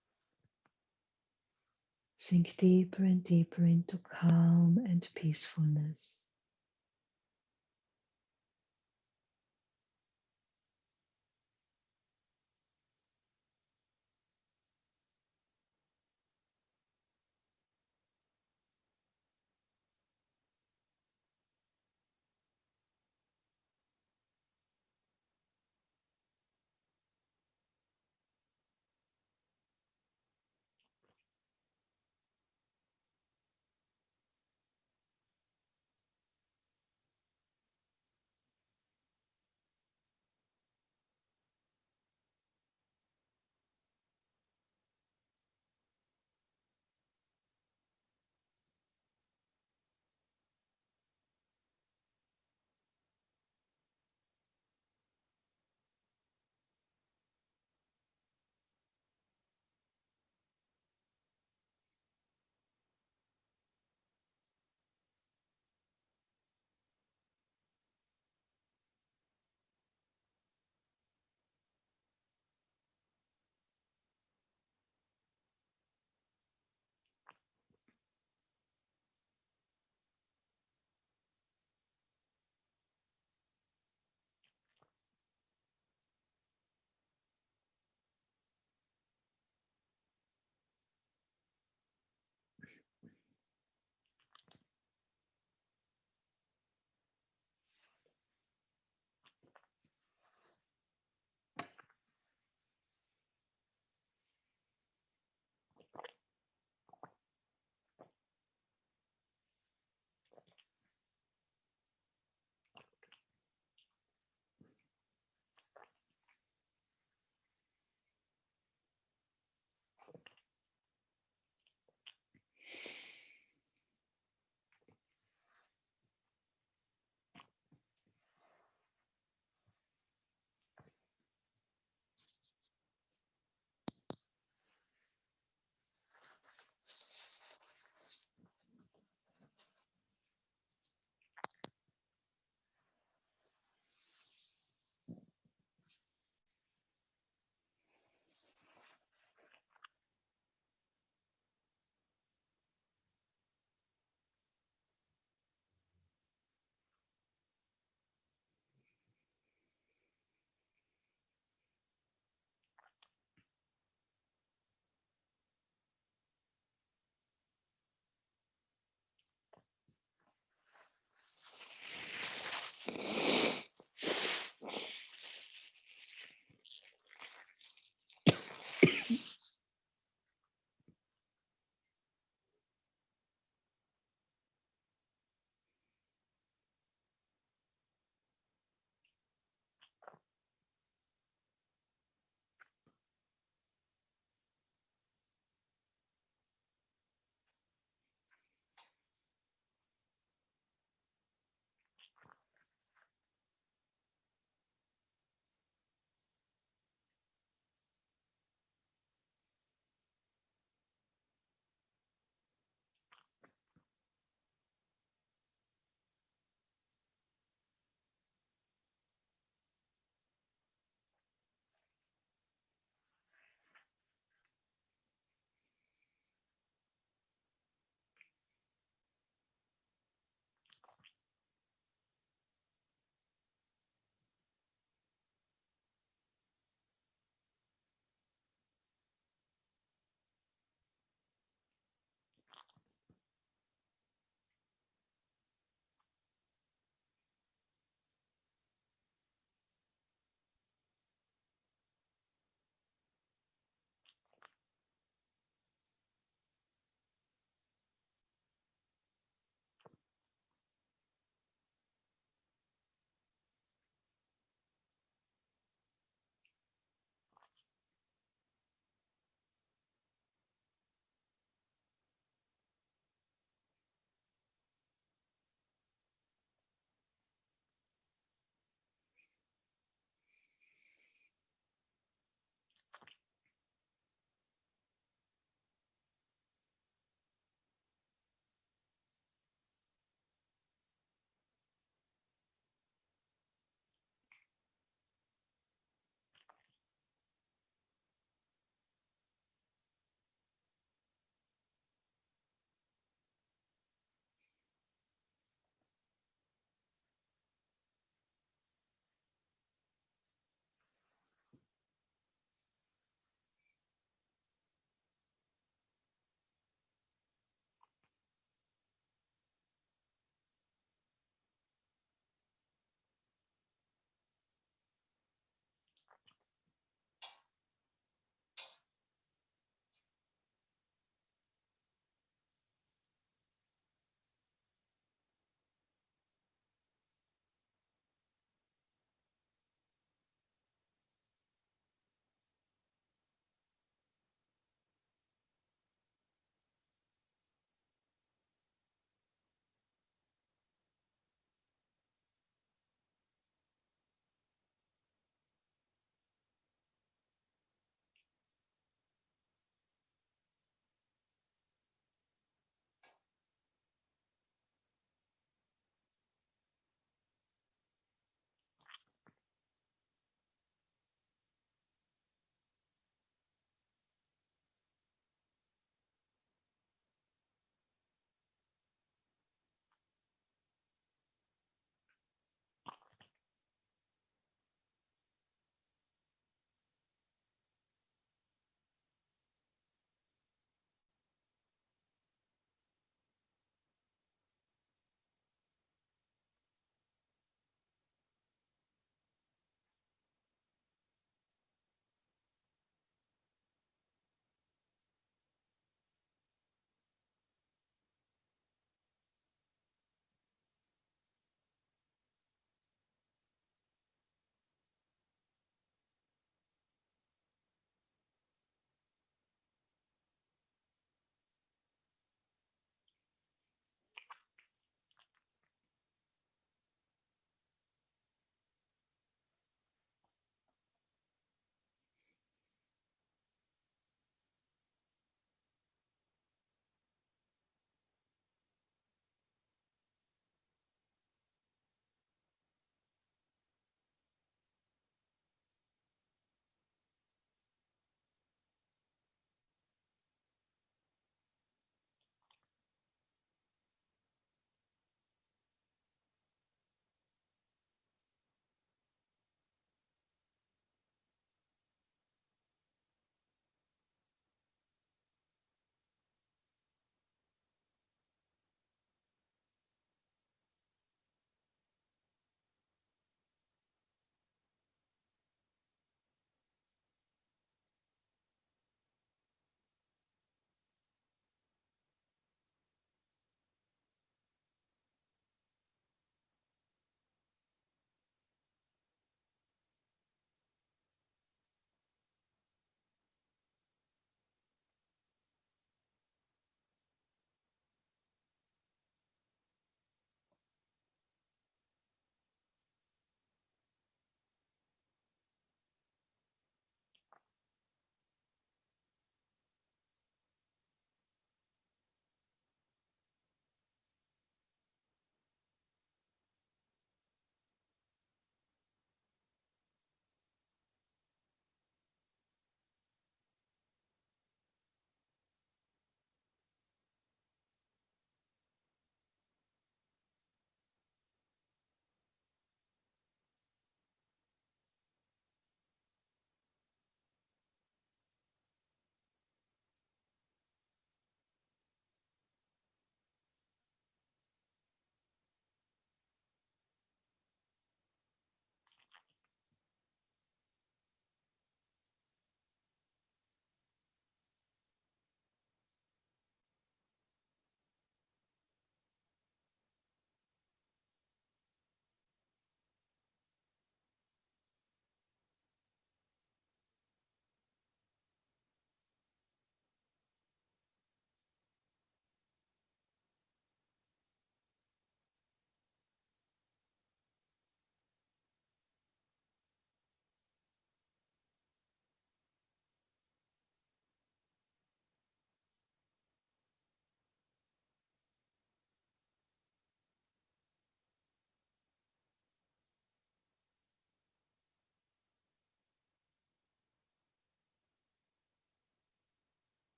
sink deeper and deeper into calm and peacefulness.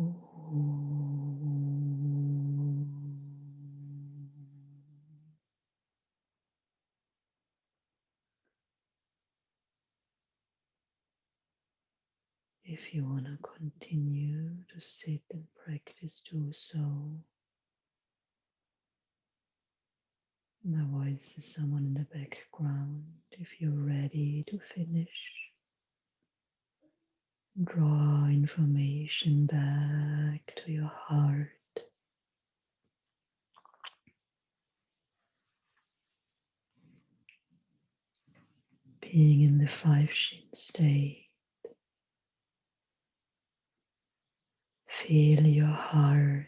If you want to continue to sit and practice, do so. My voice is someone in the background. If you're ready to finish, draw information back to your heart. Being in the 5 shin state. Feel your heart.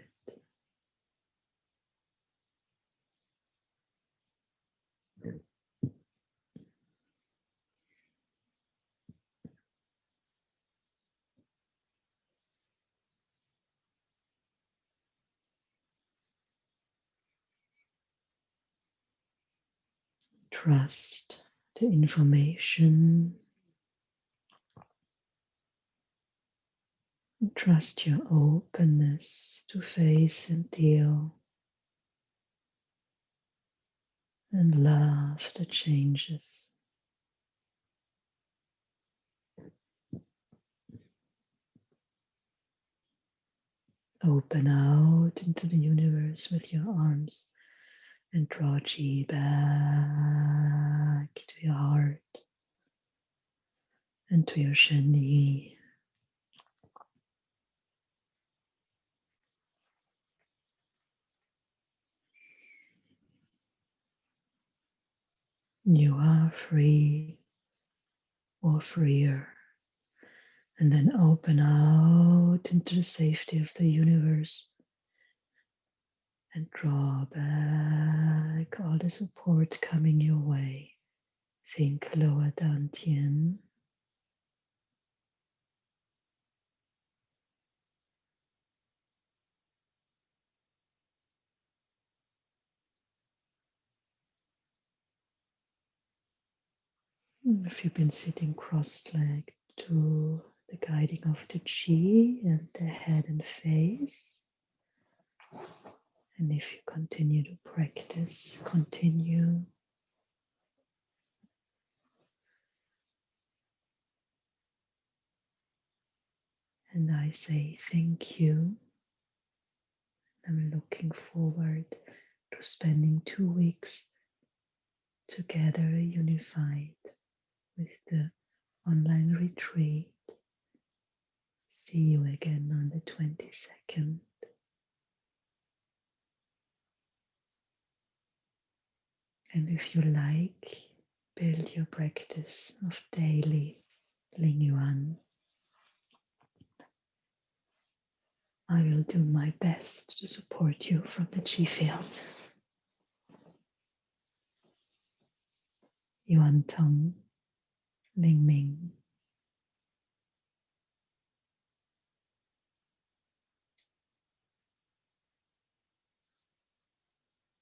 Trust the information. Trust your openness to face and deal. And love the changes. Open out into the universe with your arms and draw chi back to your heart and to your shen yi. You are free or freer. And then open out into the safety of the universe and draw back all the support coming your way. Think lower dantian. If you've been sitting cross-legged, to the guiding of the chi and the head and face. And if you continue to practice, continue. And I say thank you. I'm looking forward to spending 2 weeks together, unified with the online retreat. See you again on the 22nd. And if you like, build your practice of daily Ling Yuan. I will do my best to support you from the qifield. Yuan Tong, Ling Ming.